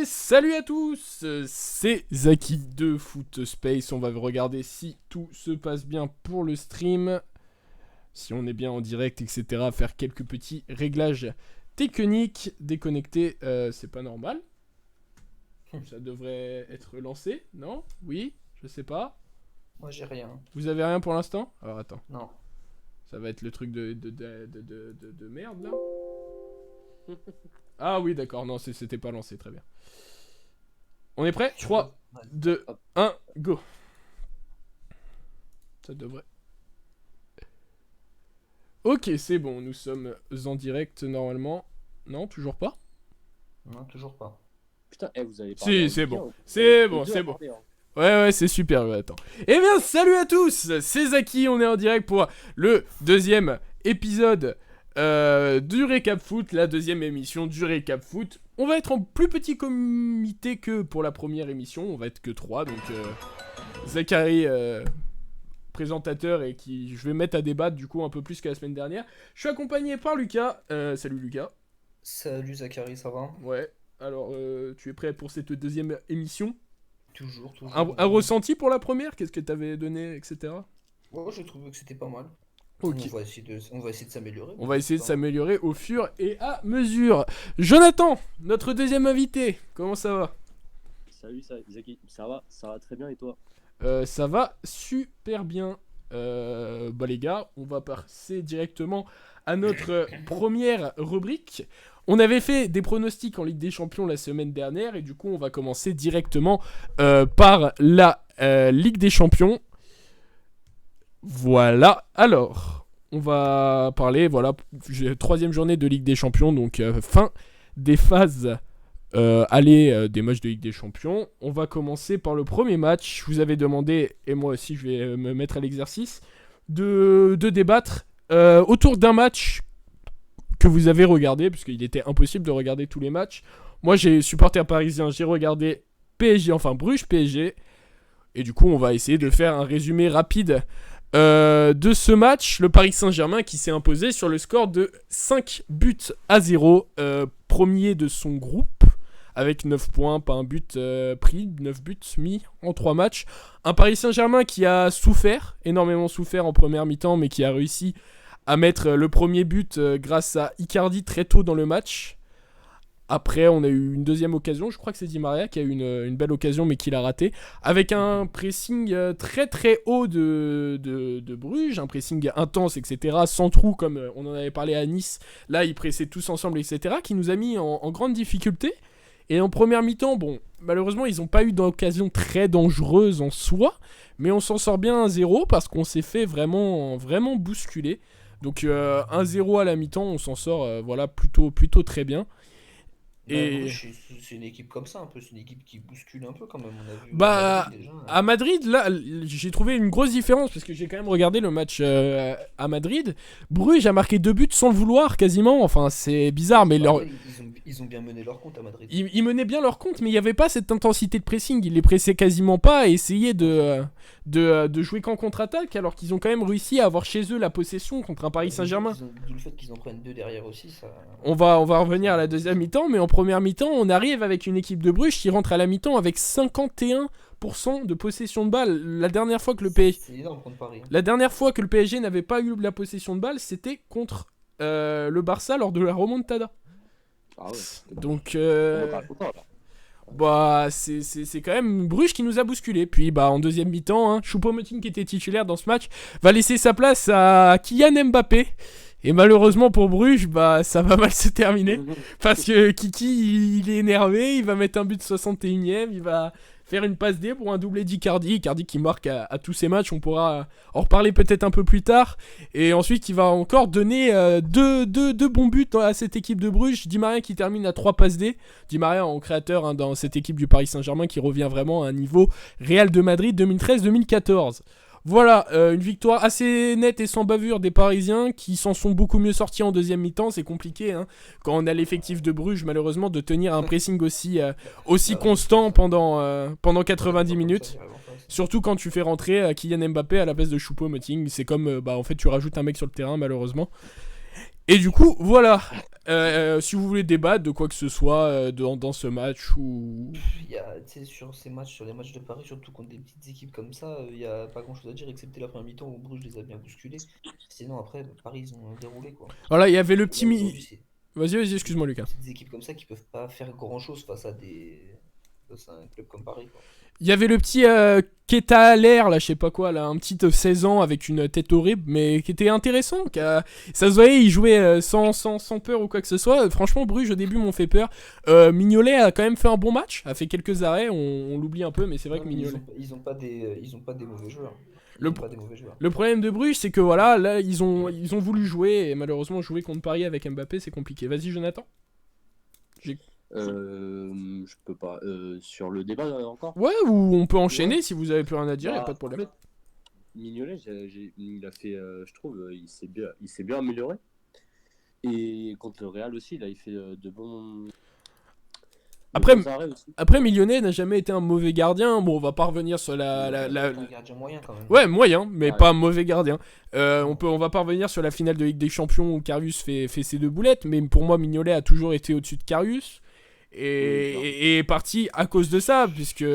salut à tous, c'est Zaki de Foot Space. On va regarder si tout se passe bien pour le stream, si on est bien en direct, etc. Faire quelques petits réglages techniques. Déconnecter, c'est pas normal. Ça devrait être lancé, non? Oui? Je sais pas. Moi j'ai rien. Vous avez rien pour l'instant? Alors attends. Non. Ça va être le truc de merde là. Ah oui, d'accord, non, c'était pas lancé, très bien. On est prêt? 3, 2, 1, go. Ça devrait. Ok, c'est bon, nous sommes en direct normalement. Non, toujours pas? Non, toujours pas. Putain, vous avez Si, c'est bon. C'est bon, c'est bon. Ouais, c'est super, ouais, attends. Eh bien, salut à tous, c'est Zaki, on est en direct pour le deuxième épisode du Récap Foot, la deuxième émission du Récap Foot. On va être en plus petit comité que pour la première émission, on va être que 3, donc Zachary, présentateur, et qui je vais mettre à débattre du coup un peu plus que la semaine dernière. Je suis accompagné par Lucas, salut Lucas. Salut Zachary, ça va? Ouais, alors tu es prêt pour cette deuxième émission? Toujours. Un ressenti pour la première? Qu'est-ce que t'avais donné, etc. Ouais, j'ai trouvé que c'était pas mal. Ok. On va essayer de s'améliorer. On va essayer de s'améliorer au fur et à mesure. Jonathan, notre deuxième invité, comment ça va? Salut Zaki, ça va très bien et toi? Ça va super bien. Bah les gars, on va passer directement à notre première rubrique. On avait fait des pronostics en Ligue des Champions la semaine dernière et du coup on va commencer directement par la Ligue des Champions. Voilà, alors on va parler, voilà, troisième journée de Ligue des Champions, donc fin des phases aller des matchs de Ligue des Champions. On va commencer par le premier match. Je vous avais demandé, et moi aussi je vais me mettre à l'exercice, de débattre autour d'un match que vous avez regardé, puisqu'il était impossible de regarder tous les matchs. Moi j'ai supporter parisien, j'ai regardé PSG, enfin Bruges PSG, et du coup on va essayer de faire un résumé rapide de ce match. Le Paris Saint-Germain qui s'est imposé sur le score de 5-0, premier de son groupe, avec 9 points, pas un but pris, 9 buts mis en 3 matchs. Un Paris Saint-Germain qui a souffert, énormément souffert en première mi-temps, mais qui a réussi à mettre le premier but grâce à Icardi très tôt dans le match. Après, on a eu une deuxième occasion, je crois que c'est Di Maria qui a eu une belle occasion, mais qui l'a raté, avec un pressing très très haut de Bruges, un pressing intense, etc., sans trou, comme on en avait parlé à Nice. Là, ils pressaient tous ensemble, etc., qui nous a mis en grande difficulté. Et en première mi-temps, bon, malheureusement, ils n'ont pas eu d'occasion très dangereuse en soi, mais on s'en sort bien 1-0 parce qu'on s'est fait vraiment, vraiment bousculer. Donc 1-0 à la mi-temps, on s'en sort voilà, plutôt très bien. Et c'est une équipe comme ça, un peu. C'est une équipe qui bouscule un peu quand même. On a vu bah, Madrid, déjà. à Madrid, là, j'ai trouvé une grosse différence parce que j'ai quand même regardé le match à Madrid. Bruges a marqué 2 buts sans le vouloir quasiment. Enfin, c'est bizarre, mais Ils ont bien mené leur compte à Madrid. ils menaient bien leur compte, mais il n'y avait pas cette intensité de pressing. Ils les pressaient quasiment pas et essayaient de jouer qu'en contre-attaque, alors qu'ils ont quand même réussi à avoir chez eux la possession contre un Paris Saint-Germain. D'où le fait qu'ils en prennent 2 derrière aussi. Ça... On va revenir à la deuxième mi-temps, mais en première mi-temps, on arrive avec une équipe de Bruges qui rentre à la mi-temps avec 51% de possession de balle. La dernière fois que le PSG... C'est énorme contre Paris. La dernière fois que le PSG n'avait pas eu la possession de balle, c'était contre le Barça lors de la remontada. Ah ouais. Donc, Content, là. bah, c'est quand même Bruges qui nous a bousculé. Puis, bah, en deuxième mi-temps, Choupo-Moting, qui était titulaire dans ce match, va laisser sa place à Kylian Mbappé. Et malheureusement pour Bruges, bah, ça va mal se terminer. Parce que Kiki, il est énervé, il va mettre un but 61ème, il va faire une passe D pour un doublé d'Icardi. Icardi qui marque à tous ses matchs, on pourra en reparler peut-être un peu plus tard. Et ensuite, il va encore donner deux bons buts à cette équipe de Bruges. Di Maria qui termine à 3 passes D. Di Maria en créateur dans cette équipe du Paris Saint-Germain qui revient vraiment à un niveau Real de Madrid 2013-2014. Voilà, une victoire assez nette et sans bavure des Parisiens qui s'en sont beaucoup mieux sortis en deuxième mi-temps. C'est compliqué quand on a l'effectif de Bruges, malheureusement, de tenir un pressing aussi constant pendant 90 minutes. Surtout quand tu fais rentrer Kylian Mbappé à la place de Choupo-Moting. C'est comme, en fait, tu rajoutes un mec sur le terrain, malheureusement. Et du coup, voilà. Si vous voulez débattre de quoi que ce soit dans ce match ou... Il y a, tu sais, sur ces matchs, sur les matchs de Paris, surtout contre des petites équipes comme ça, il n'y a pas grand-chose à dire, excepté la première mi-temps où Bruges les a bien bousculés. Sinon, après, Paris, ils ont déroulé, quoi. Voilà, il y avait le Là, petit... aujourd'hui, Vas-y, c'est excuse-moi Lucas. c'est des équipes comme ça qui peuvent pas faire grand-chose face à un club comme Paris, quoi. Il y avait le petit Keita à l'air, là, je sais pas quoi, là, un petit 16 ans avec une tête horrible, mais qui était intéressant. Ça se voyait, il jouait sans peur ou quoi que ce soit. Franchement, Bruges, au début, m'ont fait peur. Mignolet a quand même fait un bon match, a fait quelques arrêts, on l'oublie un peu, mais c'est vrai Non, que mais Mignolet... ils ont pas des mauvais joueurs. Ils Le, ont pro- pas des mauvais joueurs. le problème de Bruges, c'est que voilà, là, ils ont voulu jouer, et malheureusement, jouer contre Paris avec Mbappé, c'est compliqué. Vas-y, Jonathan. Je peux pas. Sur le débat encore? Ouais, ou on peut enchaîner si vous avez plus rien à dire, y a pas de En problème. fait, Mignolet, il a fait, je trouve, il s'est bien amélioré. Et contre le Real aussi, là, il fait de bons arrêts aussi. Après, Millionnet n'a jamais été un mauvais gardien. Bon, on va pas revenir sur Un gardien moyen quand même. Ouais, moyen, mais Ouais. pas un mauvais gardien. On va pas revenir sur la finale de Ligue des Champions où Karius fait ses deux boulettes, mais pour moi, Mignolet a toujours été au-dessus de Karius. Et est parti à cause de ça, puisque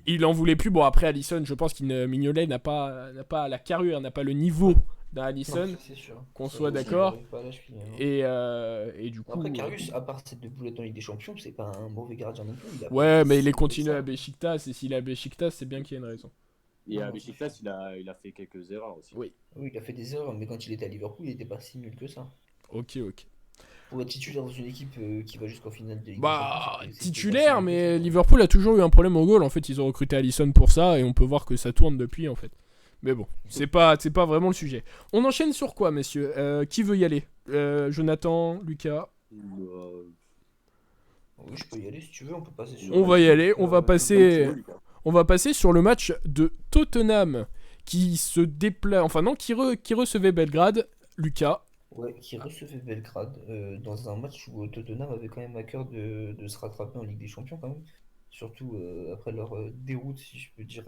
il en voulait plus. Bon, après, Alisson, je pense Mignolet n'a pas la carrure, n'a pas le niveau d'un Non, Alisson, ça, c'est sûr. qu'on Ça, soit je d'accord. n'arrive pas à la cheville, hein. Et du coup. Après, Karius, à part ces deux boulettes en Ligue des Champions, c'est pas un mauvais gardien non plus. Ouais, mais il est si continué ça. à Beşiktaş, et s'il est à Beşiktaş, c'est bien qu'il y ait une raison. Et à Non, Beşiktaş, il a fait quelques erreurs aussi. Oui. Oui, il a fait des erreurs, mais quand il était à Liverpool, il était pas si nul que ça. Ok. Pour être titulaire dans une équipe qui va jusqu'en finale de Ligue des Bah, Champions, c'est titulaire, pas si nul que mais ça. Liverpool a toujours eu un problème au goal. En fait, ils ont recruté Alisson pour ça, et on peut voir que ça tourne depuis, en fait. Mais bon, c'est pas vraiment le sujet. On enchaîne sur quoi, messieurs? Qui veut y aller? Jonathan, Lucas? Oui, je peux y aller si tu veux, on peut passer sur. On va y aller, on va Comme tu passer... veux, Lucas. On va passer sur le match de Tottenham qui se déplace, enfin non, qui recevait Belgrade. Lucas. Ouais, qui recevait Belgrade dans un match où Tottenham avait quand même à cœur de se rattraper en Ligue des Champions quand même. Surtout après leur déroute, si je peux dire,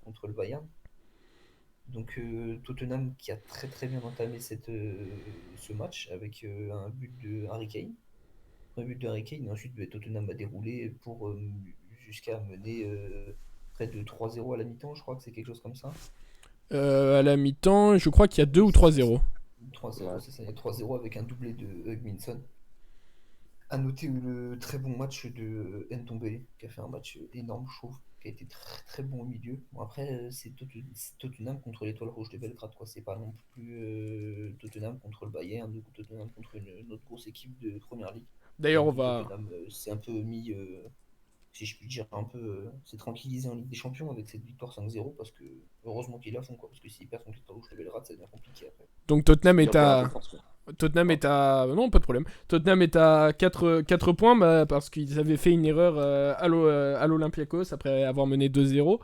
contre le Bayern. Donc Tottenham qui a très très bien entamé ce match avec un but de Harry Kane. Un but de Harry Kane, et ensuite Tottenham a déroulé pour jusqu'à mener près de 3-0 à la mi-temps, je crois que c'est quelque chose comme ça. À la mi-temps, je crois qu'il y a 2 ou 3-0. 3-0, Ouais. c'est ça, il y a 3-0 avec un doublé de Hugminson. À noter le très bon match de Ndombele, qui a fait un match énorme, je trouve, qui a été très très bon au milieu. Bon, après, c'est Tottenham contre l'Étoile Rouge de Belgrade, quoi. C'est pas non plus Tottenham contre le Bayern ou Tottenham contre une autre grosse équipe de première ligue. D'ailleurs, on Donc, va... Tottenham s'est un peu mis, si je puis dire, un peu s'est tranquillisé en Ligue des Champions avec cette victoire 5-0, parce que heureusement qu'ils la font, quoi. Parce que s'ils perdent contre l'Étoile Rouge de Belgrade, ça devient compliqué après. Donc Tottenham Il est a pas la à... confiance, quoi. Tottenham est à... Non, pas de problème. Tottenham est à 4 points bah, parce qu'ils avaient fait une erreur à l'Olympiakos après avoir mené 2-0.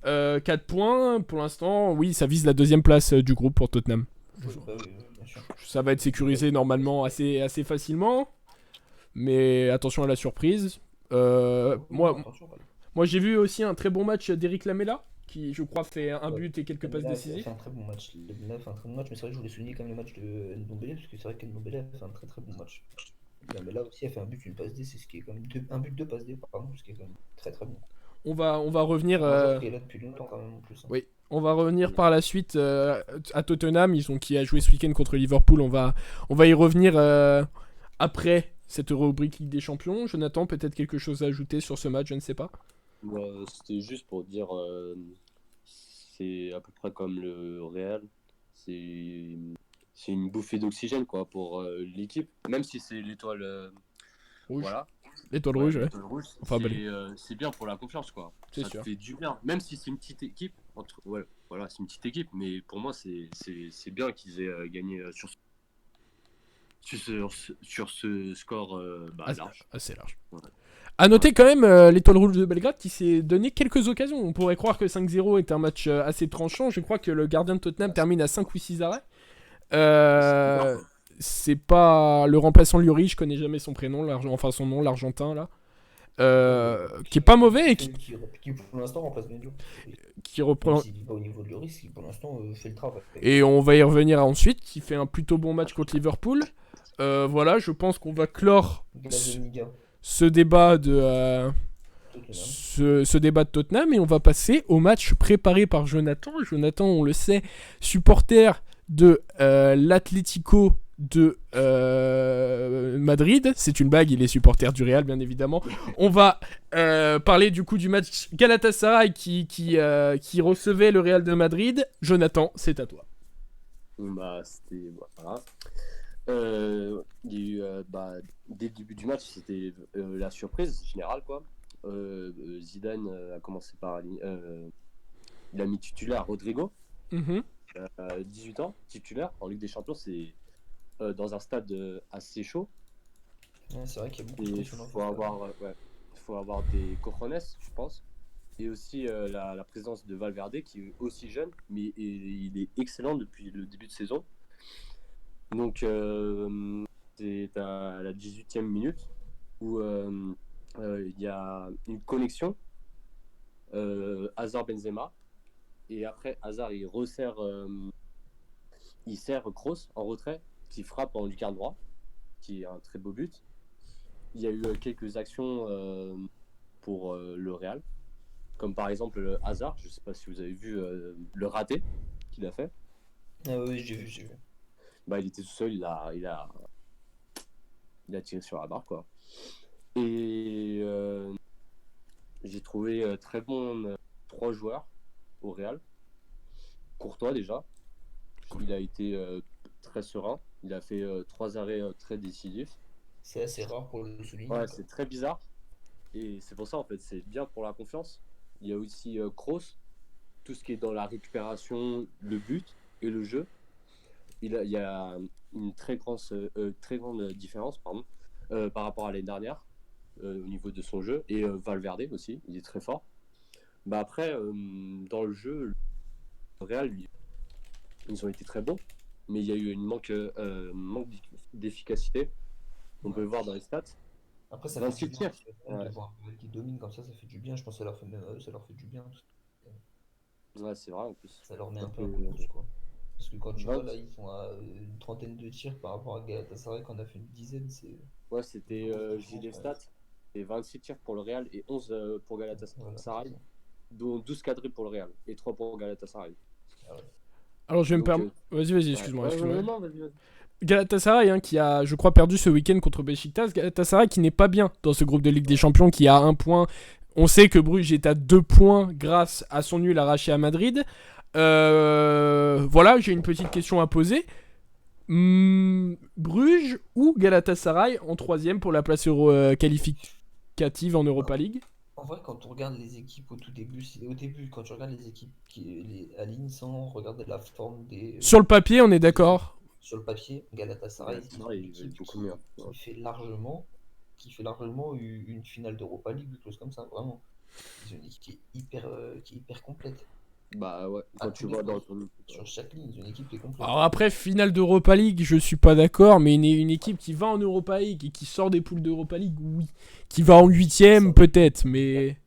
Ouais. 4 points, pour l'instant, oui, ça vise la deuxième place du groupe pour Tottenham. Oui, bah oui, bien sûr. Ça va être sécurisé normalement assez facilement. Mais attention à la surprise. Moi, Attention, ouais. moi j'ai vu aussi un très bon match d'Eric Lamela, qui je crois fait un Ouais. but et quelques passes Lamela a décisives. fait un très bon match. Lamela a fait un très bon match, mais c'est vrai que je voulais souligner quand même le match de Ndombele, parce que c'est vrai que Ndombele a fait un très très bon match. Lamela aussi a fait un but, une passe D, c'est ce qui est quand même un but, deux passes D, pardon, ce qui est quand même très très bon. On va revenir... C'est un joueur qui est là depuis longtemps quand même en plus, hein. Oui, on va revenir par la suite à Tottenham, qui a joué ce week-end contre Liverpool. On va y revenir après cette rubrique Ligue des Champions. Jonathan, peut-être quelque chose à ajouter sur ce match, je ne sais pas. C'était juste pour dire, c'est à peu près comme le Real. C'est une bouffée d'oxygène quoi pour l'équipe, même si c'est l'étoile. Rouge. Voilà. L'étoile Ouais, rouge, ouais. l'étoile rouge, Enfin, c'est bien pour la confiance quoi. C'est Ça sûr. te fait du bien, même si c'est une petite équipe. Ouais, voilà, c'est une petite équipe, mais pour moi c'est bien qu'ils aient gagné sur ce score large. Assez large. Ouais. À noter quand même l'étoile rouge de Belgrade qui s'est donné quelques occasions. On pourrait croire que 5-0 est un match assez tranchant. Je crois que le gardien de Tottenham termine à 5 ou 6 arrêts. C'est pas le remplaçant Lloris, je connais jamais son prénom, enfin son nom, l'Argentin là. qui est pas mauvais et qui pour l'instant remplace bien Joe. qui Même reprend. s'il n'est pas au niveau de Lloris, qui pour l'instant fait le travail. Et on va y revenir ensuite, qui fait un plutôt bon match contre Liverpool. Voilà, je pense qu'on va clore Gazaniga, ce débat Tottenham. ce débat de Tottenham et on va passer au match préparé par Jonathan. Jonathan, on le sait, supporter de l'Atlético de Madrid. C'est une blague, il est supporter du Real, bien évidemment. On va parler du coup du match Galatasaray qui recevait le Real de Madrid. Jonathan, c'est à toi. Bah, c'était. Voilà. Il y a eu, dès le début du match, c'était la surprise générale, quoi. Zidane a commencé par. Il a mis titulaire Rodrigo, Mhm. 18 ans, titulaire en Ligue des Champions, c'est dans un stade assez chaud. Ouais, c'est vrai qu'il y a beaucoup Et de il pression dans ce faut stade. faut avoir des cojones, je pense. Et aussi la présence de Valverde, qui est aussi jeune, mais il est excellent depuis le début de saison. Donc, c'est à la 18e minute où il y a une connexion Hazard-Benzema. Et après, Hazard, il sert Kroos en retrait, qui frappe en lucarne droit, qui est un très beau but. Il y a eu quelques actions pour le Real, comme par exemple le Hazard, je ne sais pas si vous avez vu le raté qu'il a fait. Ah oui, j'ai vu. Bah, il était tout seul, il a tiré sur la barre, quoi. Et j'ai trouvé très bon 3 joueurs au Real. Courtois déjà, il a été très serein, il a fait 3 arrêts très décisifs. C'est assez rare pour le souligner. Ouais, c'est très bizarre. Et c'est pour ça, en fait, c'est bien pour la confiance. Il y a aussi Kroos, tout ce qui est dans la récupération, le but et le jeu. Il y a une très grande différence par rapport à l'année dernière au niveau de son jeu. Et Valverde aussi, il est très fort. Bah après, dans le jeu, le Real, ils ont été très bons, mais il y a eu une manque d'efficacité. On peut le voir dans les stats. Après, ça Dans fait le du bien ouais. de voir un qui domine comme ça fait du bien. Je pense que ça leur fait, même, ça leur fait du bien. Ouais, c'est vrai en plus. Ça leur met un Parce peu un que, coup de pouce, quoi. Parce que quand tu 20 vois, là, ils sont à une trentaine de tirs par rapport à Galatasaray, qu'on a fait une dizaine, c'est. ouais, c'était j'ai les Ouais. stats. Et 26 tirs pour le Real et 11 pour Voilà, Galatasaray, c'est ça. dont 12 cadrés pour le Real et 3 pour Galatasaray. Ah ouais. Alors je vais me Donc, permettre. Vas-y, ouais. excuse-moi. Non, vas-y. Galatasaray, hein, qui a, je crois, perdu ce week-end contre Beşiktaş. Galatasaray qui n'est pas bien dans ce groupe de Ligue des Champions, qui a 1 point. On sait que Bruges est à 2 points grâce à son nul arraché à Madrid. Voilà, j'ai une petite question à poser. Bruges ou Galatasaray en troisième pour la place qualificative en Europa League? En vrai, quand on regarde les équipes au tout début, au début, quand tu regardes les équipes qui les alignent sans regarder la forme Sur le papier, on est d'accord. sur le papier, Galatasaray, Galatasaray, c'est une il va être équipe beaucoup mieux. Ouais. qui fait largement une finale d'Europa League, quelque chose comme ça, vraiment. Ils ont une équipe qui est hyper complète. Bah ouais, À quand tous tu les vois dans postes. ton. Sur chaque ligne, ils ont une équipe qui est complète. Alors après, finale d'Europa League, je suis pas d'accord, mais une équipe qui va en Europa League et qui sort des poules d'Europa League, oui. Qui va en huitième, peut-être, mais...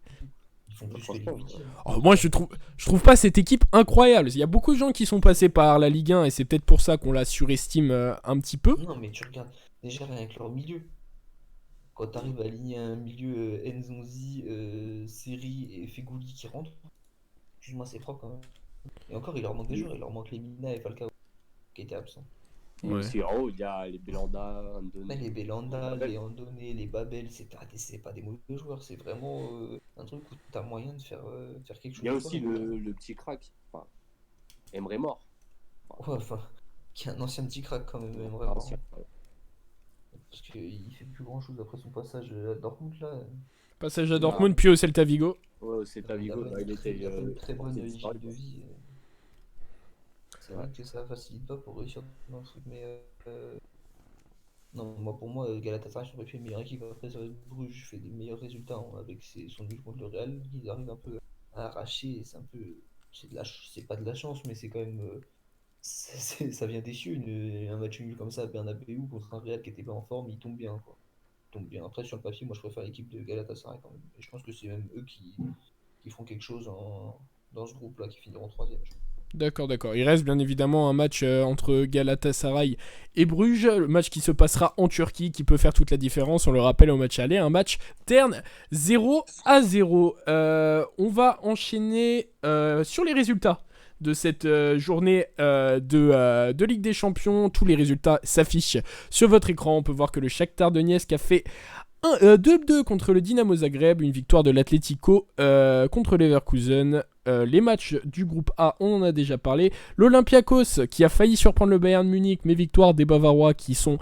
Ils font plus que les Franchement, huitièmes. Oh, moi, je trouve pas cette équipe incroyable. Il y a beaucoup de gens qui sont passés par la Ligue 1 et c'est peut-être pour ça qu'on la surestime un petit peu. Non, mais tu regardes déjà rien avec leur milieu. Quand tu arrives à aligner un milieu Nzonzi, Seri et Fegouli qui rentrent, excuse-moi, c'est propre quand même. Et encore, il leur manque des joueurs, il leur manque Lemina et Falcao qui étaient absents. Et Ouais. aussi en haut, il y a les Belanda, Andoni. Mais les Belanda, Babel. les Andone, les Babel, c'est pas des mauvais joueurs, c'est vraiment un truc où tu as moyen de faire quelque chose. Il y a de aussi correct. le petit crack, enfin, Emre Mort. Ouais, enfin, qui est un ancien petit crack quand même, Emre Mor. Ancien, ouais. Parce qu'il fait plus grand chose après son passage à Dortmund là. Passage à Bah, Dortmund, puis au Celta Vigo. Ouais, c'est ta Il Vigo, avait il une très, était. il avait une très bonne porté hygiène disparu, de quoi. vie. C'est vrai que ça facilite pas pour réussir dans le truc, mais non, moi pour moi, Galatasaray aurait fait une meilleure équipe. Après, c'est vrai que Bruges fait des meilleurs résultats hein, avec son nul contre le Real. Ils arrivent un peu à arracher, et c'est un peu. C'est pas de la chance, mais c'est quand même. Ça vient des cieux, un match nul comme ça à Bernabeu contre un Real qui était pas en forme, il tombe bien quoi. Donc bien après sur le papier, moi je préfère l'équipe de Galatasaray quand même. Et je pense que c'est même eux qui font quelque chose dans ce groupe-là, qui finiront troisième. D'accord. Il reste bien évidemment un match entre Galatasaray et Bruges, le match qui se passera en Turquie, qui peut faire toute la différence. On le rappelle au match aller, un match terne 0-0. On va enchaîner sur les résultats de cette journée de Ligue des Champions. Tous les résultats s'affichent sur votre écran. On peut voir que le Shakhtar Donetsk a fait 2-2 contre le Dynamo Zagreb, une victoire de l'Atlético contre Leverkusen. Les matchs du groupe A, on en a déjà parlé. L'Olympiakos qui a failli surprendre le Bayern Munich, mais victoire des Bavarois qui sont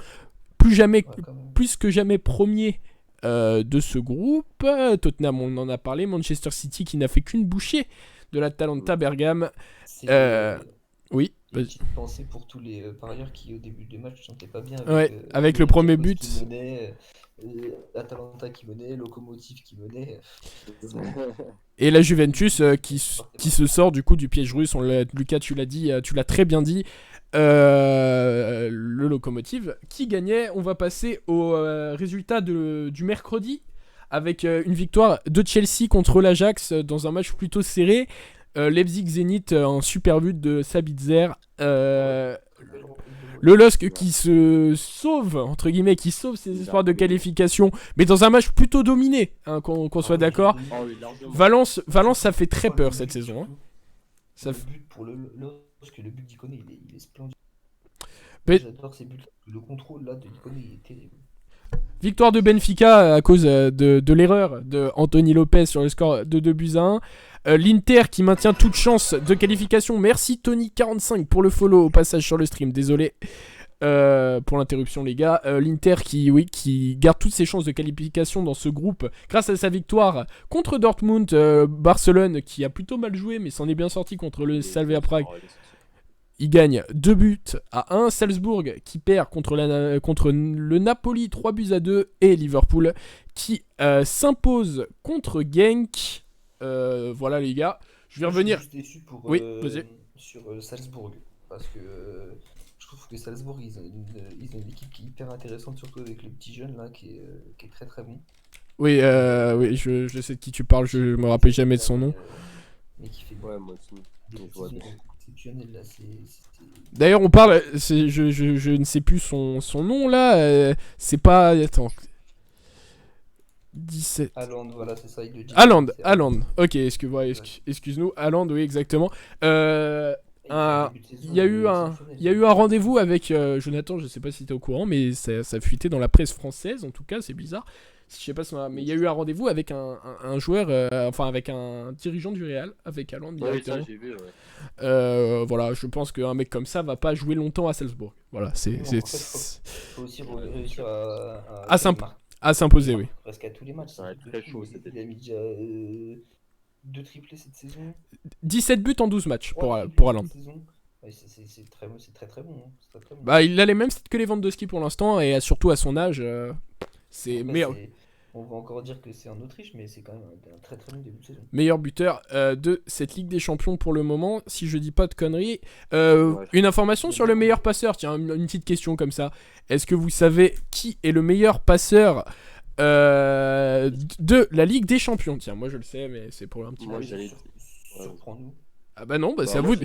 plus que jamais premiers de ce groupe. Tottenham, on en a parlé. Manchester City qui n'a fait qu'une bouchée de l'Atalanta Bergame. Oui. Une petite pensée pour tous les parieurs qui au début du match ne sentaient pas bien avec le premier but. Atalanta qui menait, Lokomotiv qui menait. Et la Juventus qui se sort du coup du piège russe. Lucas, tu l'as dit, tu l'as très bien dit. Le Lokomotiv qui gagnait. On va passer au résultat du mercredi avec une victoire de Chelsea contre l'Ajax dans un match plutôt serré. Leipzig-Zenit, un super but de Sabitzer. Le LOSC qui se sauve, entre guillemets, qui sauve ses espoirs de qualification, mais dans un match plutôt dominé, hein, qu'on soit d'accord. Valence, ça fait très peur cette saison. Hein. Le but pour le LOSC, le but d'Ikoné, il est splendide. J'adore ces buts. Le contrôle là de Ikoné, il est terrible. Victoire de Benfica à cause de l'erreur de Anthony Lopez sur le score de 2-1. L'Inter qui maintient toute chance de qualification. Merci Tony45 pour le follow au passage sur le stream. Désolé pour l'interruption les gars. L'Inter qui garde toutes ses chances de qualification dans ce groupe grâce à sa victoire contre Dortmund. Barcelone qui a plutôt mal joué mais s'en est bien sorti contre le Slavia Prague. Il gagne 2-1. Salzbourg qui perd contre le Napoli 3-2. Et Liverpool qui s'impose contre Genk. Voilà les gars. Je vais revenir. Je suis juste déçu sur Salzbourg. Parce que je trouve que Salzbourg, ils ont une équipe qui est hyper intéressante, surtout avec le petit jeune là qui est très très bon. Oui, je sais de qui tu parles, je me rappelle jamais de son nom. Mais qui fait moi aussi. D'ailleurs, on parle. Je ne sais plus son nom là. C'est pas. Attends. 17. Haaland, voilà, c'est ça. Haaland. Ok, excuse-nous. Haaland, oui, exactement. Il y a eu un rendez-vous avec Jonathan, je sais pas si t'es au courant, mais ça a fuité dans la presse française, en tout cas, c'est bizarre. Je sais pas si mais il y a eu un rendez-vous avec un joueur, avec un dirigeant du Real, avec Haaland directement. Oui, ça j'ai vu, ouais. Voilà, je pense qu'un mec comme ça va pas jouer longtemps à Salzbourg. Voilà, faut aussi réussir à s'imposer, oui. Presque à tous les matchs. Ouais, très chaud, c'était. Il a mis déjà 2 triplés cette saison. 17 buts en 12 matchs pour Haaland. Ouais, c'est très très bon. Hein. Très bon. Bah, il a les mêmes stats que Lewandowski pour l'instant, et surtout à son âge, c'est meilleur. On va encore dire que c'est en Autriche, mais c'est quand même un très très bon début de saison. Meilleur buteur de cette Ligue des Champions pour le moment, si je dis pas de conneries. Une information sur le meilleur passeur, tiens, une petite question comme ça. Est-ce que vous savez qui est le meilleur passeur de la Ligue des Champions? Tiens, moi je le sais, mais c'est pour un petit peu. Surprends-nous. Ah bah non, c'est à vous de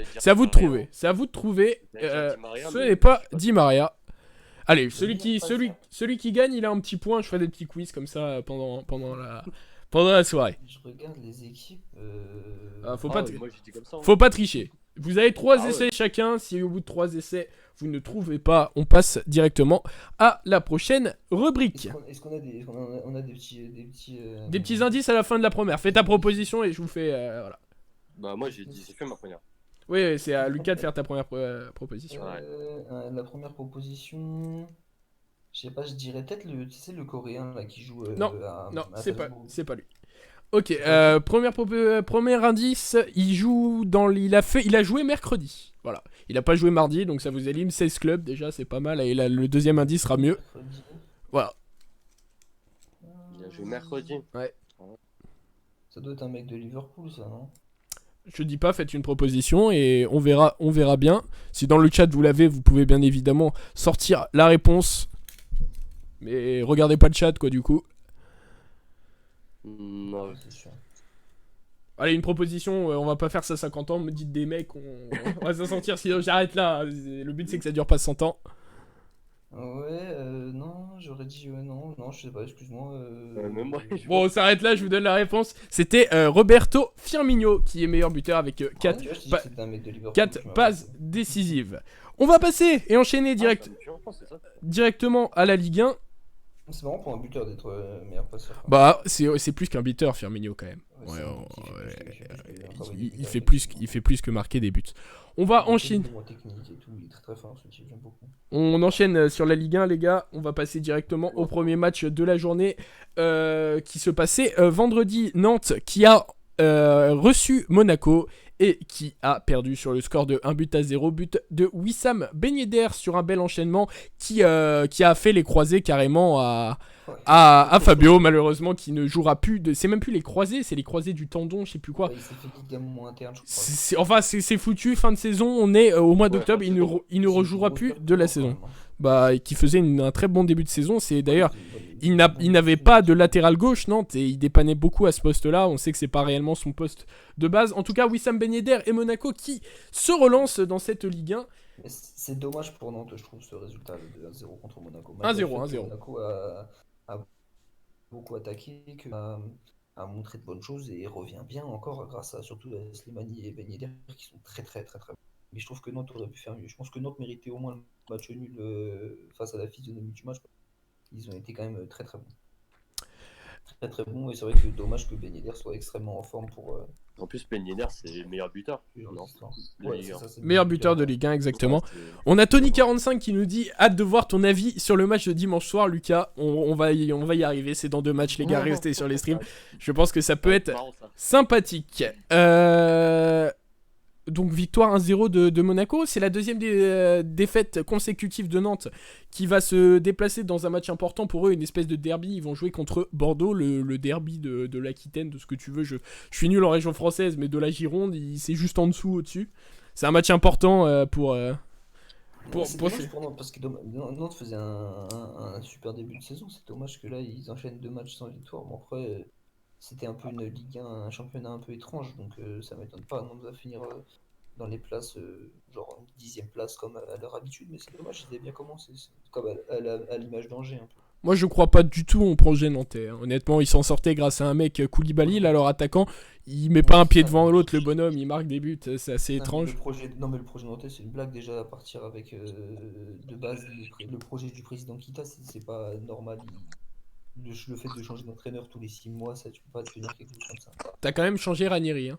trouver. C'est à vous de trouver. Ce n'est pas Di Maria. Allez, celui qui gagne, il a un petit point. Je ferai des petits quiz comme ça pendant la soirée. Je regarde les équipes. Faut pas tricher. Vous avez 3 essais chacun. Si au bout de 3 essais, vous ne trouvez pas, on passe directement à la prochaine rubrique. Est-ce qu'on a des petits indices à la fin de la première? Fais ta proposition et je vous fais. Voilà. Bah, moi j'ai fait ma première. Oui, c'est à Lucas de faire ta première proposition. La première proposition, je sais pas, je dirais peut-être le coréen là qui joue. Non, c'est pas lui. Ok, premier indice, il a joué mercredi. Voilà, il a pas joué mardi, donc ça vous élimine 16 clubs déjà, c'est pas mal. Et là, le deuxième indice sera mieux. Voilà. Il a joué mercredi. Ouais. Ça doit être un mec de Liverpool, ça, non? Je dis pas, faites une proposition et on verra bien. Si dans le chat vous l'avez, vous pouvez bien évidemment sortir la réponse. Mais regardez pas le chat, quoi, du coup. Non, c'est sûr. Allez, une proposition, on va pas faire ça 50 ans, me dites des mecs, on va s'en sortir, sinon j'arrête là. Le but, c'est que ça dure pas 100 ans. Non, j'aurais dit non, je sais pas, excuse-moi. même moi, Bon, on s'arrête là, je vous donne la réponse. C'était Roberto Firmino qui est meilleur buteur avec 4 tu vois, je t'ai dit pa- que c'était un mec de Liverpool, 4 tu m'as passes pas- décisives. On va passer et enchaîner directement à la Ligue 1. C'est marrant pour un buteur d'être meilleur passeur. Bah, c'est plus qu'un buteur, Firmino, quand même. Ouais, c'est un mec qui fait plus que- Il fait plus que marquer des buts. On va enchaîner. Technique et tout, il est très très fort, ce type, j'aime beaucoup. On enchaîne sur la Ligue 1, les gars. On va passer directement au premier match de la journée qui se passait vendredi. Nantes qui a reçu Monaco et qui a perdu sur le score de 1-0. But de Wissam Ben Yedder sur un bel enchaînement qui a fait les croisés carrément à Fabio, malheureusement, qui ne jouera plus. C'est même plus les croisés, c'est les croisés du tendon, je sais plus quoi. Ouais, il s'est fait ligament interne, je crois. Enfin, c'est foutu, fin de saison, on est au mois d'octobre, il ne rejouera plus de la saison. Bah, qui faisait un très bon début de saison. C'est d'ailleurs, il n'avait pas de latéral gauche, Nantes, et il dépannait beaucoup à ce poste-là. On sait que c'est pas réellement son poste de base. En tout cas, Wissam Ben Yedder et Monaco qui se relancent dans cette Ligue 1. Mais c'est dommage pour Nantes, je trouve, ce résultat de 1-0 contre Monaco. 1-0. Monaco a beaucoup attaqué, a montré de bonnes choses et revient bien encore grâce à surtout à Slimani et Ben Yedder qui sont très très très très bons. Mais je trouve que Nantes aurait pu faire mieux. Je pense que Nantes méritait au moins le match nul face à la physionomie du match. Ils ont été quand même très très bons. Très très bons, et c'est vrai que dommage que Ben Yedder soit extrêmement en forme pour. En plus, Ben Yedder, c'est le meilleur buteur. Ouais, c'est ça, c'est Meilleur buteur de Ligue 1, exactement. On a Tony45 qui nous dit hâte de voir ton avis sur le match de dimanche soir, Lucas. On va y arriver, c'est dans 2 matchs, les gars, restez sur les streams. Je pense que ça peut être sympathique. Donc victoire 1-0 de Monaco, c'est la deuxième défaite consécutive de Nantes qui va se déplacer dans un match important pour eux, une espèce de derby. Ils vont jouer contre Bordeaux, le derby de l'Aquitaine, de ce que tu veux. Je suis nul en région française, mais de la Gironde, c'est juste en dessous, au-dessus. C'est un match important pour Nantes, parce que Nantes faisait un super début de saison. C'est dommage que là ils enchaînent 2 matchs sans victoire. Bon, après, c'était un peu une Ligue 1, un championnat un peu étrange, donc ça m'étonne pas. Nantes va finir dans les places, genre 10e place comme à leur habitude, mais c'est dommage, ils avaient bien commencé. C'est comme à l'image d'Angers un peu. Moi, je crois pas du tout au projet nantais. Honnêtement, ils s'en sortaient grâce à un mec, Koulibaly, là, leur attaquant. Il met pas un pied devant l'autre, le bonhomme, il marque des buts, c'est assez étrange. Mais le projet nantais, c'est une blague déjà à partir avec de base le projet du président Kita, c'est pas normal. Le fait de changer d'entraîneur tous les 6 mois, ça, tu peux pas tenir quelque chose comme ça. T'as quand même changé Ranieri, hein.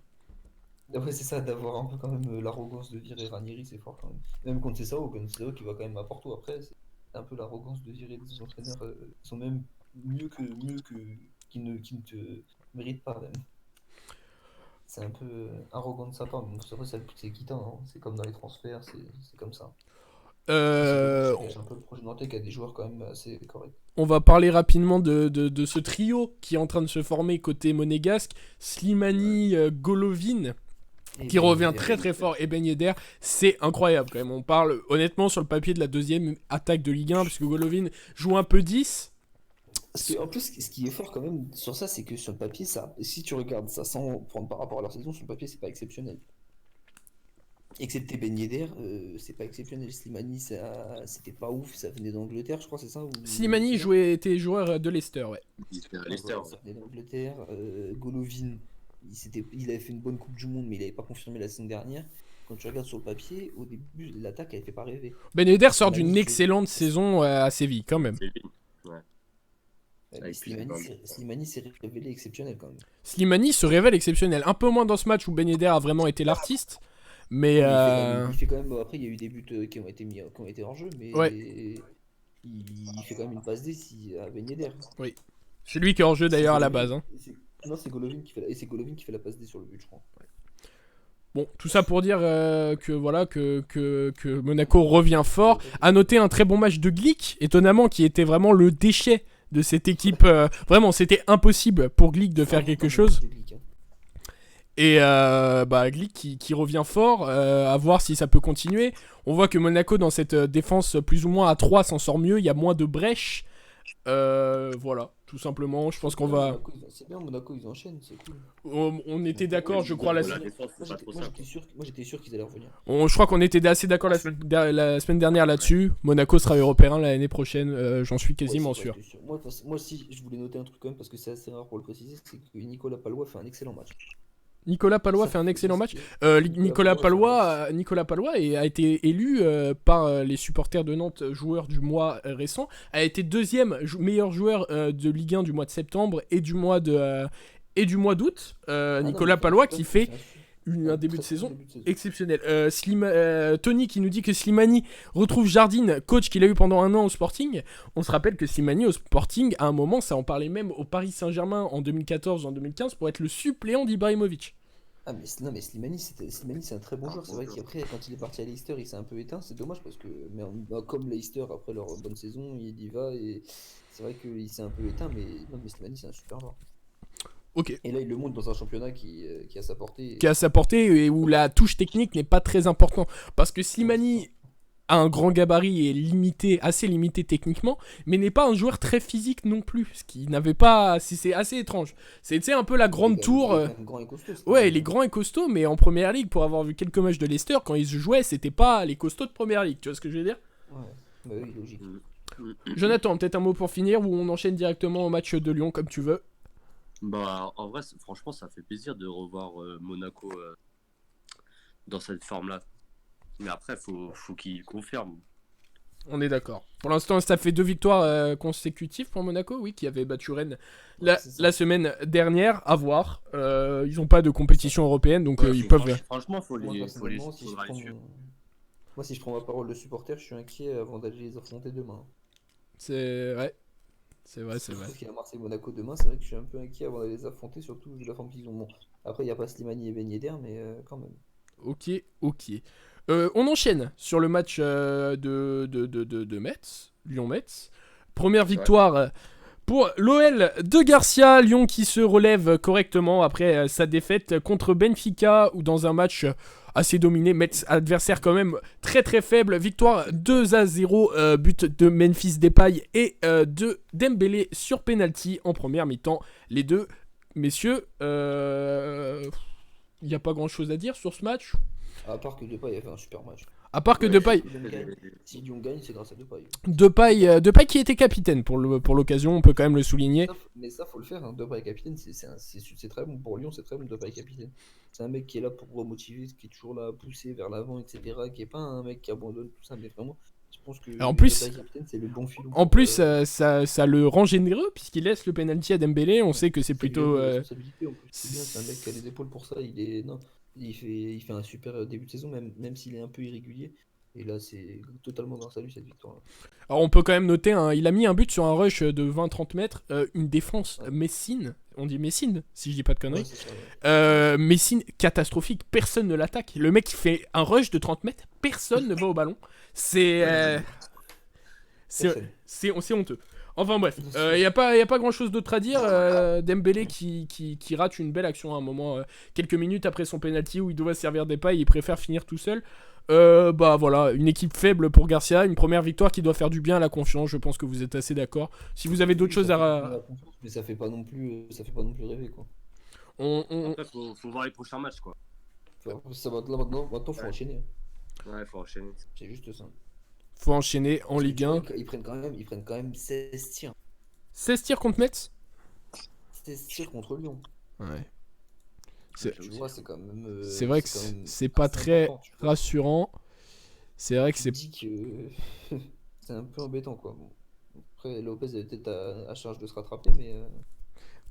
Ouais, c'est ça, d'avoir un peu quand même l'arrogance de virer Ranieri, c'est fort quand même. Même contre Sessao qui va quand même à Porto après, c'est un peu l'arrogance de virer des entraîneurs qui sont même mieux que qui ne te méritent pas même. C'est un peu arrogant de sa part, mais c'est quittant, hein. C'est comme dans les transferts, c'est comme ça. C'est un peu le projet nantais qui a des joueurs quand même assez corrects. On va parler rapidement de ce trio qui est en train de se former côté monégasque. Slimani, Golovin, qui revient très très fort, et Ben Yedder. C'est incroyable quand même. On parle honnêtement sur le papier de la deuxième attaque de Ligue 1, puisque Golovin joue un peu 10. En plus, ce qui est fort quand même sur ça, c'est que sur le papier, si tu regardes ça sans prendre par rapport à leur saison, sur le papier, c'est pas exceptionnel. Excepté Ben Yedder, c'est pas exceptionnel. Slimani, c'était pas ouf, ça venait d'Angleterre, je crois, c'est ça Slimani était joueur de Leicester, ouais. Ça venait d'Angleterre. Golovin, il avait fait une bonne Coupe du Monde, mais il avait pas confirmé la saison dernière. Quand tu regardes sur le papier, au début, l'attaque, elle fait pas rêver. Ben Yedder sort d'une excellente saison à Séville, quand même. Slimani s'est révélé exceptionnel quand même. Slimani se révèle exceptionnel. Un peu moins dans ce match où Ben Yedder a vraiment été l'artiste. Mais il fait quand même. Après, il y a eu des buts qui ont été hors jeu, mais ouais. il fait quand même une passe D à Ben Yedder. Oui. C'est lui qui est hors jeu d'ailleurs à la base. Hein. Non, c'est Golovin qui fait la passe D sur le but, je crois. Ouais. Bon, tout ça pour dire que Monaco revient fort. À noter un très bon match de Glick, étonnamment, qui était vraiment le déchet de cette équipe. Vraiment, c'était impossible pour Glick de faire quelque chose. Et Glick qui revient fort, à voir si ça peut continuer. On voit que Monaco, dans cette défense plus ou moins à 3, s'en sort mieux. Il y a moins de brèches. Voilà, tout simplement. Je pense qu'on va. C'est bien, Monaco, ils enchaînent, c'est cool. On était d'accord, je crois. La défense, c'est Moi, pas trop ça. j'étais sûr qu'ils allaient revenir. Je crois qu'on était assez d'accord la semaine dernière là-dessus. Monaco sera européen l'année prochaine, j'en suis quasiment Ouais, c'est sûr. vrai, j'étais sûr. Moi aussi, je voulais noter un truc quand même parce que c'est assez rare pour le préciser, c'est que Nicolas Palois fait un excellent match. Nicolas Palois Ça fait un excellent match. Nicolas Nicolas Palois a été élu par les supporters de Nantes, joueur du mois récent, a été deuxième meilleur joueur de Ligue 1 du mois de septembre et du mois d'août. Nicolas Palois qui fait un début de saison exceptionnel. Tony qui nous dit que Slimani retrouve Jardine, coach qu'il a eu pendant un an au Sporting. On se rappelle que Slimani au Sporting, à un moment, ça en parlait même au Paris Saint-Germain en 2014, en 2015, pour être le suppléant d'Ibrahimovic. Ah mais non mais Slimani c'est un très bon joueur. C'est vrai qu'après quand il est parti à Leicester il s'est un peu éteint. C'est dommage parce que comme Leicester après leur bonne saison il y va et c'est vrai qu'il s'est un peu éteint mais non mais Slimani c'est un super joueur. Ok. Et là il le montre dans un championnat qui a sa portée. Qui a sa portée et où la touche technique n'est pas très importante. Parce que Slimani a un grand gabarit et assez limité techniquement, mais n'est pas un joueur très physique non plus, ce qui n'avait pas... C'est assez étrange. C'est un peu la grande tour... Grand et costaud, ouais, il est grand et costaud, mais en Première Ligue, pour avoir vu quelques matchs de Leicester, quand ils se jouaient, c'était pas les costauds de Première Ligue, tu vois ce que je veux dire? Ouais, bah oui, logique. Jonathan, peut-être un mot pour finir, ou on enchaîne directement au match de Lyon, comme tu veux. Bah, en vrai, franchement, ça fait plaisir de revoir Monaco dans cette forme-là. Mais après, faut qu'il confirme. On est d'accord. Pour l'instant, ça fait 2 victoires consécutives pour Monaco, oui, qui avait battu Rennes la semaine dernière. À voir. Ils n'ont pas de compétition européenne, donc ils peuvent... Franchement, faut Moi, les personnellement, faudra les suivre. Moi, si je prends ma parole de supporter, je suis inquiet avant d'aller les affronter demain. C'est... Ouais. C'est vrai. Parce qu'il y a Marseille-Monaco demain, c'est vrai que je suis un peu inquiet avant d'aller les affronter, surtout vu la forme qu'ils ont. Bon, après, il n'y a pas Slimani et Ben Yedder, mais quand même. Ok. On enchaîne sur le match de Metz, Lyon-Metz. Première victoire pour l'OL de Garcia, Lyon qui se relève correctement après sa défaite contre Benfica, ou dans un match assez dominé, Metz adversaire quand même très très faible, victoire 2-0, but de Memphis Depay et de Dembélé sur penalty en première mi-temps. Les deux, messieurs, il n'y a pas grand chose à dire sur ce match. À part que Depay a fait un super match. À part que Depay... Si Lyon gagne, c'est grâce à Depay. Depay qui était capitaine pour l'occasion, on peut quand même le souligner. Mais ça, faut le faire. Hein. Depay capitaine, c'est très bon pour Lyon, c'est très bon Depay capitaine. C'est un mec qui est là pour remotiver, qui est toujours là à pousser vers l'avant, etc. Qui est pas un mec qui abandonne tout ça, mais vraiment, je pense que en plus, Depay capitaine, c'est le bon filon. En plus, ça le rend généreux puisqu'il laisse le penalty à Dembélé. On sait que c'est plutôt. Responsabilité, en plus. C'est bien, c'est un mec qui a les épaules pour ça. Il fait un super début de saison, même s'il est un peu irrégulier. Et là, c'est totalement grâce à lui cette victoire. Alors, on peut quand même noter, il a mis un but sur un rush de 20-30 mètres, une défense Messine. On dit Messine, si je dis pas de conneries. Ouais, Messine, catastrophique. Personne ne l'attaque. Le mec, il fait un rush de 30 mètres. Personne ne va au ballon. C'est honteux. Enfin bref, il n'y a pas grand chose d'autre à dire. Dembélé qui rate une belle action à un moment, quelques minutes après son penalty où il doit servir des pailles, il préfère finir tout seul. Bah voilà, une équipe faible pour Garcia, une première victoire qui doit faire du bien à la confiance, je pense que vous êtes assez d'accord. Si vous avez d'autres choses à... Mais ça fait pas non plus rêver quoi. Après, faut voir les prochains matchs quoi. Ça va, là maintenant faut enchaîner. Ouais, faut enchaîner. C'est juste ça. Faut enchaîner en Ligue 1. Ils prennent quand même 16 tirs. 16 tirs contre Metz. 16 tirs contre Lyon. Ouais. Tu vois, c'est quand même. C'est vrai que c'est pas très rassurant. C'est vrai que c'est. C'est un peu embêtant quoi. Bon. Après, Lopez est peut-être à charge de se rattraper, mais.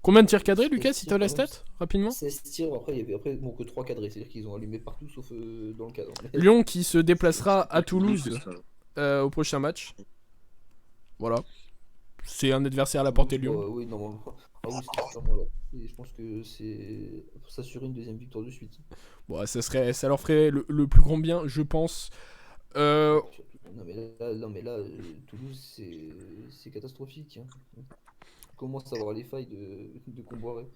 Combien de tirs cadrés, Lucas, si t'as la stat, rapidement? 16 tirs, après, il y avait que 3 cadrés, c'est-à-dire qu'ils ont allumé partout sauf dans le cadre. Lyon qui se déplacera à Toulouse au prochain match. Voilà. C'est un adversaire à la portée de Lyon. Oui, normalement. Ah oui, c'est sûrement là. Et je pense que c'est pour s'assurer une deuxième victoire de suite. Bon, ça leur ferait le plus grand bien, je pense. Non mais là Toulouse, c'est catastrophique. Hein. On commence à voir les failles de Comboiré.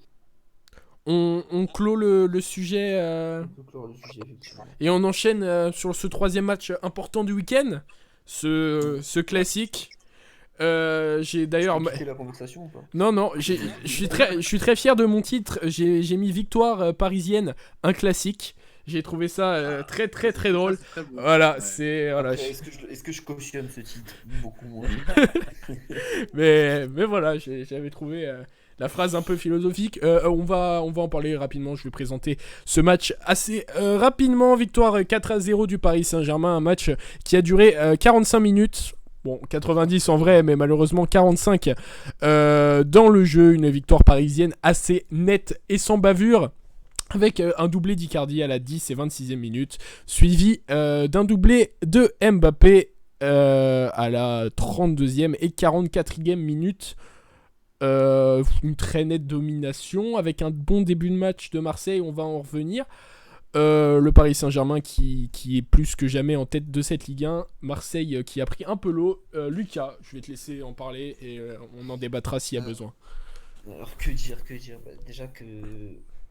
On clôt le sujet. On peut clore le sujet, effectivement. Et on enchaîne sur ce troisième match important du week-end. Ce classique. J'ai d'ailleurs... Tu as quitté la conversation ou pas? Non, je suis très fier de mon titre. J'ai mis victoire parisienne, un classique. J'ai trouvé ça très très très drôle. C'est très beau. Voilà, Ouais. c'est... Voilà, Après, est-ce que je cautionne ce titre? Beaucoup moins. mais voilà, j'avais trouvé la phrase un peu philosophique. On va en parler rapidement. Je vais présenter ce match assez rapidement. Victoire 4-0 du Paris Saint-Germain. Un match qui a duré 45 minutes. Bon, 90 en vrai, mais malheureusement 45 dans le jeu. Une victoire parisienne assez nette et sans bavure. Avec un doublé d'Icardi à la 10 et 26e minute. Suivi d'un doublé de Mbappé à la 32e et 44e minute. Une très nette domination avec un bon début de match de Marseille, on va en revenir. Le Paris Saint-Germain qui est plus que jamais en tête de cette Ligue 1. Marseille qui a pris un peu l'eau. Lucas, je vais te laisser en parler et on en débattra s'il y a besoin. Alors que dire? Bah, déjà que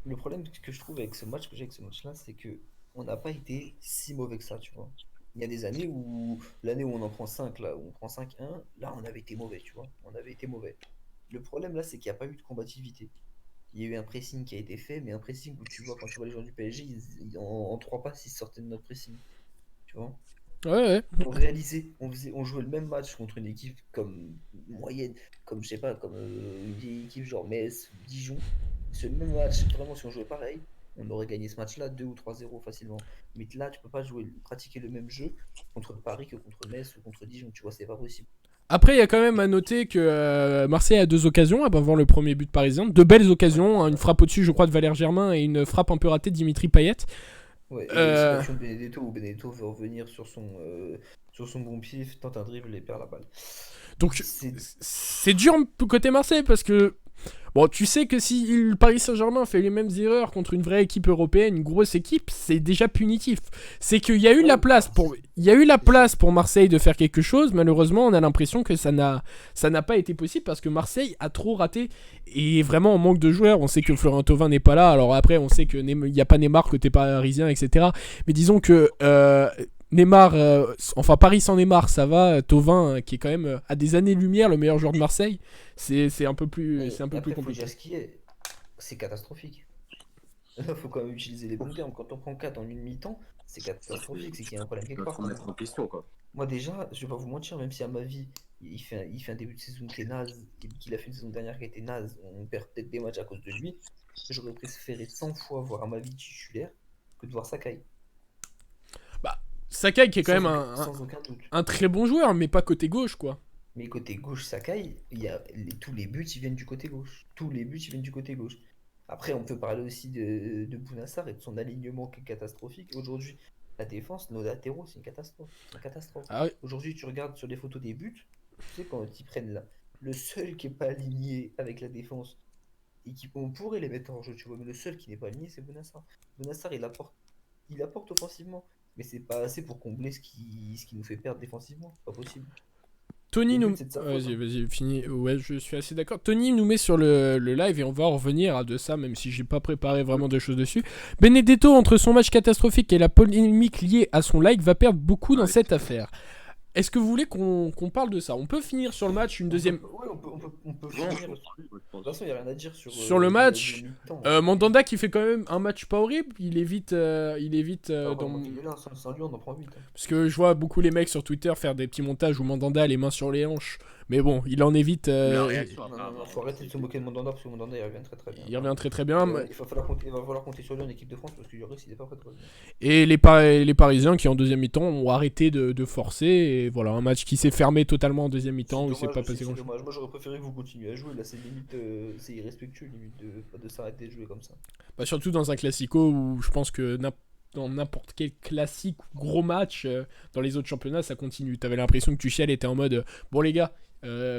le problème que je trouve avec ce match, que j'ai avec ce match-là, c'est que on n'a pas été si mauvais que ça, tu vois. Il y a des années où, l'année où on en prend 5 là, où on prend 5-1, là on avait été mauvais, tu vois. On avait été mauvais. Le problème là, c'est qu'il n'y a pas eu de combativité. Il y a eu un pressing qui a été fait, mais un pressing où tu vois, quand tu vois les joueurs du PSG, en 3 passes, ils sortaient de notre pressing. Tu vois? Ouais. On jouait le même match contre une équipe comme moyenne, comme je sais pas, comme une vieille équipe genre Metz, Dijon. Ce même match, vraiment, si on jouait pareil, on aurait gagné ce match-là 2 ou 3-0 facilement. Mais là, tu peux pas pratiquer le même jeu contre Paris que contre Metz ou contre Dijon, tu vois, c'est pas possible. Après, il y a quand même à noter que Marseille a 2 occasions avant le premier but parisien. 2 belles occasions, hein, une frappe au-dessus, je crois, de Valère Germain et une frappe un peu ratée de Dimitri Payet. Ouais, et l'action de Benedetto où Benedetto veut revenir sur son bon pied, tente un dribble et perd la balle. Donc, C'est c'est dur côté Marseille parce que, bon, tu sais que si le Paris Saint-Germain fait les mêmes erreurs contre une vraie équipe européenne, une grosse équipe, c'est déjà punitif. C'est qu'il y a eu la place pour Marseille de faire quelque chose. Malheureusement, on a l'impression que ça n'a pas été possible parce que Marseille a trop raté et vraiment en manque de joueurs. On sait que Florent Thauvin n'est pas là. Alors après, on sait que il n'y a pas Neymar côté parisien, etc. Mais disons que Neymar, enfin Paris sans Neymar, ça va. Thauvin, qui est quand même à des années-lumière le meilleur joueur de Marseille, c'est un peu plus, Et c'est un peu après, plus faut compliqué. dire ce qui est, c'est catastrophique. Là, faut quand même utiliser les bons termes. Quand on prend 4 en une mi-temps, c'est catastrophique, c'est qu'il y a un problème Il quelque part. faut mettre en question, quoi. Moi déjà, je vais pas vous mentir, même si à ma vie, il fait un début de saison qui est naze, et qu'il a fait une saison dernière qui a été naze, on perd peut-être des matchs à cause de lui, j'aurais préféré 100 fois voir Amavi titulaire que de voir Sakai. Bah, Sakai qui est quand même Sans aucun doute. un très bon joueur, mais pas côté gauche, quoi. Mais côté gauche, Sakai, tous les buts, ils viennent du côté gauche. Tous les buts, ils viennent du côté gauche. Après, on peut parler aussi de Bouna Sarr et de son alignement qui est catastrophique. Aujourd'hui, la défense, nos latéraux, c'est une catastrophe. C'est une catastrophe. Ah oui. Aujourd'hui, tu regardes sur les photos des buts, tu sais, quand ils prennent là, le seul qui n'est pas aligné avec la défense, et on pourrait les mettre en jeu, tu vois, mais le seul qui n'est pas aligné, c'est Bouna Sarr. Bouna Sarr, il apporte offensivement, mais c'est pas assez pour combler ce qui nous fait perdre défensivement. C'est pas possible. Tony Le nous... but, c'est de sa faute, hein. Vas-y, fini. Ouais, je suis assez d'accord. Tony nous met sur le live et on va en revenir à de ça, même si j'ai pas préparé vraiment de choses dessus. Benedetto, entre son match catastrophique et la polémique liée à son like, va perdre beaucoup dans cette affaire. Est-ce que vous voulez qu'on parle de ça? On peut finir sur le match une deuxième... Ouais, on peut finir. De toute façon, il n'y a rien à dire Sur le match. mi-temps. Mandanda qui fait quand même un match pas horrible. Il évite Ah, dans... bah, là, sans lui, on en prend 8. Parce que je vois beaucoup les mecs sur Twitter faire des petits montages où Mandanda a les mains sur les hanches. Mais bon, il en évite. La réaction Non, après non, avoir- faut arrêter de se moquer de Mandanda parce que Mandanda il revient très très bien. il revient très très bien. Il va falloir compter sur lui en équipe de France parce que Lloris il est pas prêt de revenir. Et les Parisiens qui en deuxième mi-temps ont arrté de forcer. Et voilà, un match qui s'est fermé totalement en deuxième mi-temps où il s'est pas passé grand chose. Dommage. Moi j'aurais préféré que vous continuiez à jouer. Là c'est limite, c'est irrespectueux limite de s'arrêter de jouer comme ça. Bah, surtout dans un classico où je pense que dans n'importe quel classique ou gros match dans les autres championnats ça continue. T'avais l'impression que Tuchel était en mode bon les gars,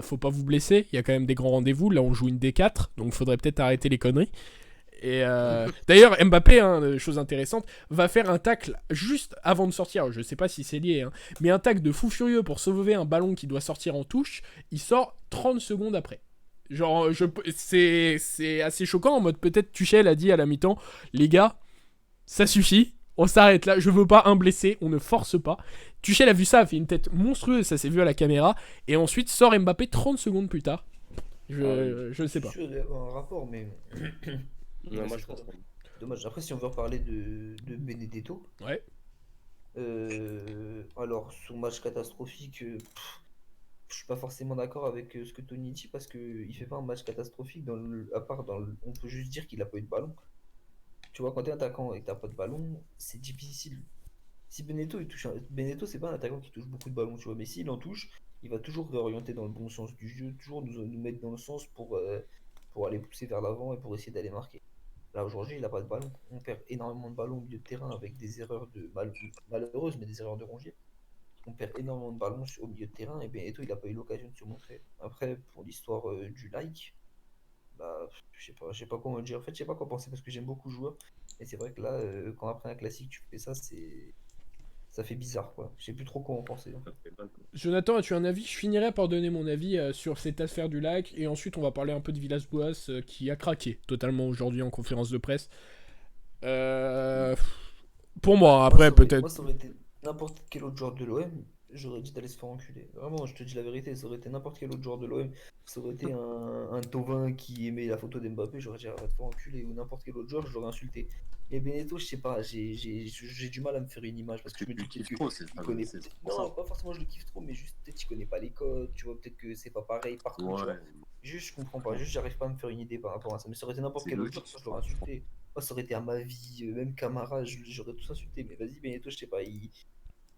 faut pas vous blesser, il y a quand même des grands rendez-vous. Là on joue une D4 donc faudrait peut-être arrêter les conneries. Et d'ailleurs Mbappé, chose intéressante, va faire un tacle juste avant de sortir. Je sais pas si c'est lié, mais un tacle de fou furieux pour sauver un ballon qui doit sortir en touche. Il sort 30 secondes après. Genre c'est assez choquant en mode peut-être Tuchel a dit à la mi-temps les gars ça suffit. On s'arrête là, je veux pas un blessé, on ne force pas. Tuchel a vu ça, a fait une tête monstrueuse, ça s'est vu à la caméra. Et ensuite sort Mbappé 30 secondes plus tard. Je ne sais Je pas. suis sûr qu'il y a un rapport, mais Ouais, moi, je pense pas. dommage. Après, si on veut reparler de Benedetto, Ouais. alors son match catastrophique, je suis pas forcément d'accord avec ce que Tony dit parce que il fait pas un match catastrophique à part on peut juste dire qu'il a pas eu de ballon. Tu vois, quand t'es attaquant et que t'as pas de ballon, c'est difficile. Si Benetto il touche Benetto, c'est pas un attaquant qui touche beaucoup de ballons, tu vois, mais s'il en touche, il va toujours réorienter dans le bon sens du jeu, toujours nous mettre dans le sens pour aller pousser vers l'avant et pour essayer d'aller marquer. Là aujourd'hui, il a pas de ballon. On perd énormément de ballons au milieu de terrain avec des erreurs malheureuses, mais des erreurs de Rongier. On perd énormément de ballons au milieu de terrain et Benetto, il n'a pas eu l'occasion de se montrer. Après, pour l'histoire du like, bah, je sais pas comment le dire. En fait, je sais pas quoi penser parce que j'aime beaucoup le joueur. Et c'est vrai que là, quand après un classique, tu fais ça, ça fait bizarre, quoi. Je sais plus trop quoi en penser, hein. Jonathan, as-tu un avis? Je finirai par donner mon avis sur cette affaire du lac. Et ensuite, on va parler un peu de Villas-Boas qui a craqué totalement aujourd'hui en conférence de presse. Pour moi, après, peut-être. Moi, ça aurait été n'importe quel autre joueur de l'OM, j'aurais dit d'aller se faire enculer. Vraiment, je te dis la vérité, ça aurait été n'importe quel autre joueur de l'OM. Ça aurait été un Thauvin qui aimait la photo d'Mbappé, j'aurais dit, ah, va te faire enculer. Ou n'importe quel autre joueur, je l'aurais insulté. Mais Benetto, je sais pas, j'ai du mal à me faire une image parce que je me dis peut-être trop, c'est qu'il connaît. c'est pour Non, ça. pas forcément je le kiffe trop, mais juste peut-être qu'il connaît pas les codes, tu vois, peut-être que c'est pas pareil partout, tu vois. Ouais, Juste, je comprends pas, juste, j'arrive pas à me faire une idée par rapport à ça. Mais ça aurait été n'importe c'est quel autre joueur, logique. je l'aurais insulté. Moi, ça aurait été à ma vie, même Camara, j'aurais tout insulté. Mais vas-y, Benetto, je sais pas,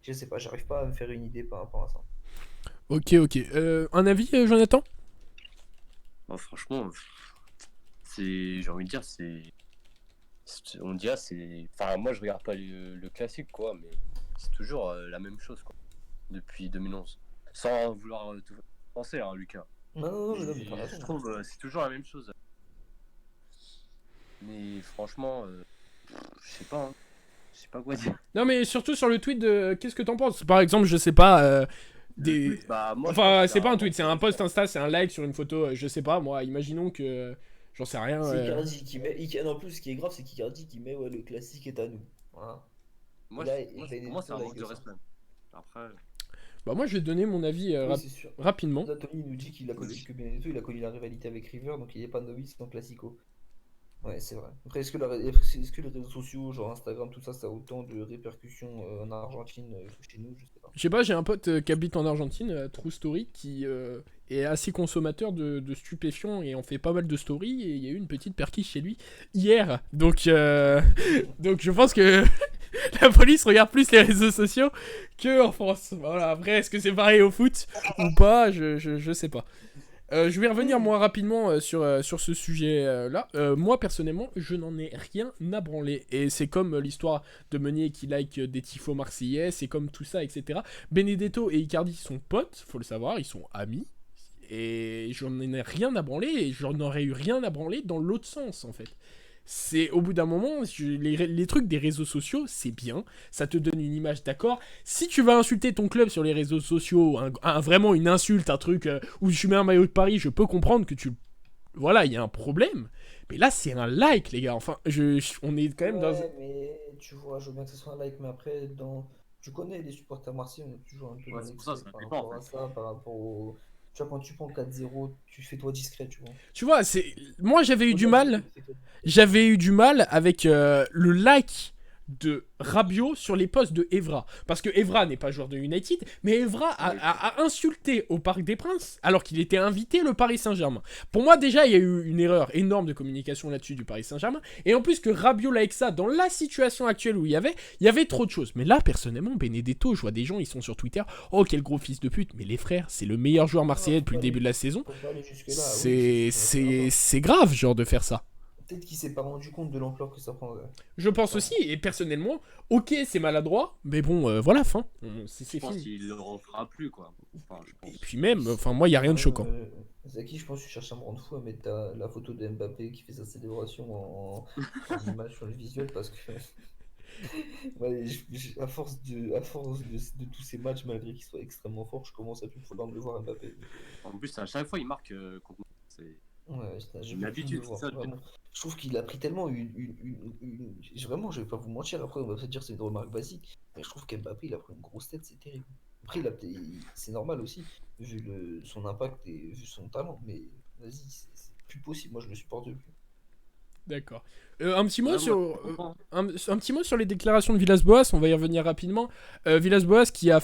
je sais pas, j'arrive pas à me faire une idée par rapport à ça. Ok, ok. Un avis, Jonathan? Bah, franchement, j'ai envie de dire, on dirait, enfin, moi, je regarde pas le classique, quoi, mais c'est toujours la même chose, quoi, depuis 2011. Sans vouloir tout penser, hein, Lucas. Non, non, non, mais non, mais t'as Je raison. trouve c'est toujours la même chose. Mais franchement, je sais pas, hein. Je sais pas quoi dire. Non, mais surtout sur le tweet de. Qu'est-ce que t'en penses? Par exemple, je sais pas. Des... Bah, moi, je pense Enfin, que c'est pas un tweet, manque c'est de un post respect. Insta, c'est un like sur une photo, je sais pas, moi, imaginons que. J'en sais rien. C'est Icardi qui met. En plus, ce qui est grave, c'est qu'Icardi qui met ouais, le classique est à nous. Voilà. Et Moi, là, pour moi, c'est un manque like de ça. respect. Après, Bah, moi, je vais te donner mon avis Oui, c'est sûr. rapidement. Tony nous dit qu'il a connu que Benedetto, il a connu la rivalité avec River, donc il n'est pas novice dans Classico. Ouais, c'est vrai. Après, est-ce que les réseaux sociaux, genre Instagram, tout ça, ça a autant de répercussions en Argentine que chez nous? Je sais pas. Je sais pas, j'ai un pote qui habite en Argentine, True Story, qui est assez consommateur de stupéfiants et en fait pas mal de stories. Et il y a eu une petite perquise chez lui hier. Donc, donc je pense que la police regarde plus les réseaux sociaux que en France. Voilà, après, est-ce que c'est pareil au foot ou pas? Je sais pas. Je vais revenir moi rapidement sur ce sujet-là. Moi personnellement, je n'en ai rien à branler. Et c'est comme l'histoire de Meunier qui like des tifos marseillais, c'est comme tout ça, etc. Benedetto et Icardi sont potes, faut le savoir, ils sont amis. Et j'en ai rien à branler et j'en aurais eu rien à branler dans l'autre sens en fait. C'est au bout d'un moment, les trucs des réseaux sociaux, c'est bien, ça te donne une image, d'accord. Si tu vas insulter ton club sur les réseaux sociaux, vraiment une insulte, un truc où je mets un maillot de Paris, je peux comprendre que voilà, il y a un problème. Mais là, c'est un like, les gars. Enfin, on est quand même dans. Ouais, mais tu vois, je veux bien que ce soit un like, mais après, tu connais les supporters marseillais, on est toujours un peu ouais, dans c'est pour ça, l'excès ça par dépend, en rapport à fait. ça, par rapport au. Tu vois, quand tu prends 4-0, tu fais toi discret, tu vois. Tu vois, c'est. Moi, j'avais eu du Au-delà du mal. fait que fais-toi discret. J'avais eu du mal avec le like de Rabiot sur les posts de Evra. Parce que Evra n'est pas joueur de United, mais Evra a insulté au Parc des Princes alors qu'il était invité le Paris Saint-Germain. Pour moi, déjà, il y a eu une erreur énorme de communication là-dessus du Paris Saint-Germain. Et en plus que Rabiot like ça, dans la situation actuelle où il y avait trop de choses. Mais là, personnellement, Benedetto, je vois des gens, ils sont sur Twitter. Oh, quel gros fils de pute. Mais les frères, c'est le meilleur joueur Non, marseillais depuis le début de la saison. faut pas aller jusque-là, oui, C'est grave, genre, de faire ça. peut-être qu'il s'est pas rendu compte de l'ampleur que ça prendrait. Je pense Voilà. aussi, et personnellement, ok, c'est maladroit, mais bon, voilà, fin. C'est Je pense fini. qu'il le refera plus, quoi. Enfin, je Et pense. puis même, enfin, moi, il n'y a rien de choquant. Zaki, je pense que tu cherches à me rendre fou à mettre la photo de Mbappé qui fait sa célébration en image sur le visuel parce que ouais, à force de tous ces matchs, malgré qu'ils soient extrêmement forts, je commence à plus pouvoir me le voir Mbappé. En plus, à chaque fois, il marque contre nous. Ouais, j'ai Une plus de habitude, le c'est voir, ça le truc. vraiment. Je trouve qu'il a pris tellement Vraiment, je vais pas vous mentir, après on va se dire c'est une remarque basique, mais je trouve qu'Mbappé il a pris une grosse tête, c'est terrible. Après, c'est normal aussi, vu son impact et vu son talent, mais vas-y, c'est plus possible, moi je le supporte plus. D'accord. Un petit mot Ouais, moi, sur je comprends. un petit mot sur les déclarations de Villas-Boas. On va y revenir rapidement. Villas-Boas qui a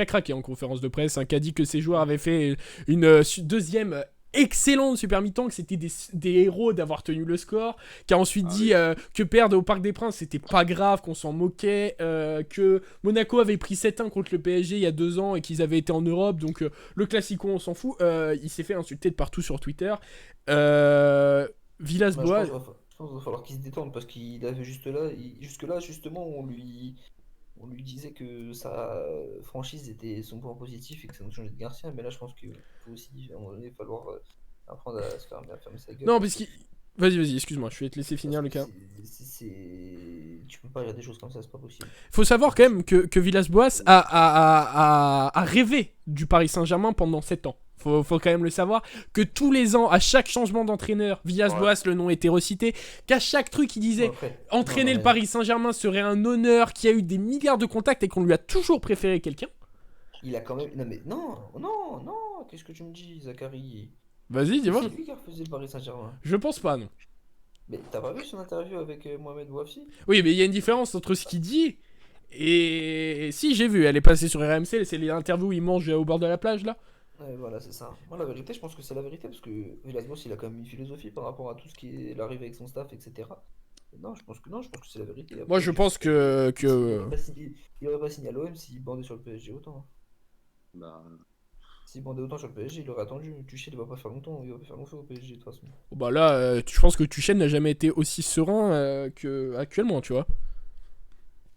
craqué en conférence de presse, hein, qui a dit que ses joueurs avaient fait une deuxième excellente super mi-temps, que c'était des héros d'avoir tenu le score, qui a ensuite Ah dit oui. que perdre au Parc des Princes c'était pas grave, qu'on s'en moquait, que Monaco avait pris 7-1 contre le PSG il y a 2 ans et qu'ils avaient été en Europe, donc le Classico on s'en fout. Il s'est fait insulter de partout sur Twitter. Euh, Bah, je Villas-Boas. pense, je pense qu'il va falloir qu'il se détende parce qu'il avait juste là, jusque-là, justement, on lui disait que sa franchise était son point positif et que ça nous changeait de Garcia, mais là je pense qu'il faut aussi, à un moment donné, falloir apprendre à se fermer, à fermer sa gueule Non, parce parce que, qu'il. Vas-y, excuse-moi, je vais te laisser parce finir, que Lucas. tu peux pas dire des choses comme ça, c'est pas possible. Faut C'est savoir pas quand possible. même que Villas-Boas a rêvé du Paris Saint-Germain pendant 7 ans. Faut quand même le savoir, que tous les ans, à chaque changement d'entraîneur, Ouais. Villas-Boas, le nom était recité, qu'à chaque truc, il Non, disait après, non, non, entraîner le mais Paris Saint-Germain serait un honneur, qu'il y a eu des milliards de contacts et qu'on lui a toujours préféré quelqu'un. il a quand même. Non, mais non, non, non, qu'est-ce que tu me dis, Zachary? Vas-y, dis-moi. C'est lui qui a refusé le Paris Saint-Germain. Je pense pas, non. Mais t'as pas vu son interview avec Mohamed Bouafsi? Oui, mais il y a une différence entre ce qu'il dit et. Si, j'ai vu, elle est passée sur RMC, c'est l'interview où il mange au bord de la plage, là. Ouais, voilà, c'est ça. Moi, la vérité, je pense que c'est la vérité parce que Villas-Boas, il a quand même une philosophie par rapport à tout ce qui est l'arrivée avec son staff, etc. Non, je pense que non, je pense que c'est la vérité. Moi, Après, je je sais pense pas, il que aurait pas signé, il aurait pas signé à l'OM s'il bandait sur le PSG autant, hein. Bah, S'il bandait autant sur le PSG, il aurait attendu. Tuchel, il va pas faire longtemps, il va pas faire long feu au PSG de toute façon. Bah là, je pense que Tuchel n'a jamais été aussi serein que actuellement, tu vois.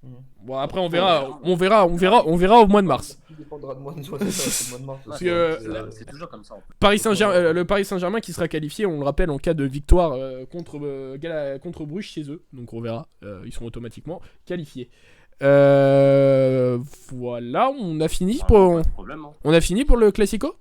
Mhm. Bon, après, on on verra, verra. on verra au mois de mars. Tout dépendra de moi, soit c'est ça, c'est le mois de mars, ouais, Parce soit. que c'est toujours comme ça en fait. Paris C'est le mois de mars. le Paris Saint-Germain qui sera qualifié, on le rappelle, en cas de victoire contre Bruges chez eux. Donc on verra, ils sont automatiquement qualifiés. Voilà, on a fini Ah, pour, pas de problème. Hein. on a fini pour le Classico.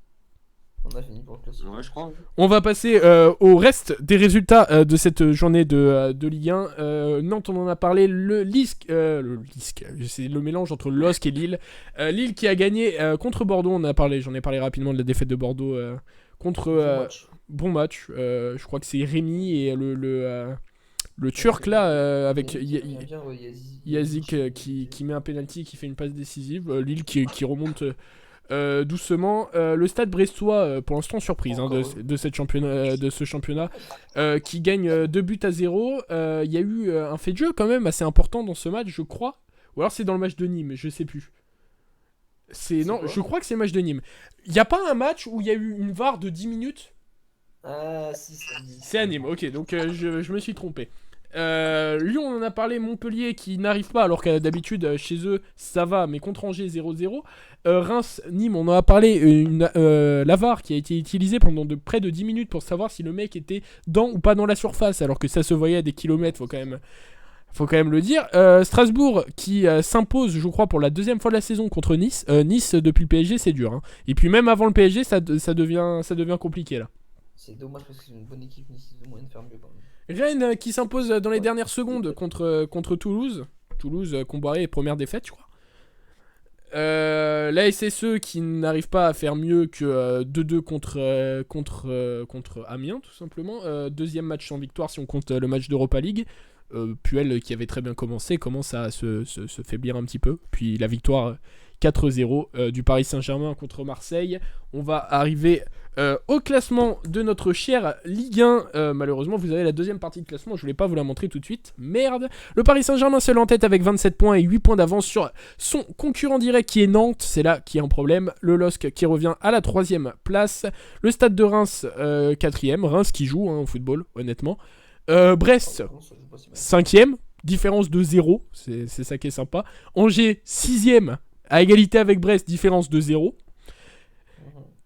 On a fini pour le classique. Ouais, je crois. On va passer au reste des résultats de cette journée de Ligue 1. Nantes, on en a parlé. Le LISC, c'est le mélange entre le LOSC et Lille. Lille qui a gagné contre Bordeaux, on en a parlé, j'en ai parlé rapidement de la défaite de Bordeaux contre Bon match. bon match. Je crois que c'est Rémi et le Turc là avec Bien, ouais, Yazik qui met un penalty, qui fait une passe décisive. Lille qui remonte. Doucement, le Stade Brestois, pour l'instant surprise hein, de ce championnat, qui gagne 2 buts à 0. Il y a eu un fait de jeu quand même assez important dans ce match, je crois. Ou alors c'est dans le match de Nîmes, je sais plus. Non, quoi? je crois que c'est le match de Nîmes. Il n'y a pas un match où il y a eu une VAR de 10 minutes. Ah, si, c'est à Nice. C'est à Nîmes, ok, donc je me suis trompé. Lyon, on en a parlé, Montpellier qui n'arrive pas, alors qu'à d'habitude chez eux ça va, mais contre Angers 0-0. Reims, Nîmes, on en a parlé, la VAR qui a été utilisée pendant près de 10 minutes pour savoir si le mec était dans ou pas dans la surface, alors que ça se voyait à des kilomètres, faut quand même le dire. Strasbourg qui s'impose, je crois, pour la deuxième fois de la saison contre Nice. Nice, depuis le PSG, c'est dur. Hein. Et puis même avant le PSG, ça devient compliqué là. C'est dommage parce que c'est une bonne équipe, mais c'est moyen de faire mieux quand même. Rennes qui s'impose dans les Ouais. dernières secondes contre Toulouse. Toulouse, Comboiré, première défaite, je crois. La SSE qui n'arrive pas à faire mieux que 2-2 contre Amiens, tout simplement. Deuxième match sans victoire si on compte le match d'Europa League. Puel, qui avait très bien commencé, commence à se faiblir un petit peu. Puis la victoire 4-0 du Paris Saint-Germain contre Marseille. On va arriver au classement de notre chère Ligue 1. Malheureusement, vous avez la deuxième partie de classement. Je voulais pas vous la montrer tout de suite. Merde. Le Paris Saint-Germain seul en tête avec 27 points et 8 points d'avance sur son concurrent direct qui est Nantes. C'est là qu'il y a un problème. Le LOSC qui revient à la 3ème place. Le Stade de Reims 4ème. Reims qui joue au football, honnêtement. Brest Oh, ça joue pas si mal. 5ème, différence de 0, c'est ça qui est sympa. Angers 6ème, à égalité avec Brest, différence de 0.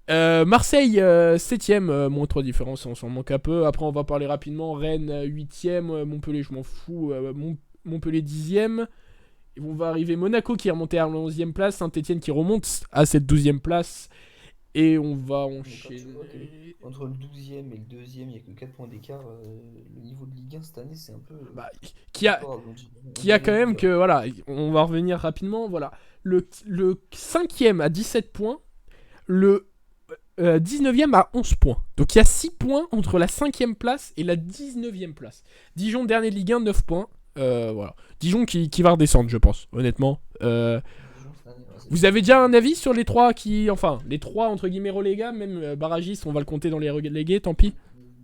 Marseille 7ème, moins 3 différences, on s'en manque un peu. Après on va parler rapidement. Rennes 8ème, Montpellier je m'en fous, Montpellier 10ème. Et on va arriver Monaco qui est remonté à la 11ème place, Saint-Etienne qui remonte à cette 12ème place. Et on va Mais quand tu vois enchaîner. entre le 12e et le 2e, il n'y a que 4 points d'écart. Le niveau de Ligue 1 cette année, c'est un peu Bah, qui a, fort. On dirait qui a quand même dur. que, voilà, on va revenir rapidement. Voilà. Le 5e a 17 points. Le 19e à 11 points. Donc il y a 6 points entre la 5e place et la 19e place. Dijon, dernier de Ligue 1, 9 points. Voilà. Dijon qui va redescendre, je pense, honnêtement. Dijon, cette année, ouais, Vous avez déjà un avis sur les trois qui. Enfin, les trois entre guillemets relégables, même barragistes, on va le compter dans les relégués, tant pis.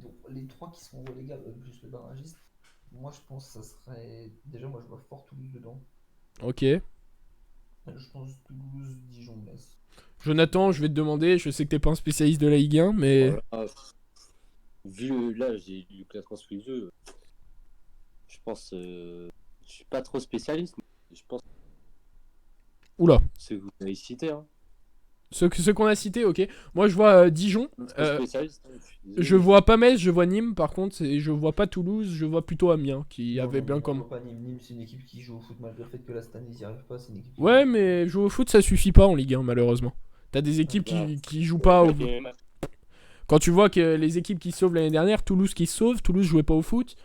Donc, les 3 qui sont relégables, plus le barragiste, moi je pense que ça serait. Déjà, moi je vois fort Toulouse dedans. Ok. Je pense Toulouse, Dijon, Metz. Jonathan, je vais te demander, je sais que t'es pas un spécialiste de la Ligue 1, mais. Voilà. Vu là, j'ai le classement sous les yeux. Je pense. Je suis pas trop spécialiste, mais je pense que Oula. ceux que vous avez cités. Hein. Ceux qu'on a cités, ok. Moi, je vois Dijon. Trop spécialiste, hein, je suis désolé. Je vois pas Metz, je vois Nîmes, par contre, et je vois pas Toulouse, je vois plutôt Amiens, qui avait bien Moi, je comme. vois pas Nîmes. Nîmes, c'est une équipe qui joue au foot malgré le fait que là cette année ils y arrivent pas. C'est une équipe qui joue au Ouais, foot. mais jouer au foot, ça suffit pas en Ligue 1, malheureusement. T'as des équipes Voilà. qui jouent pas au. Et- Quand tu vois que les équipes qui se sauvent l'année dernière, Toulouse qui se sauve, Toulouse jouait pas au foot.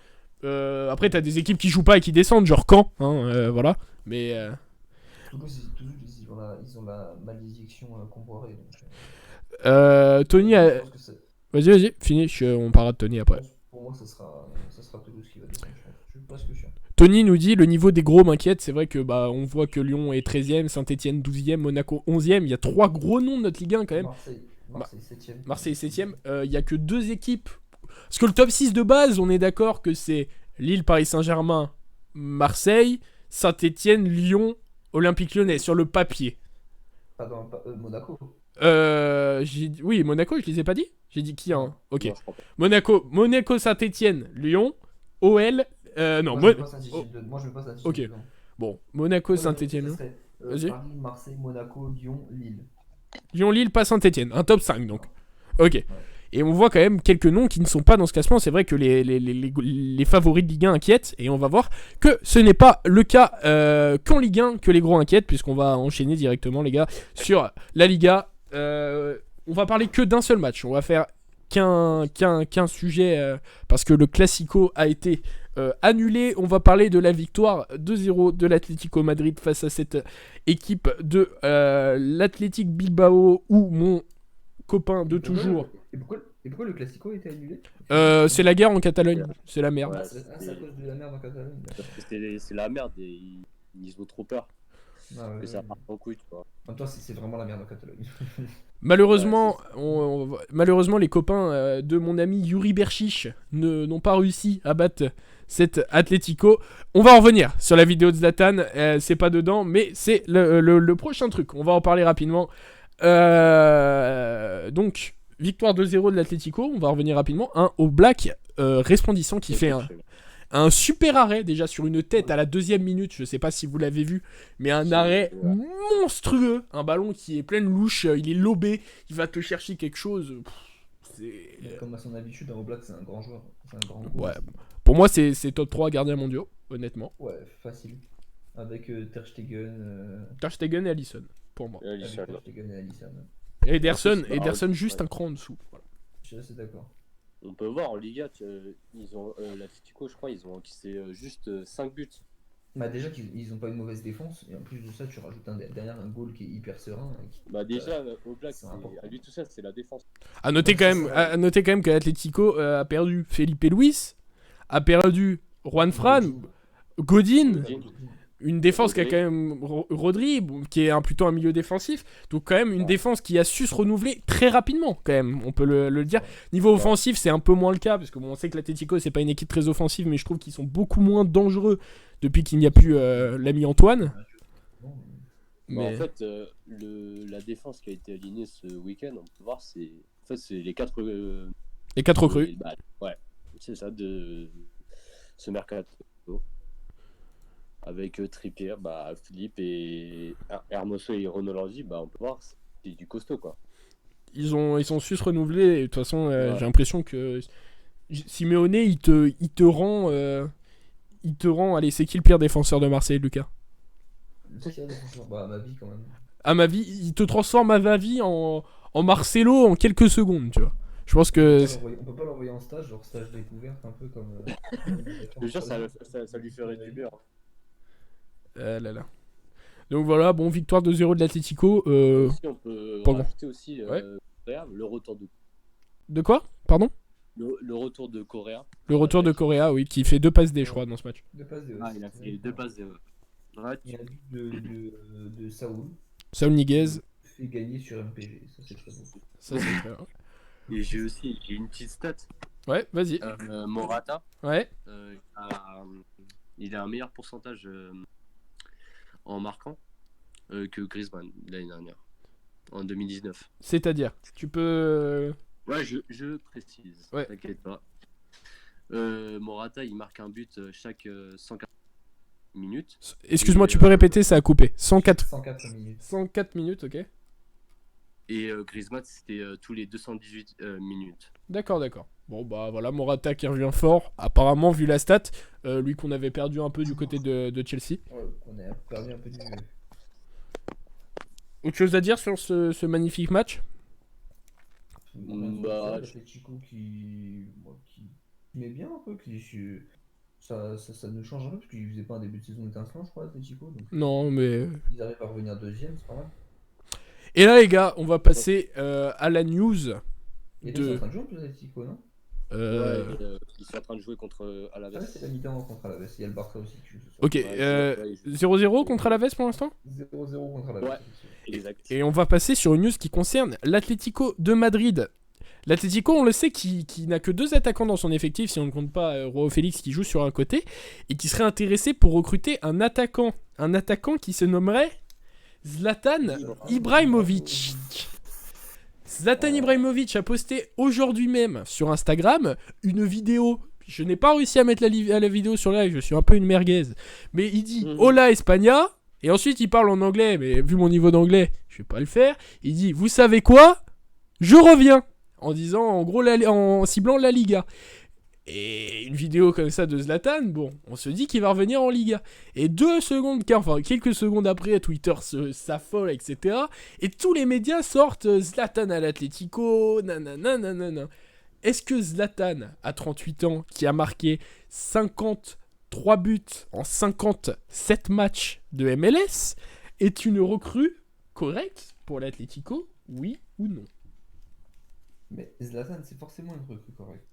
Après, t'as des équipes qui jouent pas et qui descendent, genre Caen, hein, voilà. Mais. Toulouse, ils ont la malédiction Comboiré. Donc, Tony je a. pense que c'est- Vas-y, finis, on parlera de Tony après. pour moi, ça sera Toulouse qui va descendre. Je suis presque sûr. Tony nous dit le niveau des gros m'inquiète. C'est vrai que bah on voit que Lyon est 13e, Saint-Etienne 12e, Monaco 11e. Il y a 3 gros noms de notre Ligue 1 quand même. Marseille 7ème. Marseille 7e. Il y a que 2 équipes. Parce que le top 6 de base, on est d'accord que c'est Lille, Paris Saint-Germain, Marseille, Saint-Etienne, Lyon, Olympique Lyonnais sur le papier. Monaco. Oui, Monaco, je les ai pas dit. J'ai dit qui hein. Ok. Non, je crois pas. Monaco, Saint-Etienne, Lyon, OL. Non, Moi, je mets pas Saint-Etienne dedans. Moi, je mets pas Saint-Etienne Ok. dedans. Bon, Monaco, Moi, Saint-Etienne, ça serait, Vas-y. Paris, Marseille, Monaco, Lyon, Lille. Lyon, Lille, pas Saint-Etienne. Un top 5 donc. Ok. Et on voit quand même quelques noms qui ne sont pas dans ce classement. C'est vrai que les favoris de Ligue 1 inquiètent. Et on va voir que ce n'est pas le cas qu'en Ligue 1 que les gros inquiètent. Puisqu'on va enchaîner directement, les gars, sur la Liga. On va parler que d'un seul match. On va faire qu'un sujet. Parce que le Classico a été annulé. On va parler de la victoire 2-0 de l'Atlético Madrid face à cette équipe de l'Athletic Bilbao. Où mon copain de toujours. Et pourquoi le Classico a été annulé? C'est la guerre en Catalogne, c'est la merde. Ouais, C'est à cause de la merde en Catalogne. Parce que c'est la merde et ils ont trop peur. Ah, ouais, Que ça ouais. part en couille, tu vois. En même temps, c'est vraiment la merde en Catalogne. Malheureusement, Ouais, malheureusement, les copains de mon ami Yuri Berchiche n'ont pas réussi à battre cet Atlético. On va en revenir sur la vidéo de Zlatan, c'est pas dedans, mais c'est le prochain truc. On va en parler rapidement. Donc, victoire 2-0 de l'Atlético, on va en revenir rapidement. Un au Black resplendissant qui fait un super arrêt déjà sur une tête à la 2e minute, je sais pas si vous l'avez vu, mais un arrêt monstrueux, un ballon qui est plein de louche, il est lobé, il va te chercher quelque chose. Comme à son habitude, en Black, c'est un grand joueur. C'est un grand goal. Ouais, pour moi c'est top 3 gardiens mondiaux, honnêtement. Ouais, facile. Avec Ter Stegen, Ter Stegen et Alisson, pour moi. Et Alisson, Ter Stegen et Alisson. Et Ederson, c'est pas Ederson juste ouais. un cran en dessous. Voilà. Je suis assez d'accord. On peut voir en Liga, ils ont l'Atlético, je crois, ils ont encaissé juste 5 buts. Bah déjà qu'ils ont pas une mauvaise défense, et en plus de ça, tu rajoutes derrière un goal qui est hyper serein. Bah déjà, au Black, c'est important. à lui tout ça, c'est la défense. À noter quand même, à noter quand même que l'Atlético a perdu Felipe Luis, a perdu Juan Fran, Godin. Une défense qui a quand même Rodri, qui est plutôt un milieu défensif. Donc quand même une défense qui a su se renouveler très rapidement quand même, on peut le dire. Niveau offensif, c'est un peu moins le cas, parce que bon, on sait que l'Atlético, c'est pas une équipe très offensive, mais je trouve qu'ils sont beaucoup moins dangereux depuis qu'il n'y a plus l'ami Antoine. Bah, en fait, la défense qui a été alignée ce week-end, on peut voir, c'est les 4 Les 4 recrues. Bah, ouais, c'est ça, de ce mercato. Avec Trippier, bah, Philippe et Hermoso et Renaud Lordi, bah, on peut voir, c'est du costaud, quoi. Ils ont su se renouveler, et de toute façon, Ouais. j'ai l'impression que Simeone, il te rend... allez, c'est qui le pire défenseur de Marseille, Lucas? Le pire défenseur, bah, à ma vie quand même. À ma vie, il te transforme à ma vie en en Marcelo en quelques secondes, tu vois. Je pense que... On peut pas l'envoyer en stage, genre stage découverte, un peu comme. Je jure, ça lui ferait du bien. Là, là. Donc voilà, bon, victoire 2-0 de l'Atlético. Aussi, on peut pardon. rajouter aussi Ouais. Correa, le retour De quoi? Pardon? le retour de Correa. Le retour de Correa, oui, qui fait 2 passes D, je crois, dans ce match. Deux passes de. Ah, il a fait 2 passes de. Ouais, Il y a un but de Saoul Saul Niguez, fait gagner sur MPG, ça c'est très beau. ça c'est très bien. Et j'ai une petite stat. Ouais, vas-y. Morata, Ouais, il a un meilleur pourcentage en marquant que Griezmann l'année dernière, en 2019. c'est-à-dire, tu peux... Ouais, je précise, Ouais. t'inquiète pas. Morata, il marque un but chaque 140 minutes. Excuse-moi, tu peux répéter, ça a coupé. 104 minutes. 104 minutes, ok. Et Griezmann, c'était tous les 218 minutes. D'accord. Bon, bah voilà, Morata qui revient fort. Apparemment, vu la stat, lui qu'on avait perdu un peu du côté de Chelsea. Ouais, on a perdu un peu du. Autre chose à dire sur ce magnifique match? Bah, L'Atlético qui met bien un peu, ça nous change un peu parce qu'ils faisaient pas un début de saison étincelant, je crois, l'Atlético. Donc Non, mais... ils arrivent à revenir deuxième, c'est pas mal. Et là, les gars, on va passer à la news. Et De- là, c'est en train de jouer un peu l'Atlético, non? ils sont en train de jouer contre Alaves. Ah, c'est la mi-temps contre Alaves. Il y a le Barça aussi qui joue ce soir. Ok, Ouais, 0-0 contre Alaves pour l'instant? 0-0 contre Alaves. Ouais. effectivement. Exact. Et on va passer sur une news qui concerne l'Atlético de Madrid. L'Atlético, on le sait, qui n'a que 2 attaquants dans son effectif, si on ne compte pas Joao Félix qui joue sur un côté, et qui serait intéressé pour recruter un attaquant qui se nommerait Zlatan Ibrahimovic. Zlatan Ibrahimovic a posté aujourd'hui même sur Instagram une vidéo. Je n'ai pas réussi à mettre la vidéo sur live, je suis un peu une merguez. Mais il dit Hola España, et ensuite il parle en anglais, mais vu mon niveau d'anglais, je vais pas le faire. Il dit vous savez quoi? Je reviens, en disant en gros en ciblant la Liga. Et une vidéo comme ça de Zlatan, bon, on se dit qu'il va revenir en Liga. Et quelques secondes après, Twitter s'affole, etc. Et tous les médias sortent Zlatan à l'Atlético, nanana. Est-ce que Zlatan, à 38 ans, qui a marqué 53 buts en 57 matchs de MLS, est une recrue correcte pour l'Atlético, oui ou non? Mais Zlatan, c'est forcément une recrue correcte.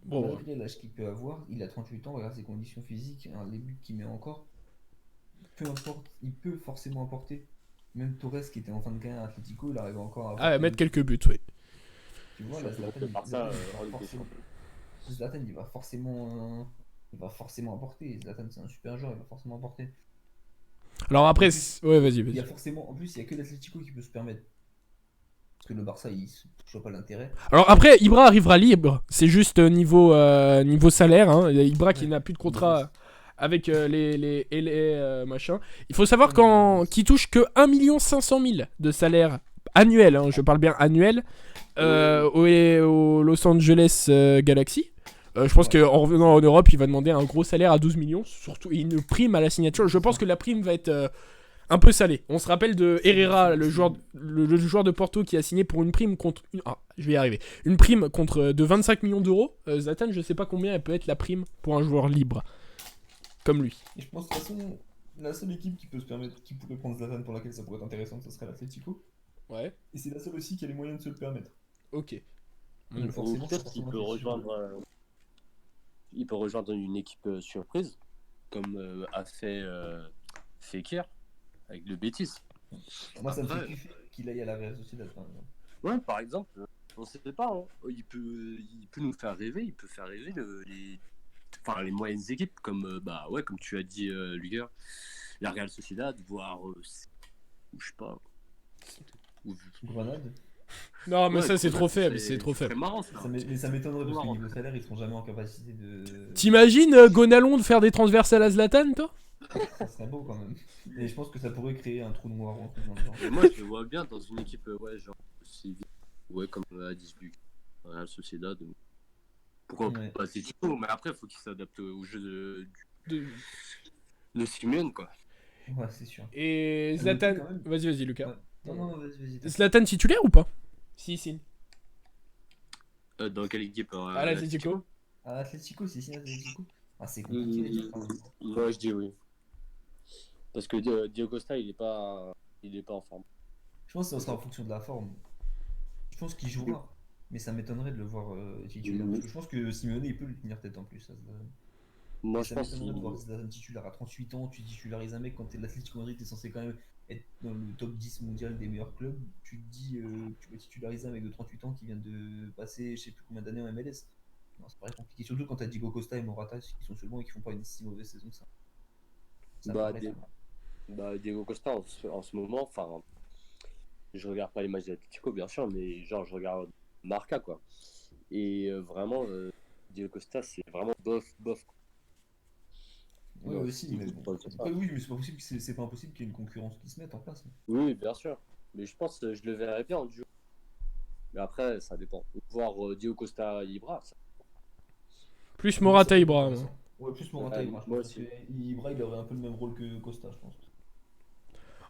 Bon, Malgré l'âge qu'il peut avoir, il a 38 ans, regarde ses conditions physiques, hein, les buts qu'il met encore. Peu importe, il peut forcément apporter. Même Torres qui était en fin de carrière à Atlético, il arrive encore à apporter. mettre quelques buts, oui. Tu vois, là, Zlatan, Zlatan, il va forcément apporter. Zlatan, c'est un super joueur, il va forcément apporter. Alors après, ouais, vas-y. Il y a forcément, en plus, il y a que l'Atlético qui peut se permettre. Parce que le Barça, je vois pas l'intérêt. Alors après, Ibra arrivera libre. C'est juste niveau salaire. Hein. Ibra qui n'a plus de contrat avec les machins. Il faut savoir qu'il touche que 1 500 000 de salaire annuel. Hein, je parle bien annuel. Au Los Angeles Galaxy. Je pense qu'en revenant en Europe, il va demander un gros salaire à 12 millions. Surtout une prime à la signature. Je pense que la prime va être... un peu salé. On se rappelle de Herrera, le joueur de Porto qui a signé pour une prime contre... je vais y arriver. Une prime de 25 millions d'euros. Zlatan, je sais pas combien elle peut être la prime pour un joueur libre. Comme lui. Et je pense que de toute façon, la seule équipe qui pourrait prendre Zlatan pour laquelle ça pourrait être intéressant, ce serait l'Atlético. Ouais. Et c'est la seule aussi qui a les moyens de se le permettre. Ok. Donc forcément, Peut-être qu'il peut rejoindre... il peut rejoindre une équipe surprise, comme a fait Fekir. Avec le Betis. Moi, ça me fait kiffer qu'il aille à la Real Sociedad, par exemple. Ouais, par exemple, on sait pas. Hein. Il peut nous faire rêver. Il peut faire rêver les moyennes équipes, comme comme tu as dit, Luger, la Real Sociedad, voire, je sais pas. Grenade. Non, mais ça, c'est trop faible. C'est trop faible. C'est marrant, ça. Mais ça m'étonnerait parce que niveau salaire, ils seront jamais en capacité de. T'imagines Gonalon de faire des transversales à Zlatan, toi? Ça serait beau quand même. Et je pense que ça pourrait créer un trou noir en dans le genre. Et moi, je le vois bien dans une équipe, genre Séville, comme à 18, Real Sociedad. Pourquoi pas Atletico, mais après, il faut qu'il s'adapte au jeu de Simeone, quoi. Ouais, c'est sûr. Et Zlatan... Vas-y, Lucas. Ouais. Non, vas-y. Zlatan titulaire ou pas? Si. Dans quelle équipe À l'Atlético. À Atlético, c'est signé à Atlético. Ah, c'est compliqué à dire quand même. Moi, je dis oui. Parce que Diogo Costa, il est pas en forme. Je pense que ça sera en fonction de la forme. Je pense qu'il jouera. Mais ça m'étonnerait de le voir titulaire. Parce que je pense que Simeone, il peut lui tenir tête en plus. Moi, Et je ça pense m'étonnerait de voir qu'il... Zlatan titulaire à 38 ans. Tu titularises un mec quand t'es de l'Atlético Madrid, t'es censé quand même être dans le top 10 mondial des meilleurs clubs. Tu te dis que tu vas titulariser un mec de 38 ans qui vient de passer je sais plus combien d'années en MLS. Non, c'est paraît compliqué. Surtout quand t'as Diego Costa et Morata qui sont seulement et qui font pas une si mauvaise saison que ça. Ça Bah, paraît pas mal. Diego Costa, en ce moment, enfin, je regarde pas les matchs de l'Atlético, bien sûr, mais genre, je regarde Marca, quoi. Et vraiment, Diego Costa, c'est vraiment bof. Oui, Non, aussi, mais bon. Après, oui, mais c'est pas possible, c'est pas impossible qu'il y ait une concurrence qui se mette en place. Oui, bien sûr. Mais je pense que je le verrais bien en duo. Mais après, ça dépend. Voir Diego Costa Ibra, ça... Plus Morata Ça, Ibra. intéressant. Ouais, plus Morata Ouais, Ibra, je moi pense. aussi. Parce que Ibra, il aurait un peu le même rôle que Costa, je pense.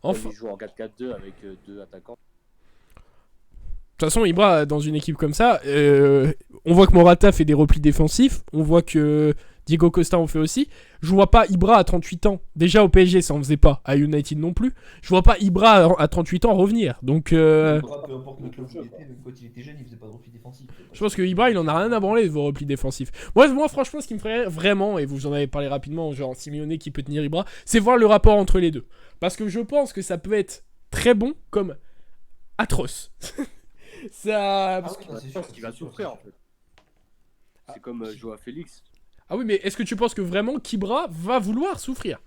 Enfin, Il joue en 4-4-2 avec deux attaquants. de toute façon, Ibra, dans une équipe comme ça, on voit que Morata fait des replis défensifs, on voit que Diego Costa en fait aussi. Je vois pas Ibra à 38 ans. Déjà au PSG, ça en faisait pas. À United non plus. Je vois pas Ibra à 38 ans revenir. Donc, Ibra, peu importe le club où il était, même quand il était jeune, il faisait pas de repli défensif. je pense que Ibra, il en a rien à branler de vos replis défensifs. Moi, franchement, ce qui me ferait vraiment, et vous en avez parlé rapidement, genre Simeone qui peut tenir Ibra, c'est voir le rapport entre les deux. Parce que je pense que ça peut être très bon comme atroce. Ça. Ah oui, non, Je c'est sûr, pense qu'il va c'est sûr, souffrir, en c'est sûr. fait. C'est comme Joao Félix. Ah oui, mais est-ce que tu penses que vraiment qu'Ibra va vouloir souffrir?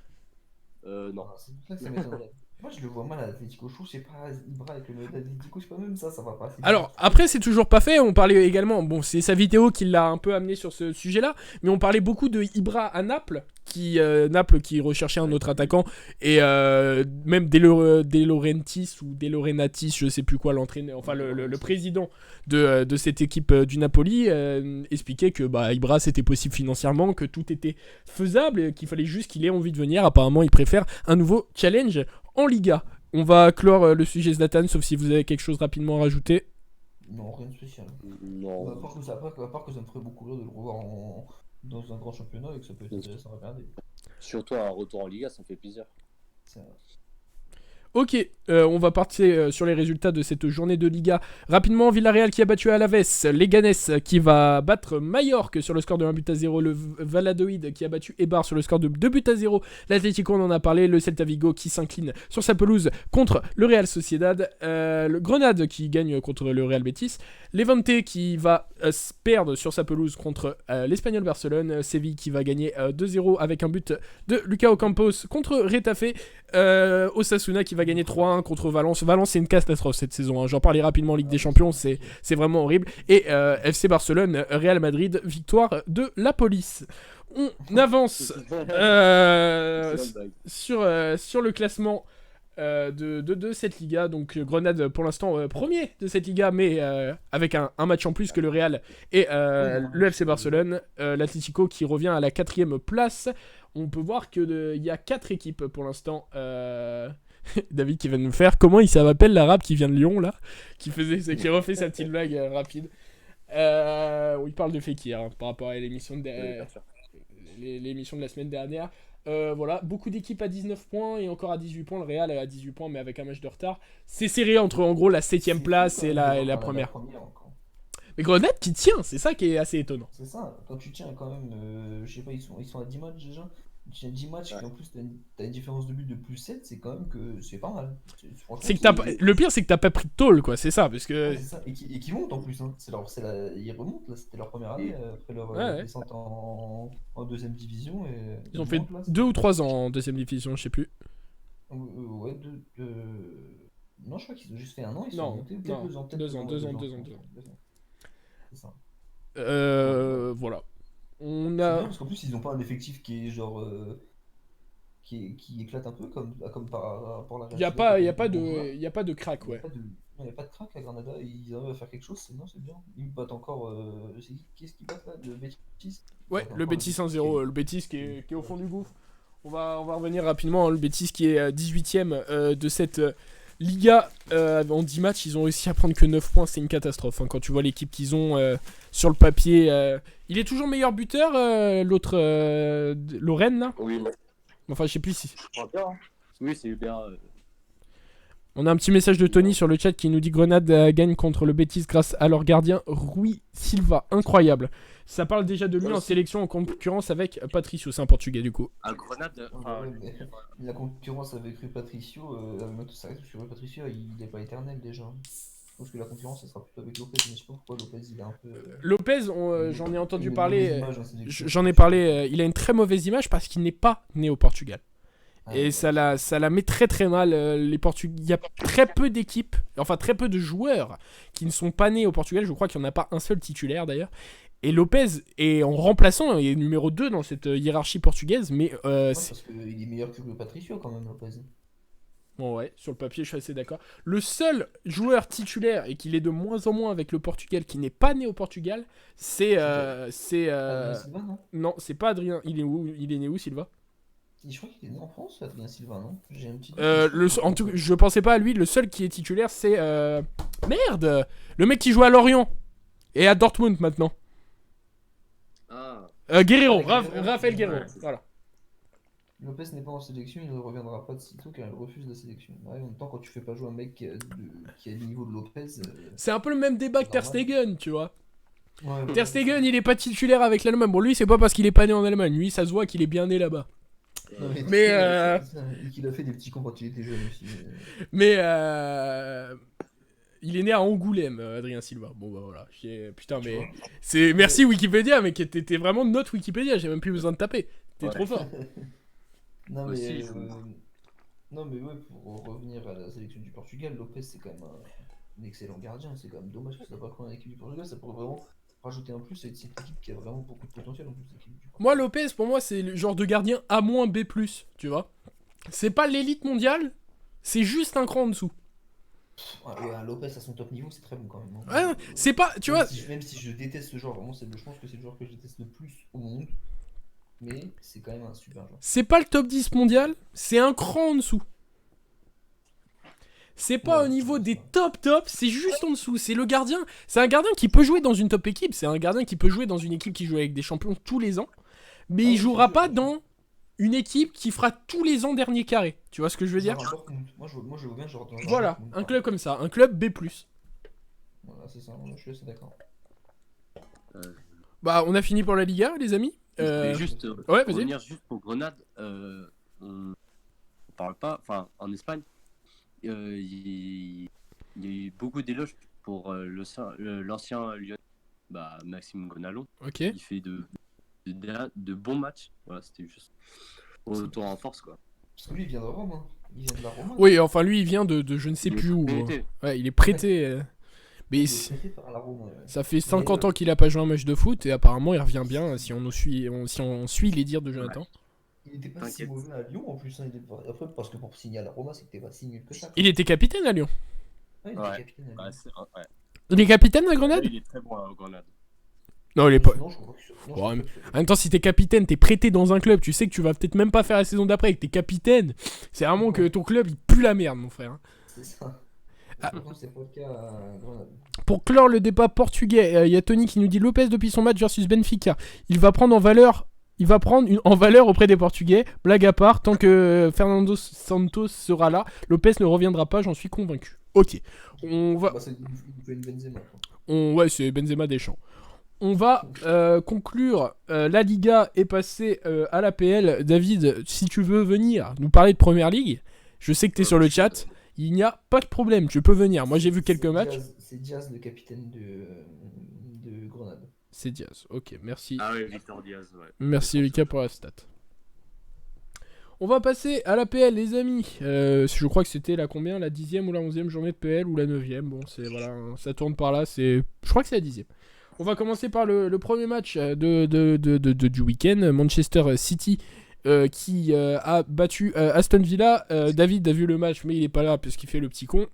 Non. Ah, c'est pour ça que ça m'étonnerait. Moi, je le vois mal à l'Atlético. Je trouve, je sais pas, Ibra avec le mode d'Atlético, je sais pas, même ça va pas assez bien. Alors, après, c'est toujours pas fait. On parlait également, bon, c'est sa vidéo qui l'a un peu amené sur ce sujet-là, mais on parlait beaucoup de Ibra à Naples, Naples qui recherchait un autre attaquant, et même De Laurentiis ou De Laurenatis, je sais plus quoi, l'entraîneur, enfin le président de cette équipe du Napoli, expliquait que Ibra c'était possible financièrement, que tout était faisable, et qu'il fallait juste qu'il ait envie de venir. Apparemment, il préfère un nouveau challenge en Liga. On va clore le sujet Zlatan, sauf si vous avez quelque chose rapidement à rajouter. Non, rien de spécial. Non. À part que ça me ferait beaucoup rire de le revoir dans un grand championnat et que ça peut être intéressant à regarder. Surtout un retour en Liga, ça me fait plaisir. C'est vrai. Ok, on va partir sur les résultats de cette journée de Liga. Rapidement, Villarreal qui a battu Alaves, Leganés qui va battre Mallorca sur le score de 1-0, le Valladolid qui a battu Eibar sur le score de 2-0, l'Atlético, on en a parlé, le Celta Vigo qui s'incline sur sa pelouse contre le Real Sociedad, le Grenade qui gagne contre le Real Betis, Levante qui va perdre sur sa pelouse contre l'Espagnol Barcelone, Séville qui va gagner 2-0 avec un but de Lucas Ocampos contre Retafe, Osasuna qui va gagner 3-1 contre Valence. Valence, c'est une catastrophe cette saison. Hein. J'en parlais rapidement en Ligue des Champions, c'est vraiment horrible. Et FC Barcelone, Real Madrid, victoire de la police. On avance sur le classement de cette Liga. Donc Grenade pour l'instant premier de cette Liga, mais avec un match en plus que le Real et le FC Barcelone. L'Atlético qui revient à la 4ème place. On peut voir qu'il y a 4 équipes pour l'instant. David qui va nous faire comment il s'appelle l'arabe qui vient de Lyon là, qui refait sa petite blague rapide. Où il parle de Fekir hein, par rapport à l'émission l'émission de la semaine dernière. Voilà, beaucoup d'équipes à 19 points et encore à 18 points. Le Real est à 18 points mais avec un match de retard. C'est serré entre en gros la 7ème place et la première. Mais Grenade qui tient, c'est ça qui est assez étonnant. C'est ça, quand tu tiens quand même, je sais pas, ils sont à 10 matchs déjà. Tu as 10 matchs et en plus t'as une différence de but de plus 7, c'est quand même que c'est pas mal. C'est que le pire c'est que t'as pas pris de tôle quoi, c'est ça. Parce que... Ouais, c'est ça. Et qui montent en plus, hein. Ils remontent, là, c'était leur première année après leur descente en deuxième division. Et ils ont fait là, 2 ou 3 ans en deuxième division, je sais plus. Ouais, non, je crois qu'ils ont juste fait un an, ils sont montés. Non, 2 ans. C'est ça. Voilà. On C'est a... bien parce qu'en plus ils n'ont pas un effectif qui est genre qui éclate un peu comme par rapport à la Il n'y a pas de crack, ouais. Il n'y a pas de crack à Granada, ils arrivent à faire quelque chose, c'est bien. Ils battent encore. Qui est-ce qu'ils battent là? Le Betis? Ouais, le Betis 1-0, le Betis qui est au fond du gouffre. On va revenir rapidement, hein, le Betis qui est 18ème de cette Liga, en 10 matchs, ils ont réussi à prendre que 9 points. C'est une catastrophe. Hein, quand tu vois l'équipe qu'ils ont sur le papier. Il est toujours meilleur buteur, l'autre Lorraine, là. Oui, mais Enfin, je sais plus si. je crois bien. Hein. Oui, c'est bien. On a un petit message de Tony sur le chat qui nous dit Grenade gagne contre le Betis grâce à leur gardien Rui Silva. Incroyable. Ça parle déjà de lui Ouais, en c'est- sélection en concurrence avec Patricio. C'est un portugais du coup. À Grenade, enfin, Ouais, mais la concurrence avec Rui Patricio, avec Matos Sarres, parce que Rui Patricio, il n'est pas éternel déjà. Je pense que la concurrence, ça sera plutôt avec Lopez, mais je sais pas pourquoi Lopez, il est un peu. Lopez, Il- j'en ai il entendu met une parler. mauvaise image dans ses équipes. J'en ai parlé. Il a une très mauvaise image parce qu'il n'est pas né au Portugal. Ah, Et ouais. ça la met très très mal. Les Portugais. Il y a très peu d'équipes, enfin très peu de joueurs qui ne sont pas nés au Portugal. Je crois qu'il n'y en a pas un seul titulaire d'ailleurs. Et Lopez est en remplaçant, il est numéro 2 dans cette hiérarchie portugaise. Mais Ouais, c'est- parce qu'il est meilleur que Rui Patricio quand même, Lopez. bon, ouais, sur le papier, je suis assez d'accord. Le seul joueur titulaire et qu'il est de moins en moins avec le Portugal qui n'est pas né au Portugal, c'est. Adrien Silva, non? Non, c'est pas Adrien. Il est né où, Silva? Je crois qu'il est né en France, Adrien Silva, non? J'ai un petit. En tout, je pensais pas à lui. Le seul qui est titulaire, c'est merde, le mec qui joue à Lorient et à Dortmund maintenant. ah, Guerrero, Ah, Guerrero. Raphaël Guerrero. Ouais, c'est ça. Voilà. Lopez n'est pas en sélection, il ne reviendra pas de sitôt car il refuse la sélection. Ouais, en même temps, quand tu fais pas jouer un mec qui a le niveau de Lopez. C'est un peu le même débat que Ter Normal. Stegen, tu vois. Ouais, Ter Stegen, il est pas titulaire avec l'Allemagne. Bon, lui, c'est pas parce qu'il est pas né en Allemagne. Lui, ça se voit qu'il est bien né là-bas. Non, Mais, et qu'il a fait des petits cons quand il était jeune aussi. Mais il est né à Angoulême, Adrien Silva. Bon, bah voilà. Putain, Tu mais vois. c'est merci Wikipédia, mais t'es vraiment notre Wikipédia. J'ai même plus besoin de taper. T'es Ouais. trop fort. Non, mais, Aussi, je- non, mais ouais, pour revenir à la sélection du Portugal, Lopez c'est quand même un excellent gardien. C'est quand même dommage que ça soit pas pris en équipe du Portugal. Ça pourrait vraiment rajouter un plus à cette équipe qui a vraiment beaucoup de potentiel en plus. L'équipe du Portugal. Moi, Lopez, pour moi, c'est le genre de gardien A-B+, tu vois. C'est pas l'élite mondiale, c'est juste un cran en dessous. Ouais, un Lopez à son top niveau, c'est très bon quand même. Hein. Ouais, c'est pas, tu vois, Même si je déteste ce genre, vraiment, je pense que c'est le joueur que je déteste le plus au monde. Mais c'est quand même un super joueur. c'est pas le top 10 mondial, c'est un cran en dessous. C'est pas Ouais, au niveau c'est des ça. top, c'est juste en dessous. C'est le gardien, c'est un gardien qui peut jouer dans une top équipe, c'est un gardien qui peut jouer dans une équipe qui joue avec des champions tous les ans, mais Ah il oui, jouera bien sûr, pas bien sûr. dans une équipe qui fera tous les ans dernier carré. Tu vois ce que je veux dire? Genre un Dortmund. Moi, je veux bien genre dans un Voilà, Dortmund, un par club comme ça, un club B+. Voilà, c'est ça, je suis assez d'accord. Bah, on a fini pour la Liga, les amis. je voulais juste Ouais, vas-y. revenir juste pour Grenade. On parle pas, enfin, en Espagne, il y a eu beaucoup d'éloges pour l'ancien Lyon, bah, Maxime Gonalon. Ok. Il fait de bons matchs. Voilà, c'était juste retour en force, quoi. Parce que lui, il vient de Rome, hein. Il vient de la Roma. Oui, enfin, lui, il vient de je ne sais Il est plus où. prêté. Ouais, il est prêté. Mais Il est prêté par la Roma, ouais. ça fait 50 ans qu'il a pas joué un match de foot et apparemment il revient bien si on suit les dires de Jonathan. Il était pas si T'inquiète. mauvais à Lyon en plus. Hein. Après, parce que pour signer à la Roma, c'était pas si nul que ça. quoi. Il était capitaine à Lyon. Ouais, il Ouais. était capitaine à Ouais, Lyon. ouais. Il est capitaine à Grenade? Il est très bon à Grenade. Non, il est pas. Non, je crois que c'est- non, je Ouais, crois mais- que c'est- En même temps, si t'es capitaine, t'es prêté dans un club, tu sais que tu vas peut-être même pas faire la saison d'après, et que t'es capitaine. C'est vraiment que ton club il pue la merde, mon frère. C'est ça. Ah. Par contre, c'est pas le cas à Grenade. Pour clore le débat portugais, il y a Tony qui nous dit Lopez depuis son match versus Benfica, il va prendre en valeur auprès des Portugais. Blague à part, tant que Fernando Santos sera là, Lopez ne reviendra pas, j'en suis convaincu. Ok, on va, Bah, il fait une Benzema. Quoi. ouais, c'est Benzema Deschamps. On va conclure la Liga et passer à l'APL. David, si tu veux venir nous parler de Première Ligue, je sais que t'es sur le chat. Il n'y a pas de problème, tu peux venir. Moi j'ai vu quelques matchs. C'est Diaz, le capitaine de Grenade. C'est Diaz. Ok, merci. Ah oui, Victor Diaz, ouais. Merci Lucas pour la stat. On va passer à la PL les amis. Je crois que c'était la combien? La 10e ou la 11e journée de PL ou la 9e. Bon, c'est voilà, hein, ça tourne par là. Je crois que c'est la 10e. On va commencer par le premier match du week-end. Manchester City qui a battu Aston Villa. David a vu le match mais il est pas là parce qu'il fait le petit con.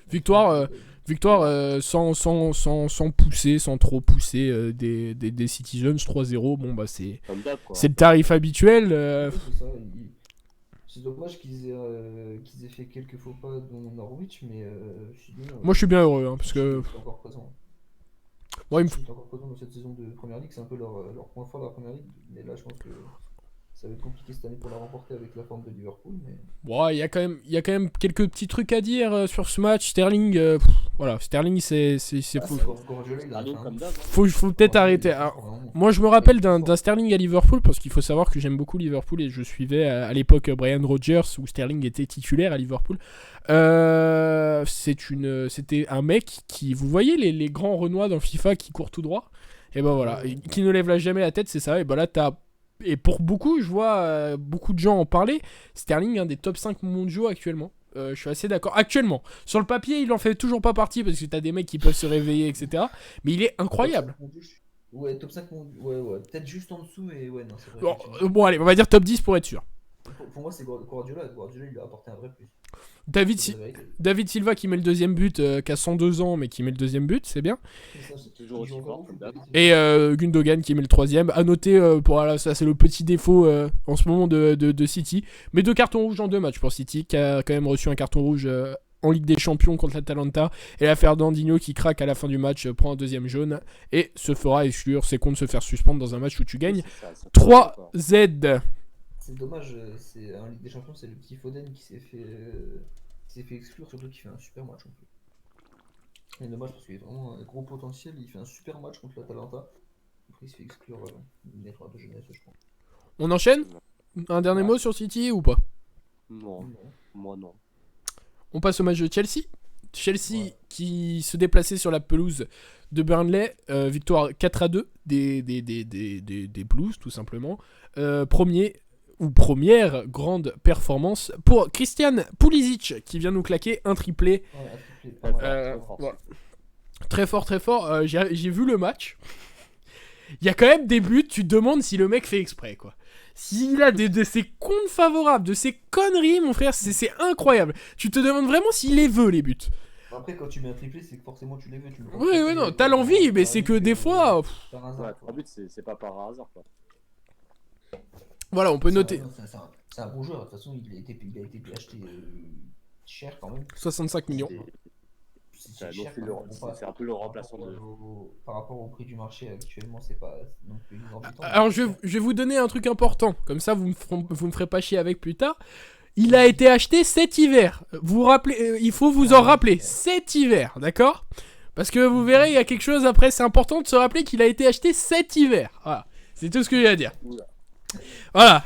Victoire sans pousser, sans trop pousser des Citizens 3-0. Bon bah c'est Comme d'hab, quoi. le tarif habituel. C'est ça, C'est dommage qu'ils aient fait quelques faux pas, dont Norwich, mais sinon, Moi, je suis bien heureux, hein, parce que ils sont encore présents. moi, Ils sont encore présents dans cette saison de Première Ligue, c'est un peu leur point fort de la Première Ligue. Mais là, je pense que ça va être compliqué cette année pour la remporter avec la forme de Liverpool. Mais... ouais, il y a quand même quelques petits trucs à dire sur ce match. Sterling, voilà, Sterling, c'est fou. Guardiola, il a Sterling fait un- comme d'hab. Hein. Faut peut-être arrêter. Alors, moi, je me rappelle d'un Sterling à Liverpool parce qu'il faut savoir que j'aime beaucoup Liverpool et je suivais à l'époque Brian Rodgers où Sterling était titulaire à Liverpool. C'était un mec qui, vous voyez les grands Renois dans FIFA qui courent tout droit, et ben voilà, et qui ne lève jamais la tête, c'est ça. Et ben là et pour beaucoup, je vois beaucoup de gens en parler. Sterling, un des top 5 mondiaux actuellement. Je suis assez d'accord. Actuellement, sur le papier, il en fait toujours pas partie parce que t'as des mecs qui peuvent se réveiller, etc. Mais il est incroyable. Ouais, top 5 mondiaux. Ouais. Peut-être juste en dessous, et ouais, non, c'est vrai. Bon, bon, allez, on va dire top 10 pour être sûr. Pour moi, c'est Guardiola. Guardiola, il a apporté un vrai plus. David Silva qui met le deuxième but, qui a 102 ans, mais qui met le deuxième but, c'est bien. C'est toujours aussi fort, comme d'hab. Et Gundogan qui met le troisième. À noter, voilà, ça c'est le petit défaut en ce moment de City. Mais 2 cartons rouges en 2 matchs pour City, qui a quand même reçu un carton rouge en Ligue des Champions contre l'Atalanta. Et la Fernandinho qui craque à la fin du match, prend un deuxième jaune et se fera exclure. C'est con de se faire suspendre dans un match où tu gagnes C'est ça, 3Z. C'est dommage, c'est en Ligue des Champions, c'est le petit Foden qui s'est fait exclure, surtout qu'il fait un super match en plus. C'est dommage parce qu'il a vraiment un gros potentiel, il fait un super match contre l'Atalanta. Après il se fait exclure une erreur de jeunesse, je crois. On enchaîne? Un dernier mot sur City ou pas? Non, moi non. On passe au match de Chelsea. Chelsea qui se déplaçait sur la pelouse de Burnley, victoire 4-2 des Blues tout simplement. Première grande performance pour Christian Pulisic qui vient nous claquer un triplé. Ouais, Très fort. Voilà. Très fort, très fort. J'ai vu le match. Il y a quand même des buts, tu te demandes si le mec fait exprès, quoi. S'il a de ces comptes favorables, de ces conneries, mon frère, c'est incroyable. Tu te demandes vraiment s'il les veut, les buts. Après, quand tu mets un triplé, c'est que forcément tu les veux. Ouais, non, t'as l'envie, mais c'est que des fois... Par hasard, Ouais, quoi. 3 buts, c'est pas par hasard, quoi. Voilà, on peut noter. C'est un bon joueur, de toute façon, il a été acheté cher quand même. 65 millions. C'est un peu le remplaçant de. Par rapport au prix du marché actuellement, c'est pas non plus exorbitant. Alors je vais vous donner un truc important, comme ça vous me ferez pas chier avec plus tard. Il a été acheté cet hiver. Vous rappelez, il faut vous en rappeler, cet hiver, d'accord? Parce que vous verrez, il y a quelque chose après, c'est important de se rappeler qu'il a été acheté cet hiver. Voilà, c'est tout ce que j'ai à dire. Voilà.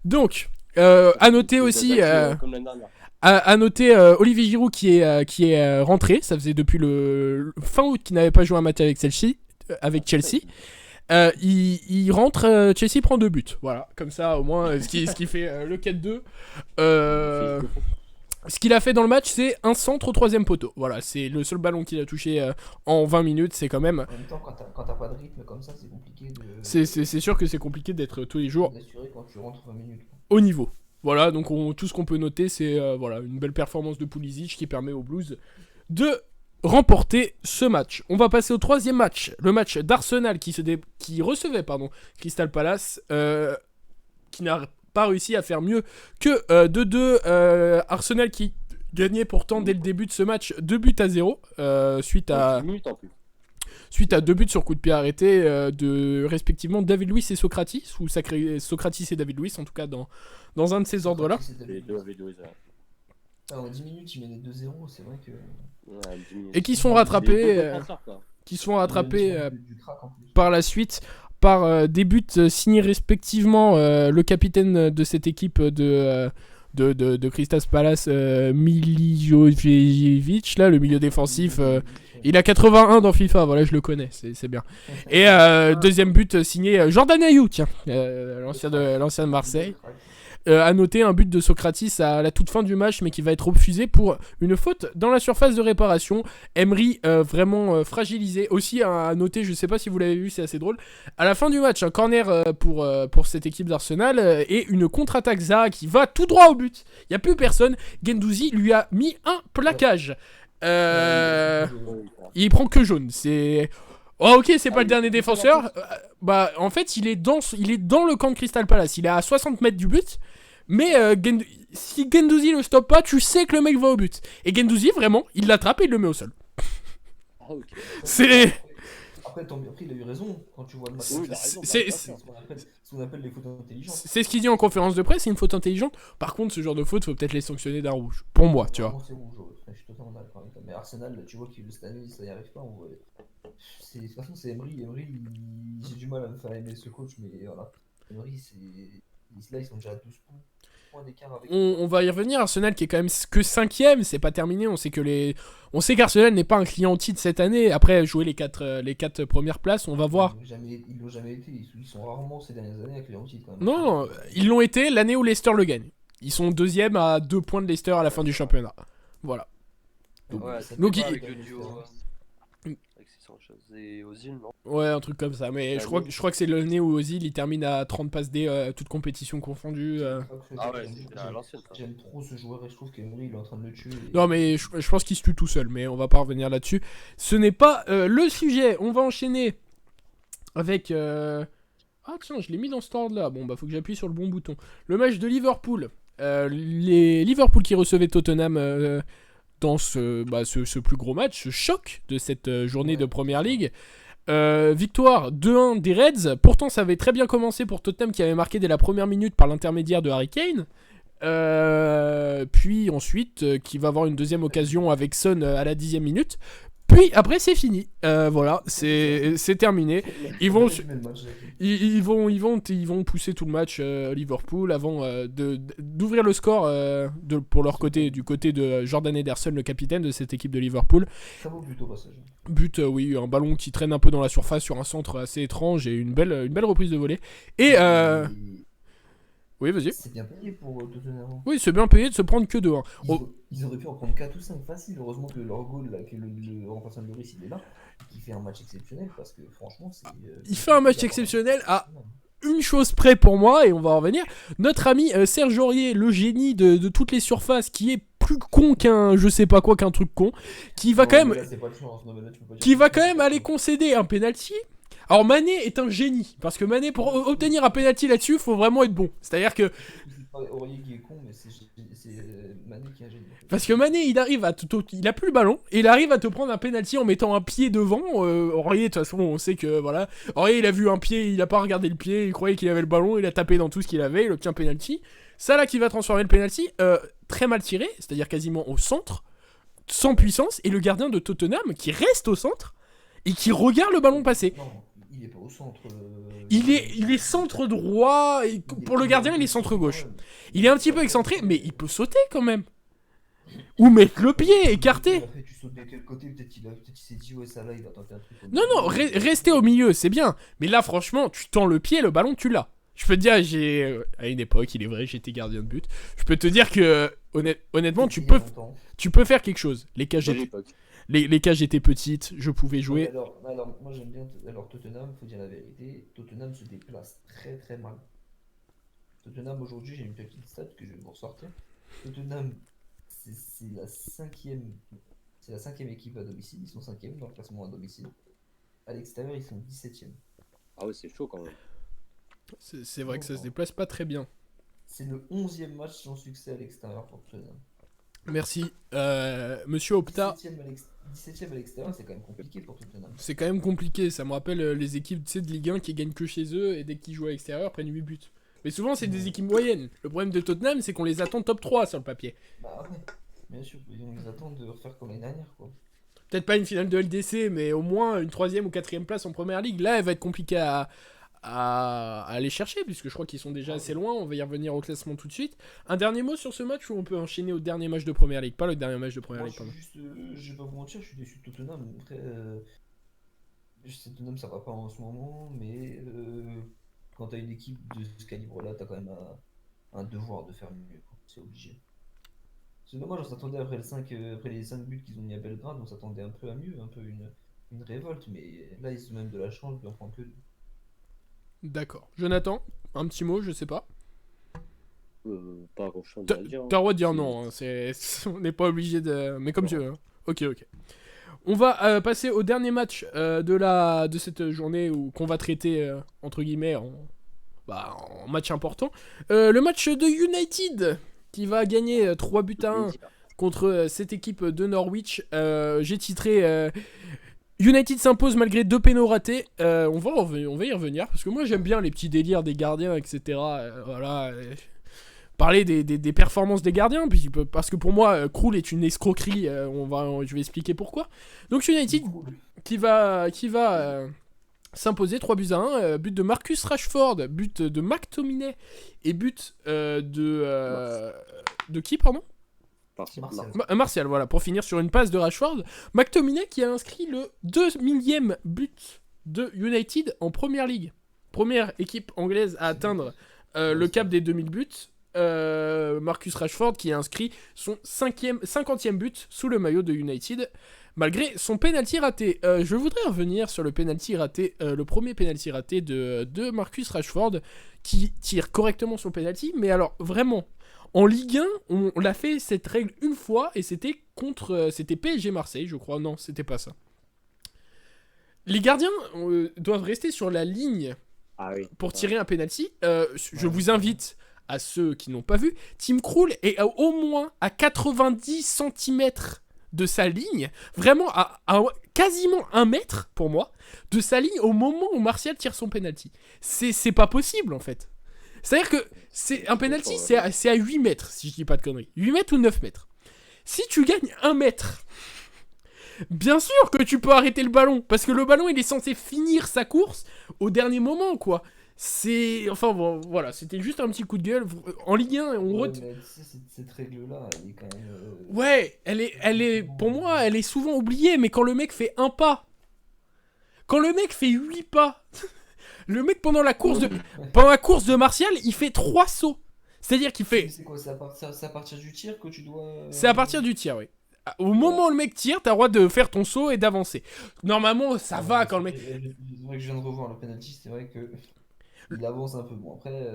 Donc, à noter aussi... Comme l'année dernière. À noter Olivier Giroud qui est rentré, ça faisait depuis le fin août qu'il n'avait pas joué un match avec Chelsea. Il rentre, Chelsea prend 2 buts. Voilà, comme ça au moins, ce qui fait le 4-2. Ce qu'il a fait dans le match, c'est un centre au 3ème poteau. Voilà, c'est le seul ballon qu'il a touché en 20 minutes. C'est quand même... En même temps, quand t'as pas de rythme comme ça, c'est compliqué de... C'est sûr que c'est compliqué d'être tous les jours d'assurer quand tu rentres 20 minutes. Quoi. au niveau. Voilà, donc tout ce qu'on peut noter, c'est voilà, une belle performance de Pulisic qui permet aux Blues de remporter ce match. On va passer au 3ème match, le match d'Arsenal qui recevait Crystal Palace, qui n'a pas réussi à faire mieux que 2-2. Arsenal qui gagnait pourtant dès le début de ce match 2-0 suite à 2 buts sur coup de pied arrêté de respectivement David Luiz et Socrates, ou Socrates et David Luiz en tout cas dans un de ces ordres-là. Les deux David Luiz. En 10 minutes, il menait 2-0, c'est vrai que... Ouais, et qui sont rattrapés, par la suite par des buts signés respectivement le capitaine de cette équipe de Crystal Palace, Milivojevic, là, le milieu défensif. Il a 81 dans FIFA, voilà, je le connais, c'est bien. Et deuxième but signé Jordan Ayew, tiens, l'ancien de Marseille. À noter un but de Socrates à la toute fin du match, mais qui va être refusé pour une faute dans la surface de réparation. Emery vraiment fragilisé. Aussi à noter, je sais pas si vous l'avez vu, c'est assez drôle. À la fin du match, un corner pour cette équipe d'Arsenal et une contre-attaque Zaha qui va tout droit au but. Il n'y a plus personne. Guendouzi lui a mis un plaquage. Il prend que jaune. C'est... Oh, ok, c'est pas le dernier défenseur. Bah, en fait, il est dans le camp de Crystal Palace. Il est à 60 mètres du but. Mais si Guendouzi le stoppe pas, tu sais que le mec va au but. Et Guendouzi, vraiment, il l'attrape et il le met au sol. Ah, ok. C'est... Après, après, il a eu raison quand tu vois le match. Oui, il a raison, c'est- bah, C'est ce qu'on appelle les fautes intelligentes. C'est ce qu'il dit en conférence de presse, c'est une faute intelligente. Par contre, ce genre de faute, faut peut-être les sanctionner d'un rouge. Pour moi, tu vois. Vraiment, c'est rouge, ouais. Je suis totalement d'accord avec toi. Mais Arsenal, tu vois que cette année, ça y arrive pas. De toute façon, c'est Emery. J'ai du mal à me faire aimer ce coach, mais voilà. Emery, là, ils sont déjà à 12 points d'écart avec. On va y revenir. Arsenal qui est quand même que 5ème, c'est pas terminé. On sait qu'Arsenal n'est pas un client en titre cette année. Après jouer les 4 premières places, on va voir. Ils l'ont jamais été. Ils sont rarement ces dernières années avec les titre quand même. Non, ils l'ont été l'année où Leicester le gagne. Ils sont 2ème à 2 points de Leicester à la fin du championnat. Voilà. Ouais, Donc, c'est il- pas avec le duo Alexis Sanchez et Ozil, non? Ouais, un truc comme ça. Mais je crois que c'est l'année où Ozil il termine à 30 passes D, toute compétition confondue. Ah ouais, c'était à l'ancienne, ça. J'aime trop ce joueur et je trouve qu'Emery il est en train de le tuer. Non, mais je pense qu'il se tue tout seul. Mais on va pas revenir là-dessus. Ce n'est pas le sujet. On va enchaîner avec. Ah tiens, je l'ai mis dans cet ordre-là. Bon, bah faut que j'appuie sur le bon bouton. Le match de Liverpool. Les Liverpool qui recevaient Tottenham dans ce plus gros match, ce choc de cette journée de Première Ligue. Victoire 2-1 des Reds. Pourtant, ça avait très bien commencé pour Tottenham qui avait marqué dès la première minute par l'intermédiaire de Harry Kane. Puis ensuite, qui va avoir une deuxième occasion avec Son à la 10e minute. Puis après, c'est fini. Voilà, c'est terminé. Ils vont pousser tout le match Liverpool avant d'ouvrir le score pour leur côté, du côté de Jordan Henderson, le capitaine de cette équipe de Liverpool. Ça vaut plutôt passage. But, oui, un ballon qui traîne un peu dans la surface sur un centre assez étrange et une belle reprise de volée. Et oui, vas-y. C'est bien payé pour Tottenham. Oui, c'est bien payé de se prendre que 2-1. Ils auraient pu en prendre 4 ou 5 facile. Heureusement que leur goal, là, que le remplaçant de Lloris, il est là. Qui fait un match exceptionnel parce que franchement, c'est. Il fait un match exceptionnel à une chose près pour moi, et on va en revenir. Notre ami Serge Aurier, le génie de toutes les surfaces, qui est plus con qu'un je sais pas quoi, qu'un truc con, qui va quand même aller concéder un penalty. Alors Mané est un génie, parce que Mané, pour obtenir un penalty là-dessus, faut vraiment être bon. C'est-à-dire que Aurier qui est con, mais c'est Mané qui est un génie. parce que Mané, il arrive il a plus le ballon, et il arrive à te prendre un penalty en mettant un pied devant. Aurier, de toute façon, on sait que voilà. Aurier, il a vu un pied, il a pas regardé le pied, il croyait qu'il avait le ballon, il a tapé dans tout ce qu'il avait, il obtient un penalty. Ça là qui va transformer le penalty, très mal tiré, c'est-à-dire quasiment au centre, sans puissance, et le gardien de Tottenham qui reste au centre et qui regarde le ballon passer. Non, il est pas au centre. Il est centre droit, et pour le gardien, il est centre gauche. Il est un petit peu excentré, mais il peut sauter quand même. Ou mettre le pied écarté. Après, tu sautes de quel côté? Peut-être qu'il s'est dit, ouais, ça là, il va tenter un truc. Non, rester au milieu, c'est bien. Mais là, franchement, tu tends le pied, le ballon, tu l'as. Je peux te dire, à une époque, il est vrai, j'étais gardien de but. Je peux te dire que, honnêtement, tu peux faire quelque chose. Les cages étaient petites, je pouvais jouer. Alors, moi j'aime bien. Alors, Tottenham, faut dire la vérité, Tottenham se déplace très très mal. Tottenham, aujourd'hui, j'ai une petite stat que je vais vous ressortir. Tottenham, c'est la cinquième équipe à domicile. Ils sont 5e dans le classement à domicile. À l'extérieur, ils sont 17e. Ah ouais, c'est chaud quand même. C'est vrai que ça se déplace pas très bien. C'est le 11e match sans succès à l'extérieur pour Tottenham. Merci. Monsieur Opta. 17e à l'extérieur, c'est quand même compliqué pour Tottenham. C'est quand même compliqué. Ça me rappelle les équipes de Ligue 1 qui gagnent que chez eux et dès qu'ils jouent à l'extérieur prennent 8 buts. Mais souvent, c'est des équipes moyennes. Le problème de Tottenham, c'est qu'on les attend top 3 sur le papier. Bah ouais, bien sûr, on les attend de refaire comme l'année dernière, quoi. Peut-être pas une finale de LDC, mais au moins une 3e ou 4e place en première ligue. Là, elle va être compliquée à aller chercher, puisque je crois qu'ils sont déjà assez loin. On va y revenir au classement tout de suite. Un dernier mot sur ce match, ou on peut enchaîner au dernier match de première ligue? Pas le dernier match de première ligue, pardon. Je vais pas vous mentir, je suis déçu de Tottenham. Après, Tottenham, ça va pas en ce moment, mais quand t'as une équipe de ce calibre-là, t'as quand même un devoir de faire mieux, quoi. C'est obligé. C'est dommage, on s'attendait après les 5 buts qu'ils ont mis à Belgrade, on s'attendait un peu à mieux, un peu une révolte, mais là, ils ont même de la chance d'en prendre que 2. D'accord. Jonathan, un petit mot, je sais pas. Pas grand chose à dire. T'as le droit de dire non, hein. On n'est pas obligé de. Mais comme tu veux. Hein. Ok. On va passer au dernier match de cette journée qu'on va traiter entre guillemets en match important. Le match de United qui va gagner 3 buts à 1 contre cette équipe de Norwich. J'ai titré United s'impose malgré 2 pénaux ratés. On va y revenir parce que moi j'aime bien les petits délires des gardiens, etc. Voilà. Parler des performances des gardiens, parce que pour moi, Krul est une escroquerie. Je vais expliquer pourquoi. Donc United qui va s'imposer 3 buts à 1. But de Marcus Rashford, but de McTominay et but de qui, pardon? Martial, voilà, pour finir sur une passe de Rashford. McTominay qui a inscrit le 2000e but de United en Premier League. Première équipe anglaise à atteindre le cap des 2000 buts. Marcus Rashford qui a inscrit son 50e but sous le maillot de United, malgré son penalty raté. Je voudrais revenir sur le penalty raté, le premier penalty raté de Marcus Rashford, qui tire correctement son penalty, mais alors vraiment... En Ligue 1, on l'a fait cette règle une fois et c'était c'était PSG Marseille, je crois. Non, c'était pas ça. Les gardiens doivent rester sur la ligne pour tirer un penalty. Je vous invite, à ceux qui n'ont pas vu, Tim Krul est au moins à 90 cm de sa ligne, vraiment à quasiment 1 mètre pour moi, de sa ligne au moment où Martial tire son penalty. C'est pas possible en fait. C'est-à-dire que un penalty, c'est à 8 mètres, si je dis pas de conneries. 8 mètres ou 9 mètres. Si tu gagnes 1 mètre, bien sûr que tu peux arrêter le ballon, parce que le ballon, il est censé finir sa course au dernier moment, quoi. Enfin, bon, voilà, c'était juste un petit coup de gueule. En Ligue 1, mais cette règle-là, elle est quand même... Ouais, elle est... Pour moi, elle est souvent oubliée, mais quand le mec fait 1 pas... Quand le mec fait 8 pas... Le mec, pendant la course de Martial, il fait 3 sauts. C'est-à-dire qu'il fait... C'est quoi, c'est à partir du tir que tu dois... C'est à partir du tir, oui. Au moment où le mec tire, t'as le droit de faire ton saut et d'avancer. Normalement, ça va quand le mec... C'est vrai que je viens de revoir le penalty, c'est vrai que... Il avance un peu. Bon, après,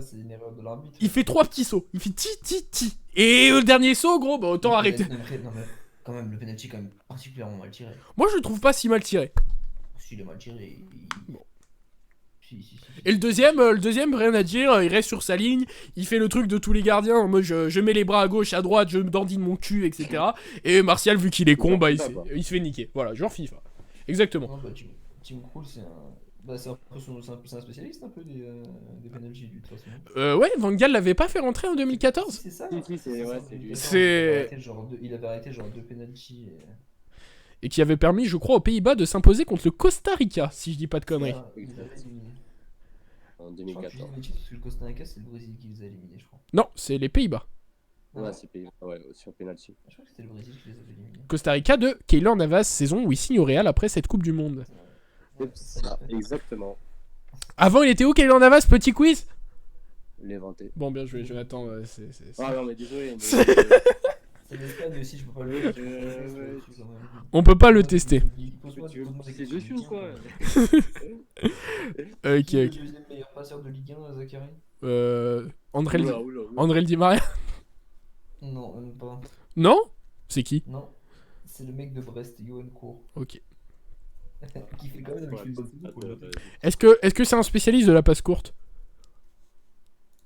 c'est une erreur de l'arbitre. Il fait 3 petits sauts. Il fait ti. Et le dernier saut, gros, bah autant arrêter. Non, mais quand même, le penalty est quand même particulièrement mal tiré. Moi, je le trouve pas si mal tiré. S'il est mal tiré, Bon. Si. Et le deuxième, rien à dire, il reste sur sa ligne, il fait le truc de tous les gardiens, en mode je mets les bras à gauche, à droite, je me dandine mon cul, etc. Et Martial, vu qu'il est con, bah il se fait niquer. Voilà, genre FIFA. Exactement. Non, bah, Tim Krul, c'est un spécialiste un peu des penalties de toute façon. Ouais, Van Gaal l'avait pas fait rentrer en 2014. C'est ça. C'est lui. Il avait arrêté genre 2 penalties. Et qui avait permis, je crois, aux Pays-Bas de s'imposer contre le Costa Rica, si je dis pas de conneries. En Je 2014. crois que le Costa Rica, c'est le Brésil qui les a éliminés, je crois. Non, c'est les Pays-Bas. Ouais, c'est payé. Ouais, sur penalty. Je crois que c'était le Brésil qui les avait éliminés. Costa Rica de Keylor Navas, saison où il signe au Real après cette Coupe du Monde. C'est ça, exactement. Avant, il était où, Keylor Navas? Petit quiz. L'éventé. Bon, bien joué, Jonathan. Ah non, mais désolé. C'est l'Espagne aussi, je peux pas le On peut pas le tester. C'est dessus ou quoi? Qui est le Ok. deuxième meilleur passeur de Ligue 1, Zachary? André Di Maria. Non, même pas. Non? C'est qui? Non, c'est le mec de Brest, Johan Cour. Ok. Qui fait quand même avec Est-ce que c'est un spécialiste de la passe courte?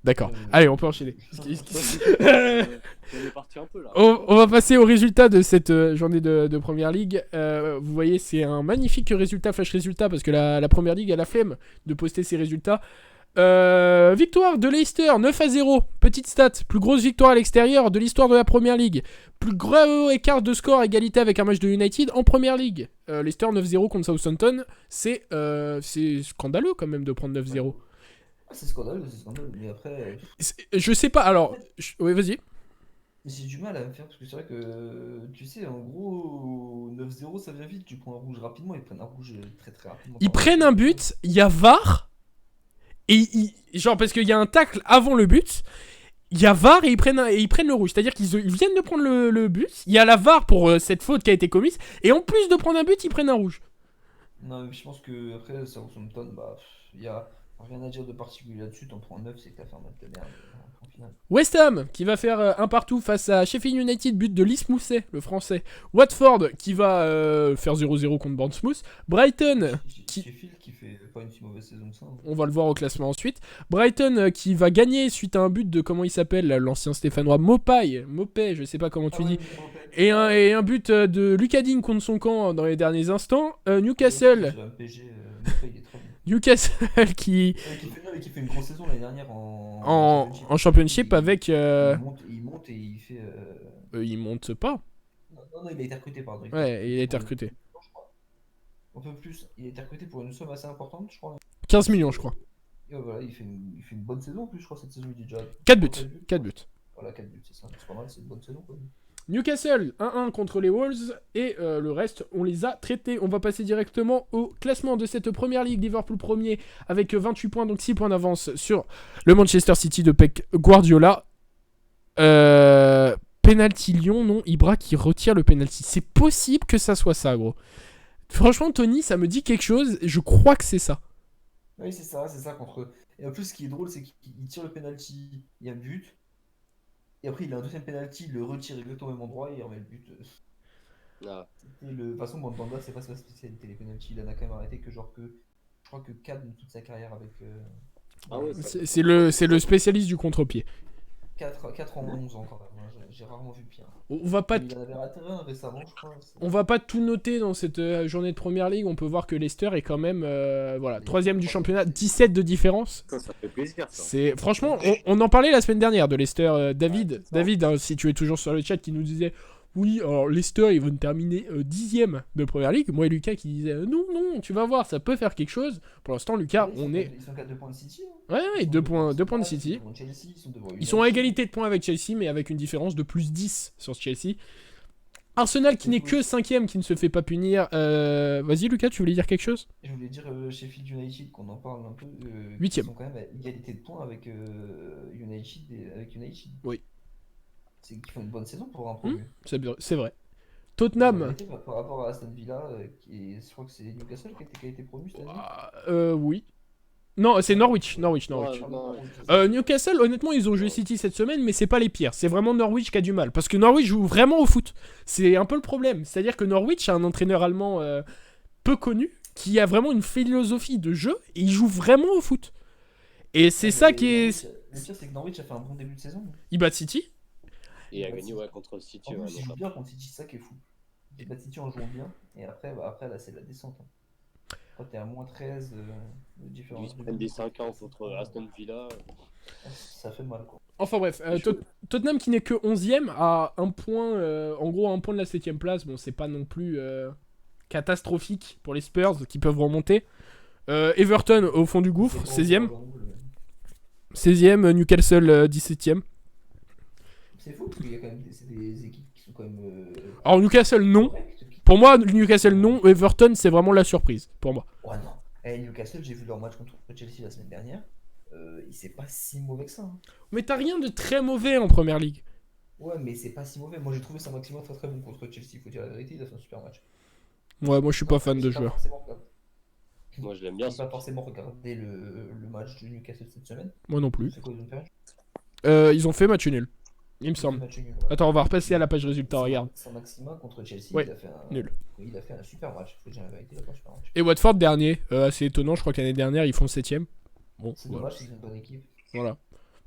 D'accord. Allez, on peut enchaîner. On est parti un peu là. On va passer au résultat de cette journée de Première Ligue. Vous voyez, c'est un magnifique résultat, flash résultat, parce que la Première Ligue a la flemme de poster ses résultats. Victoire de Leicester 9-0. Petite stat, plus grosse victoire à l'extérieur de l'histoire de la Première Ligue. Plus gros écart de score à égalité avec un match de United en Première Ligue. Leicester 9-0 contre Southampton. C'est scandaleux quand même de prendre 9-0. C'est scandaleux, mais après... Je sais pas, alors... Oui, vas-y. J'ai du mal à me faire, parce que c'est vrai que, tu sais, en gros, 9-0, ça vient vite, tu prends un rouge rapidement, ils prennent un rouge très très rapidement. Ils prennent un but, il y a VAR, et genre parce qu'il y a un tacle avant le but, il y a VAR et ils prennent le rouge. C'est-à-dire qu'ils viennent de prendre le but, il y a la VAR pour cette faute qui a été commise, et en plus de prendre un but, ils prennent un rouge. Non, mais je pense que après Southampton, bah, il y a Rien à dire de particulier là-dessus, t'en prends 9, c'est que t'as fait un match de merde en finale. West Ham qui va faire un partout face à Sheffield United, but de Lys Mousset, le français. Watford qui va faire 0-0 contre Bournemouth. Brighton, qui... Sheffield qui fait pas une si mauvaise saison que ça. Hein. on va le voir au classement ensuite. Brighton qui va gagner suite à un but de, comment il s'appelle, l'ancien Stéphanois, Mopay, je sais pas comment tu dis. Et un but de Lucas Digne contre son camp dans les derniers instants. Newcastle, Newcastle qui qui fait une grosse saison l'année dernière en championship avec... il monte et il fait. il monte pas. Non, il a été recruté, pardon. Ouais, il a été recruté. Un peu plus, il a été recruté pour une somme assez importante, je crois. 15 millions, je crois. Et voilà, il fait une bonne saison en plus, je crois, cette saison. Il est déjà 4 buts. 4 buts. Voilà, 4 buts, c'est ça. C'est pas mal, c'est une bonne saison quoi. Newcastle 1-1 contre les Wolves et le reste on les a traités. On va passer directement au classement de cette première ligue. Liverpool premier avec 28 points, donc 6 points d'avance sur le Manchester City de Pep Guardiola. Penalty Lyon, non, Ibra qui retire le penalty. C'est possible que ça soit ça, gros. Franchement, Tony, ça me dit quelque chose, je crois que c'est ça. Oui, c'est ça contre. Et en plus, ce qui est drôle, c'est qu'il tire le penalty, il y a un but. Et après, il a un deuxième penalty, il le retire exactement au même endroit et il remet le but. Ah. De toute façon, Mandanda, c'est pas sa spécialité, les penalty. Il en a quand même arrêté que genre que. Je crois que 4 de toute sa carrière avec. Ah ouais, c'est le spécialiste du contre-pied. 4 en 11 ans quand même. J'ai rarement vu pire. On va pas Il en avait raté un récemment, je crois. On va pas tout noter dans cette journée de première ligue. On peut voir que Leicester est quand même voilà, 3ème du championnat, 17 de différence. Ça fait plaisir. Ça. C'est franchement, on en parlait la semaine dernière de Leicester. David, hein, si tu es toujours sur le chat, qui nous disait oui, alors Leicester ils vont terminer 10ème de première ligue. Moi et Lucas qui disait non, tu vas voir, ça peut faire quelque chose. Pour l'instant, Lucas, Ils sont qu'à 2 points de City. Hein. Ouais, 2 points de City. Ils sont à égalité de points avec Chelsea, mais avec une différence de plus 10 sur Chelsea. Arsenal qui n'est que 5ème, qui ne se fait pas punir. Vas-y Lucas, tu voulais dire quelque chose? Je voulais dire Sheffield United, qu'on en parle un peu. 8ème. Ils sont quand même à égalité de points avec United. Oui. C'est qu'ils font une bonne saison pour un promu. C'est vrai. Tottenham. Par rapport à Aston Villa, je crois que c'est Newcastle qui a été promu cette année. Oui. Non, c'est Norwich. Newcastle, honnêtement, ils ont joué City cette semaine, mais c'est pas les pires. C'est vraiment Norwich qui a du mal. Parce que Norwich joue vraiment au foot. C'est un peu le problème. C'est-à-dire que Norwich a un entraîneur allemand peu connu, qui a vraiment une philosophie de jeu, et il joue vraiment au foot. Et c'est ça qui est... Le pire, c'est que Norwich a fait un bon début de saison. Il bat City. Et il a gagné contre City. En plus, il joue bien contre City, c'est ça qui est fou. Il bat City en jouant bien, et après là, c'est la descente. Quand t'es à moins 13 de différence. Ils prennent des 5 ans contre Aston Villa. Ça fait mal quoi. Enfin bref, Tottenham qui n'est que 11ème à un point, en gros un point de la 7ème place. Bon, c'est pas non plus catastrophique pour les Spurs qui peuvent remonter. Everton au fond du gouffre, 16ème. 16ème, Newcastle 17ème. C'est fou parce qu'il y a quand même des équipes qui sont quand même. Alors Newcastle non. Pour moi, Newcastle non. Everton c'est vraiment la surprise pour moi. Ouais non. Newcastle, j'ai vu leur match contre Chelsea la semaine dernière. C'est pas si mauvais que ça. Hein. Mais t'as rien de très mauvais en première ligue. Ouais, mais c'est pas si mauvais. Moi j'ai trouvé Saint-Maximin très très bon contre Chelsea. Faut dire la vérité, il a fait un super match. Ouais, moi je suis pas fan de joueur. Moi je l'aime bien. J'ai pas forcément regardé le match de Newcastle cette semaine. Moi non plus. C'est quoi, ils ont fait ils ont fait match nul. Il me semble. Attends, on va repasser à la page résultat, regarde. Saint-Maximin contre Chelsea, ouais, nul. Il a fait un super match. Faut dire la vérité, il a fait un super match. Et Watford dernier, assez étonnant, je crois que l'année dernière ils font 7ème. Bon, c'est dommage, c'est une bonne équipe. Voilà.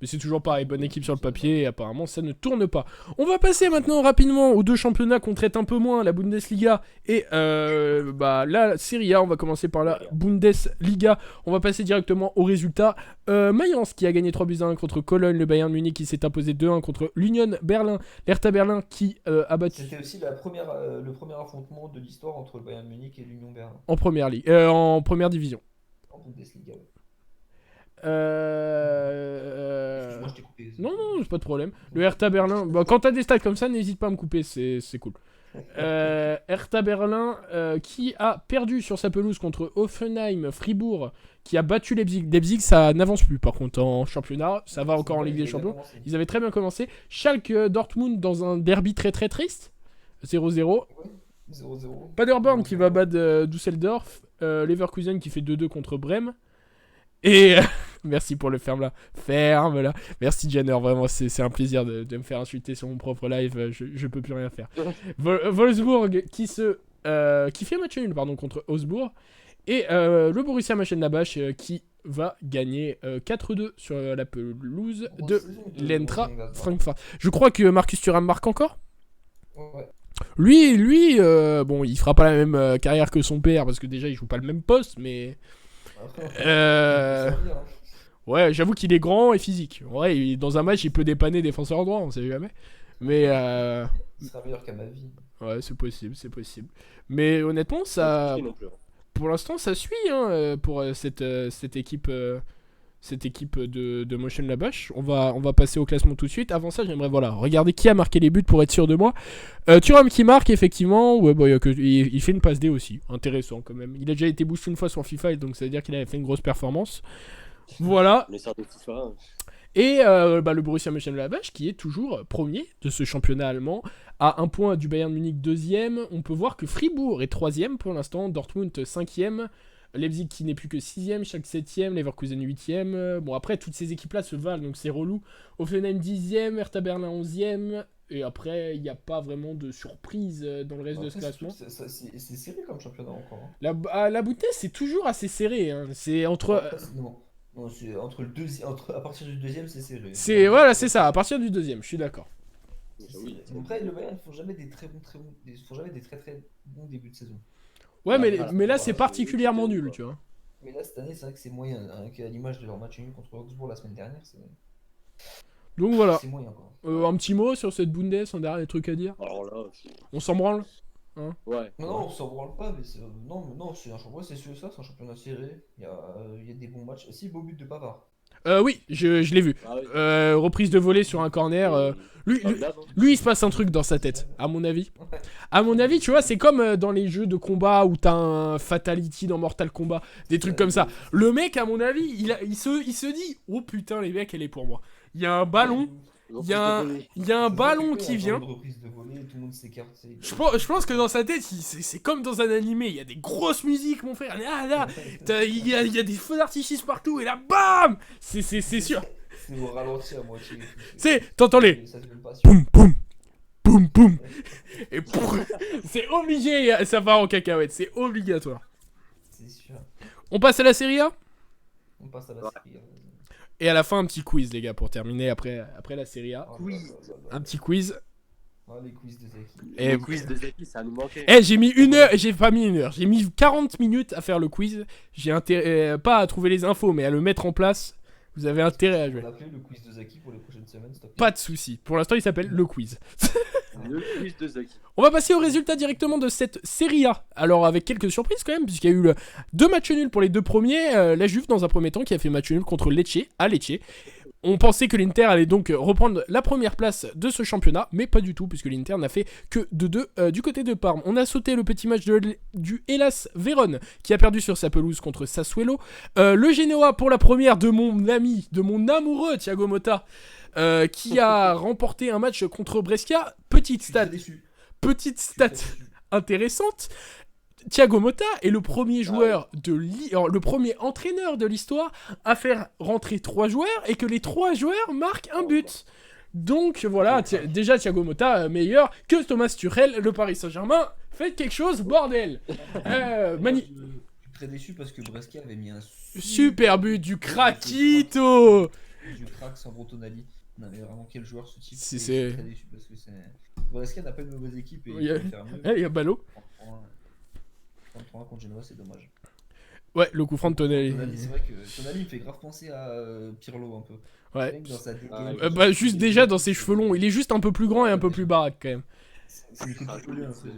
Mais c'est toujours pareil, bonne équipe sur le papier et apparemment ça ne tourne pas. On va passer maintenant rapidement aux deux championnats qu'on traite un peu moins, la Bundesliga et la Serie A. On va commencer par la Bundesliga. On va passer directement aux résultats. Mayence qui a gagné 3-1 contre Cologne, le Bayern Munich qui s'est imposé 2-1 contre l'Union Berlin, l'Hertha Berlin qui a battu... C'était aussi le premier affrontement de l'histoire entre le Bayern Munich et l'Union Berlin. En première ligue, en première division. En Bundesliga, ouais. Excuse-moi, je t'ai coupé. Non, c'est pas de problème. Le Hertha Berlin, quand t'as des stats comme ça, n'hésite pas à me couper, c'est cool. Hertha Berlin qui a perdu sur sa pelouse contre Hoffenheim, Fribourg, qui a battu Leipzig. Leipzig, ça n'avance plus par contre en championnat, ça va encore en Ligue des Champions. Ils avaient très bien commencé. Schalke Dortmund dans un derby très très triste, 0-0. Ouais, 0-0. Paderborn qui va battre Düsseldorf, Leverkusen qui fait 2-2 contre Brême. Et merci pour le ferme-là. Ferme-là. Merci Jenner, vraiment, c'est un plaisir de me faire insulter sur mon propre live. Je peux plus rien faire. Wolfsburg qui fait match nul pardon, contre Augsbourg. Et le Borussia Mönchengladbach qui va gagner 4-2 sur la pelouse de l'Eintracht Francfort. Je crois que Marcus Thuram marque encore. Ouais. Lui, bon, il fera pas la même carrière que son père parce que déjà il joue pas le même poste, mais ouais, j'avoue qu'il est grand et physique. Ouais, dans un match, il peut dépanner défenseur droit, on sait jamais. Mais Il sera meilleur qu'à ma vie. ouais, c'est possible. Mais honnêtement, ça, Non plus, hein. pour l'instant, ça suit pour cette équipe. Cette équipe de Mönchengladbach. On va passer au classement tout de suite. Avant ça, j'aimerais regarder qui a marqué les buts pour être sûr de moi. Thuram qui marque, effectivement. Ouais, bah, il fait une passe D aussi. Intéressant quand même. Il a déjà été boosté une fois sur FIFA, donc ça veut dire qu'il avait fait une grosse performance. Voilà. Mais ça de FIFA. Et le Borussia Mönchengladbach qui est toujours premier de ce championnat allemand. À un point du Bayern Munich deuxième. On peut voir que Fribourg est troisième pour l'instant. Dortmund cinquième. Leipzig qui n'est plus que 6ème, Schalke 7ème, Leverkusen 8ème. Bon, après, toutes ces équipes-là se valent, donc c'est relou. Offenheim 10ème, Hertha Berlin 11ème. Et après, il n'y a pas vraiment de surprise dans le reste de ce classement. C'est serré comme championnat encore. Hein. La Bundesliga, c'est toujours assez serré. Hein. C'est entre... Après, non, c'est entre le deuxième, à partir du deuxième, c'est serré. Voilà, c'est ça, à partir du deuxième, je suis d'accord. Après, le Bayern, ils font jamais des très très bons débuts de saison. Ouais, mais là, c'est particulièrement nul, tu vois. Mais là, cette année, c'est vrai que c'est moyen. Hein, à l'image de leur match nul contre Augsbourg la semaine dernière, donc voilà. C'est moyen, quoi. Un petit mot sur cette Bundes, un dernier truc à dire. Alors là, On s'en branle. ouais. Non, on s'en branle pas, mais non, c'est un championnat, c'est un championnat serré. Il y a des bons matchs. Si, beau but de Pavard. Oui, je l'ai vu. Ah oui. Reprise de volée sur un corner. Lui, il se passe un truc dans sa tête, à mon avis. À mon avis, tu vois, c'est comme dans les jeux de combat où t'as un Fatality dans Mortal Kombat, des trucs comme ça. Le mec, à mon avis, il se dit, oh putain, les mecs, elle est pour moi. Il y a un ballon. Il y a un ballon qui vient. Je pense que dans sa tête, c'est comme dans un animé. Il y a des grosses musiques, mon frère. Là, il y a des feux d'artifice partout. Et là, bam. C'est sûr. C'est au ralenti à moitié. T'entends les boum, boum, boum, boum. Et c'est obligé, ça part en cacahuète. C'est obligatoire. C'est sûr. On passe à la Serie A. On passe à la Serie A. Et à la fin, un petit quiz, les gars, pour terminer après la Serie A. Un petit quiz. Les quiz de Zaki. Les quiz de Zaki, ça nous manquait. J'ai mis 1 heure, j'ai pas mis 1 heure. J'ai mis 40 minutes à faire le quiz. J'ai intérêt, pas à trouver les infos, mais à le mettre en place. Vous avez intérêt à jouer. On va appeler le quiz de Zaki pour les prochaines semaines, stop. Pas de soucis. Pour l'instant, il s'appelle le quiz. Le quiz de Zaki. On va passer aux résultats directement de cette Serie A. Alors, avec quelques surprises quand même, puisqu'il y a eu 2 matchs nuls pour les 2 premiers. La Juve, dans un premier temps, qui a fait match nul contre Lecce, à Lecce. On pensait que l'Inter allait donc reprendre la première place de ce championnat, mais pas du tout, puisque l'Inter n'a fait que 2-2 du côté de Parme. On a sauté le petit match du Hellas Vérone, qui a perdu sur sa pelouse contre Sassuolo. Le Genoa, pour la première de mon ami, de mon amoureux Thiago Motta, qui a remporté un match contre Brescia. Petite stat intéressante. Thiago Motta est le premier joueur le premier entraîneur de l'histoire à faire rentrer 3 joueurs et que les 3 joueurs marquent un but. Donc voilà, déjà Thiago Motta meilleur que Thomas Tuchel, le Paris Saint-Germain. Faites quelque chose, bordel. Je suis très déçu parce que Brescia avait mis un super but du Krakito. Du crack sans Tonali. Non mais vraiment quel joueur ce type. C'est très déçu parce que Brescia n'a pas une mauvaise équipe et il y a Ballot. 33 contre Genoa, c'est dommage. Ouais, le coup franc de Tonali. C'est vrai que Tonali me fait grave penser à Pirlo un peu. Ouais. Dans juste déjà dans ses cheveux longs, il est juste un peu plus grand et un peu plus baraque quand même. C'est une copie collée un peu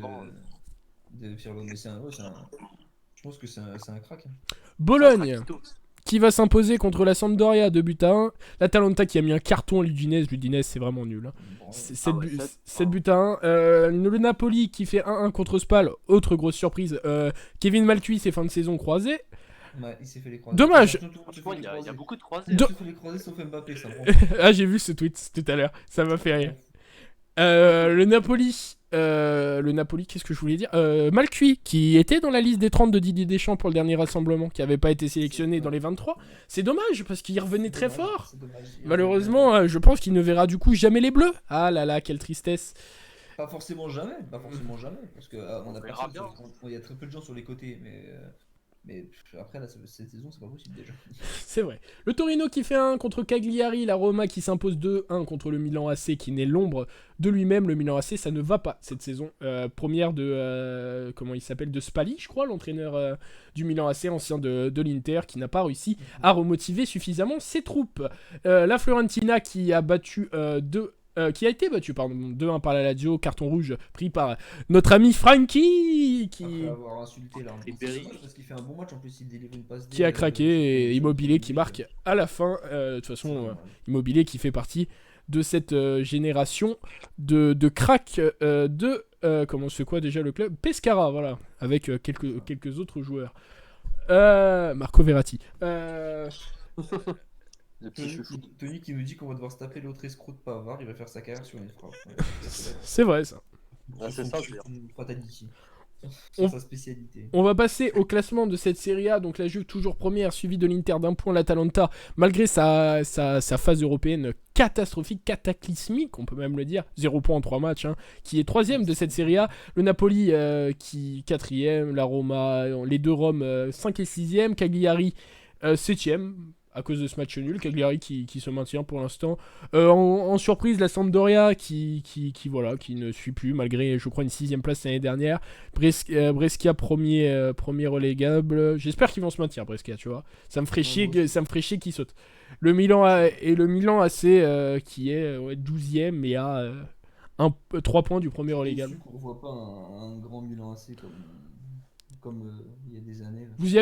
de Pirlo, mais je pense que c'est un crack. Hein. Bologne qui va s'imposer contre la Sampdoria 2-1. L'Atalanta qui a mis un carton à l'Udinese. L'Udinese c'est vraiment nul. Hein. 7-1. Le Napoli qui fait 1-1 contre Spal. Autre grosse surprise. Kevin Malcuit ses fins de saison croisées. Ouais, il s'est fait les croisés. Dommage. Franchement, il y a beaucoup de croisés. Il s'est fait les croisés sauf Mbappé, ça. Ah, j'ai vu ce tweet tout à l'heure. Ça m'a fait rire. Le Napoli, qu'est-ce que je voulais dire Malcuit, qui était dans la liste des 30 de Didier Deschamps pour le dernier rassemblement, qui n'avait pas été sélectionné dans les 23. C'est dommage, parce qu'il revenait très fort. C'est dommage. Malheureusement, je pense qu'il ne verra du coup jamais les Bleus. Ah là là, quelle tristesse. Pas forcément jamais, parce que on a verra personne bien. il y a très peu de gens sur les côtés, mais après là, cette saison, c'est pas possible déjà. C'est vrai. Le Torino qui fait 1 contre Cagliari, la Roma qui s'impose 2-1 contre le Milan AC qui n'est l'ombre de lui-même. Le Milan AC, ça ne va pas cette saison. Première de comment il s'appelle, de Spalli, je crois, l'entraîneur du Milan AC, ancien de l'Inter, qui n'a pas réussi à remotiver suffisamment ses troupes. La Fiorentina qui a battu qui a été battu 2-1 par la Lazio, carton rouge pris par notre ami Frankie Après avoir insulté là, Et c'est Berry. dommage parce qu'il fait un bon match en plus, il délivre une passe qui a craqué, et Immobilier qui marque à la fin. De toute façon, Immobilier qui fait partie de cette génération de cracks comment c'est quoi déjà le club Pescara, voilà, avec quelques autres joueurs. Marco Verratti. Le petit chouchou. Tony qui nous dit qu'on va devoir se taper l'autre escroc de Pavard, il va faire sa carrière sur une frappe. C'est vrai ça. Ah, c'est ça, je veux dire. une fatality. On- C'est sa spécialité. On va passer au classement de cette Serie A. Donc la Juve toujours première, suivie de l'Inter d'un point, l'Atalanta, malgré sa phase européenne catastrophique, cataclysmique, on peut même le dire, 0 points en 3 matchs, hein, qui est troisième de cette Serie A. Le Napoli qui quatrième, la Roma, les deux Roms 5 et 6e, Cagliari 7e. À cause de ce match nul, Cagliari qui se maintient pour l'instant. En surprise, la Sampdoria qui ne suit plus, malgré, je crois, une 6ème place l'année dernière. Brescia, premier relégable. J'espère qu'ils vont se maintenir, Brescia, tu vois. Ça me ferait chier qu'ils sautent. Le Milan AC qui est 12ème, mais à 3 points du premier relégable. Je suis qu'on voit pas un grand Milan AC comme il y a des années. Là. Vous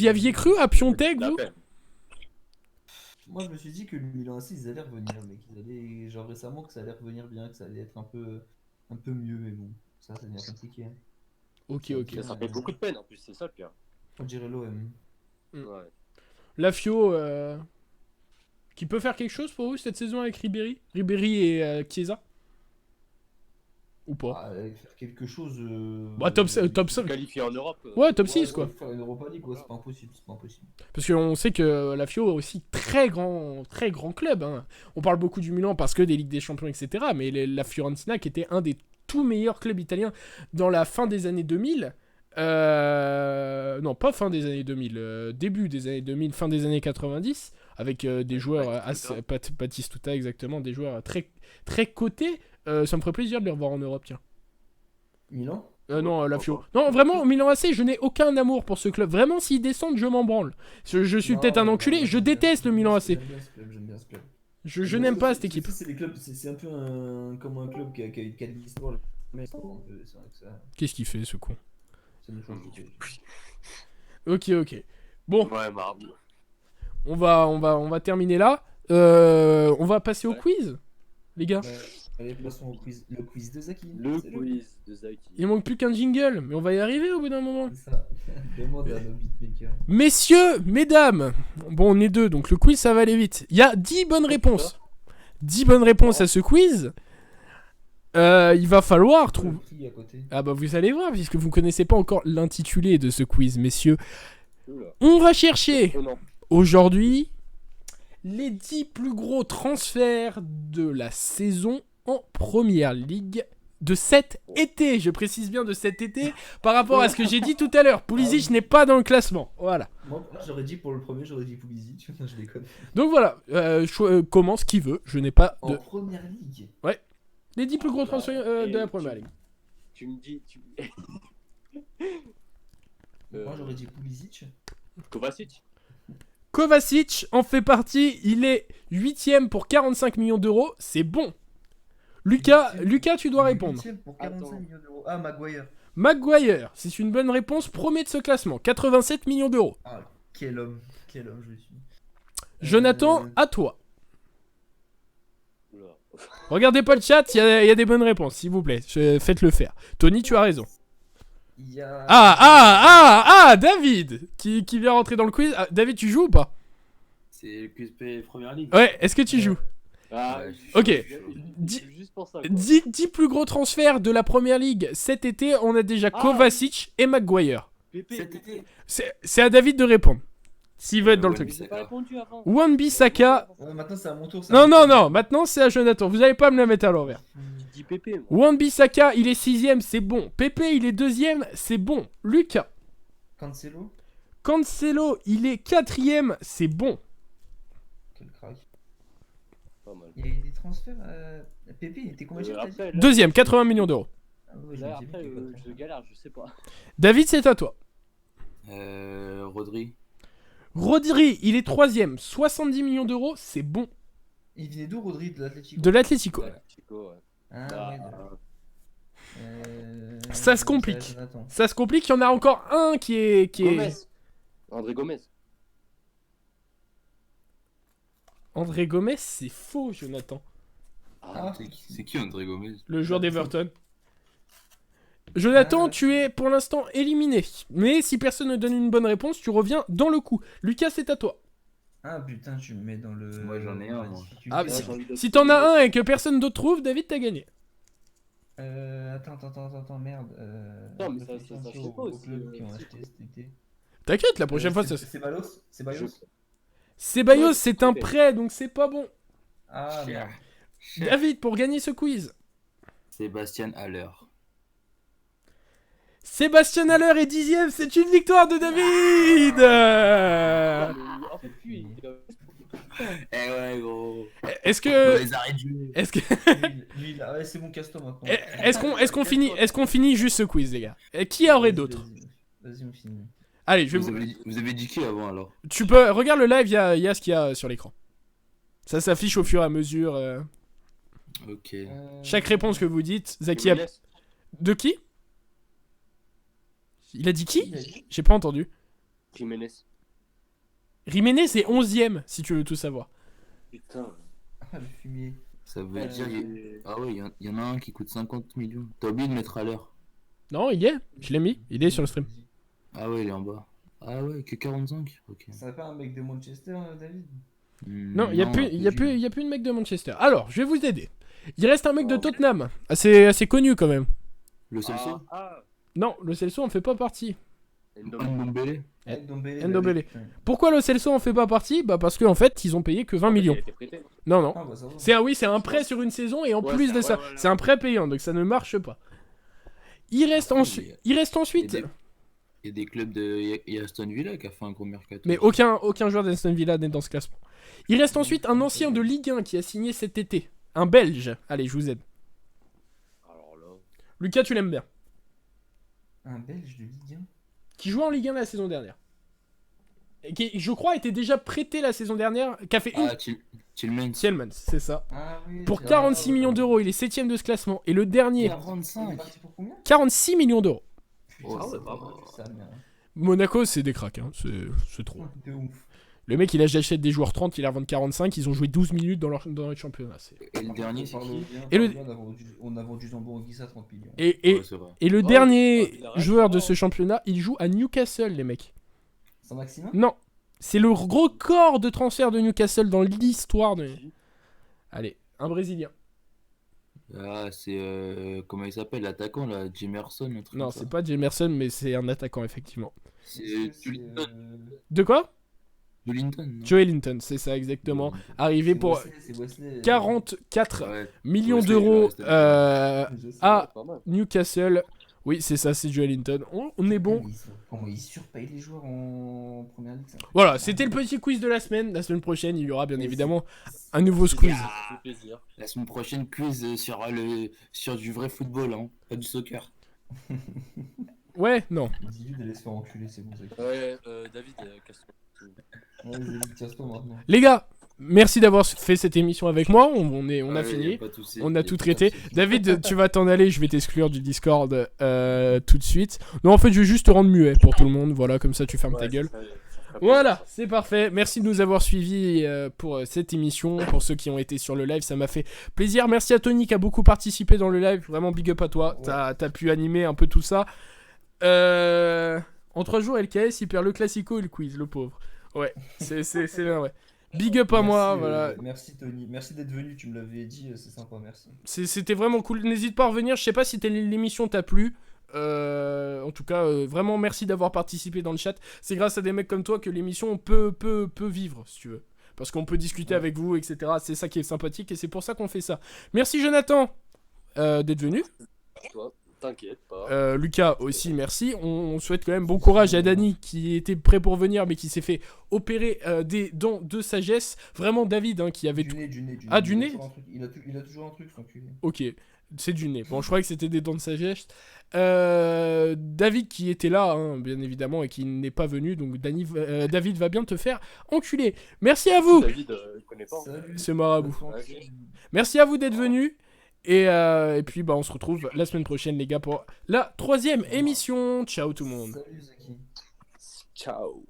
y aviez cru à Piontek, vous? Moi, je me suis dit que le Milan AC, ils allaient revenir, mais qu'ils allaient, genre récemment, que ça allait revenir bien, que ça allait être un peu mieux, mais bon, ça devient compliqué. Hein. Ok. Ça fait beaucoup de peine en plus, c'est ça le pire. On dirait l'OM. Mm. Ouais. La Fio, qui peut faire quelque chose pour vous cette saison avec Ribéry et Chiesa? Ou pas? Faire quelque chose. Bah, top 5. Qualifié en Europe. Ouais, top 6 quoi. Faire une Europa League, ouais, c'est pas impossible. Parce qu'on sait que la Fio est aussi très grand club. Hein. On parle beaucoup du Milan parce que des Ligues des Champions, etc. Mais la Fiorentina, qui était un des tout meilleurs clubs italiens dans la fin des années 2000. Non, pas fin des années 2000. Début des années 2000, fin des années 90. Avec des joueurs. Batistuta, exactement. Des joueurs très, très cotés. Ça me ferait plaisir de les revoir en Europe, tiens. Milan? Non, la Fio. Non, vraiment, au Milan AC, je n'ai aucun amour pour ce club. Vraiment, s'ils descendent, je m'en branle. Je suis peut-être un enculé, je déteste le Milan AC. J'aime bien ce club. Je n'aime pas cette équipe. C'est les clubs, c'est un peu comme un club qui a eu 4 histoires. Mais c'est vrai que ça. Qu'est-ce qu'il fait, ce con? Ça nous change tout. Ok. Bon, Ouais, marbre. on va terminer là. On va passer au quiz, les gars. Allez, passons au quiz. Le quiz de Zaki. Le C'est quiz de Zaki. Il manque plus qu'un jingle, mais on va y arriver au bout d'un moment. C'est ça. Demande à nos beatmakers. Messieurs, mesdames, bon, on est deux, donc le quiz, ça va aller vite. Il y a 10 bonnes réponses. 10 bonnes réponses à ce quiz. Il va falloir trouver... À côté. Ah bah vous allez voir, puisque vous ne connaissez pas encore l'intitulé de ce quiz, messieurs. Oula. On va chercher Oh non. aujourd'hui les 10 plus gros transferts de la saison en première ligue de cet été. Je précise bien de cet été par rapport à ce que j'ai dit tout à l'heure. Pulisic n'est pas dans le classement. Voilà. Moi, j'aurais dit pour le premier, j'aurais dit Pulisic. Je déconne. Donc voilà, commence qui veut. Je n'ai pas En de... première ligue. Les 10 plus gros transferts de la première ligue. Tu me dis. Moi, j'aurais dit Pulisic. Kovacic. Kovacic en fait partie. Il est 8ème pour 45 millions d'euros. C'est bon. Lucas, tu dois répondre. 8e pour 45 millions d'euros. Ah, Maguire. Maguire, c'est une bonne réponse. Premier de ce classement. 87 millions d'euros. Ah, quel homme je suis. Jonathan, à toi. Oula. Regardez pas le chat, il y a des bonnes réponses, s'il vous plaît. Faites-le faire. Tony, tu as raison. Il y a... David qui vient rentrer dans le quiz. Ah, David, tu joues ou pas? C'est le QSP Première Ligue. Ouais, est-ce que tu joues? Ah, Ouais, Ok. Dis- juste pour ça. quoi. 10 plus gros transferts de la première ligue cet été, on a déjà Ah. Kovacic et Maguire. Pépé, Cet Pépé. été. C'est à David de répondre. S'il veut être dans le Ouais, truc. J'ai pas répondu avant. Wan-Bissaka. Ouais, maintenant c'est à mon tour. Non, non, non, maintenant c'est à Jonathan. Vous allez pas me la mettre à l'envers. Je dis Pépé, moi. Wan-Bissaka, il est 6ème, c'est bon. Pepe, il est 2ème, c'est bon. Lucas. Cancelo. Cancelo, il est 4ème, c'est bon. Quel crack. Pas mal. Il y a eu des transferts. Pépé, il était combien cher, t'as dit Après, là, 2ème, 80 millions d'euros. Ah ouais, je là, me disais après, bien qu'il y avait pas de je transfert. galère, je sais pas. David, c'est à toi. Rodri. Rodri, il est 3ème, 70 millions d'euros, c'est bon. Il venait d'où, Rodri, de l'Atlético? De l'Atlético. Ouais, Chico, ouais. Ah, Ah, ouais, d'accord. Ça se complique. Jonathan. Ça se complique, il y en a encore un qui est... Gomez. André Gomez. André Gomez, c'est faux, Jonathan. Ah, C'est qui André Gomez? Le joueur d'Everton. Jonathan, Ah. tu es pour l'instant éliminé. Mais si personne ne donne une bonne réponse, tu reviens dans le coup. Lucas, c'est à toi. Ah putain, tu me mets dans le. Moi, j'en ai dans un, la moi. difficulté. Ah, Ouais, j'ai envie de- Si t'en as un et que personne d'autre trouve, David, t'as gagné. Attends, merde. Non, mais ça réfléchis se un fait peu pas aux aussi, clubs qui ont si. acheté cet été. T'inquiète, la prochaine fois, ça se... C'est Balos? C'est Bayos? Ceballos, Ouais, c'est un ok. prêt, donc c'est pas bon. Ah merde. David, pour gagner ce quiz. Sébastien Haller. Sébastien Haller est 10ème, c'est une victoire de David. En fait, lui, Eh ouais, gros. Est-ce Dans que... les arrêts de jeu. Est-ce que... Lui, là, ouais, c'est bon, casse-toi maintenant. Est-ce qu'on finit juste ce quiz, les gars? Et qui aurait d'autres? Vas-y, on finit. Allez, je vais Vous avez dit qui avant alors? Tu peux... Regarde le live, il y a ce qu'il y a sur l'écran. Ça s'affiche au fur et à mesure. Ok. Chaque réponse que vous dites, Zaki a... Jiménez. De qui? Il a dit qui? Il a dit- J'ai pas entendu. Jiménez. Jiménez c'est 11ème, si tu veux tout savoir. Putain. Ah, le fumier. Ça veut dire. Ah ouais, il y en a un qui coûte 50 millions. T'as oublié de mettre à l'heure. Non, il y est. Je l'ai mis. Il est sur le stream. Ah ouais, il est en bas. Ah ouais, que 45. Ok. Ça n'est pas un mec de Manchester, David? Non, il y a plus de mec de Manchester. Alors, je vais vous aider. Il reste un mec de Oh. Tottenham. Assez connu quand même. Le Celso. Ah, Non, le Celso en fait pas partie. Ndombele. Ndombele. Ndombele. bah oui, putain. Pourquoi le Celso en fait pas partie? Bah parce qu'en fait, ils ont payé que 20 millions. Il a été prêté. Non, non. Ah bah ça va. C'est un prêt sur une saison et en Ouais, plus c'est- de ça, ouais, voilà. c'est un prêt payant, donc ça ne marche pas. Il reste ensuite. Il y a des clubs de. Il y a Aston Villa qui a fait un gros mercato. Mais aucun joueur d'Aston Villa n'est dans ce classement. Il reste ensuite un ancien de Ligue 1 qui a signé cet été. Un Belge. Allez, je vous aide. Alors là. Lucas, tu l'aimes bien. Un Belge de Ligue 1? Qui jouait en Ligue 1 la saison dernière. Et qui, je crois, était déjà prêté la saison dernière. Qui a fait une... Ah, Tillmans. Tielemans, c'est ça. Ah oui. Pour c'est- 46 millions d'euros, il est 7ème de ce classement. Et le dernier, Il est 45. parti pour combien? 46 millions d'euros. Oh, Putain, ouais, c'est pas pas mal. mal, ça, merde. Monaco, c'est des cracks. Hein. C'est trop. De ouf. Le mec, il achète des joueurs 30, il a vendu 45. Ils ont joué 12 minutes dans leur championnat. Et le dernier, c'est qui? Et le- On a vendu Zambo Anguissa 30 millions. Et Ouais, c'est vrai. le Oh, dernier il a raison. joueur de ce championnat, il joue à Newcastle, les mecs. Saint-Maximin? Non, c'est le record de transfert de Newcastle dans l'histoire de... Allez, un Brésilien. Ah, c'est. Comment il s'appelle? L'attaquant là? Jimerson, un truc Non, comme ça. c'est pas Jamerson, mais c'est un attaquant, effectivement. C'est Est-ce que Joelinton. De quoi? Joelinton, non? Joe Linton, c'est ça exactement. Arrivé pour C'est Wesley. 44 Ouais. millions Wesley, d'euros ouais, c'était Je sais. à Pas mal. Newcastle. Oui, c'est ça, c'est Joe Linton. On est bon. Comment ils surpayent les joueurs en première ligue, ça? Voilà, c'était le petit quiz de la semaine. La semaine prochaine, il y aura bien Mais évidemment un nouveau squeeze. Ça fait plaisir. La semaine prochaine, quiz sur du vrai football, hein, pas du soccer. Ouais, non. Dis-lui d'aller se faire enculer, c'est bon, ça. Ouais, David, casse-toi. Ouais, David, casse-toi maintenant. Les gars, merci d'avoir fait cette émission avec moi. On a Ouais, fini. y a pas de souci. On a Y tout pas de traité. souci. David, tu vas t'en aller, je vais t'exclure du Discord tout de suite. Non, en fait, je vais juste te rendre muet pour tout le monde. Voilà, comme ça, tu fermes ta gueule. Voilà, c'est parfait. Merci de nous avoir suivis pour cette émission. Pour ceux qui ont été sur le live, ça m'a fait plaisir. Merci à Tony qui a beaucoup participé dans le live. Vraiment big up à toi. Ouais. T'as pu animer un peu tout ça. En 3 jours, LKS, il perd le Classico et le quiz, le pauvre. Ouais, c'est bien, ouais. Big up à moi, voilà. Merci Tony, merci d'être venu, tu me l'avais dit, c'est sympa, merci. C'était vraiment cool. N'hésite pas à revenir. Je sais pas si l'émission t'a plu. En tout cas, vraiment merci d'avoir participé dans le chat. C'est grâce à des mecs comme toi que l'émission peut vivre, si tu veux. Parce qu'on peut discuter avec vous, etc. C'est ça qui est sympathique et c'est pour ça qu'on fait ça. Merci Jonathan d'être venu. Toi, t'inquiète pas. Lucas aussi, merci. On souhaite quand même bon courage à Dany qui était prêt pour venir mais qui s'est fait opérer des dents de sagesse. Vraiment David qui avait Du nez. Ah, du nez. Il a toujours un truc, son cul. Ok, c'est du nez. Bon, je croyais que c'était des dents de sagesse. David qui était là, bien évidemment, et qui n'est pas venu. Donc David va bien te faire enculer. Merci à vous. David, il connaît pas. Salut. C'est marabout. Ouais. Merci à vous d'être venus. Et puis, on se retrouve la semaine prochaine, les gars, pour la 3e émission. Ciao tout le monde. Salut Zaki. Ciao.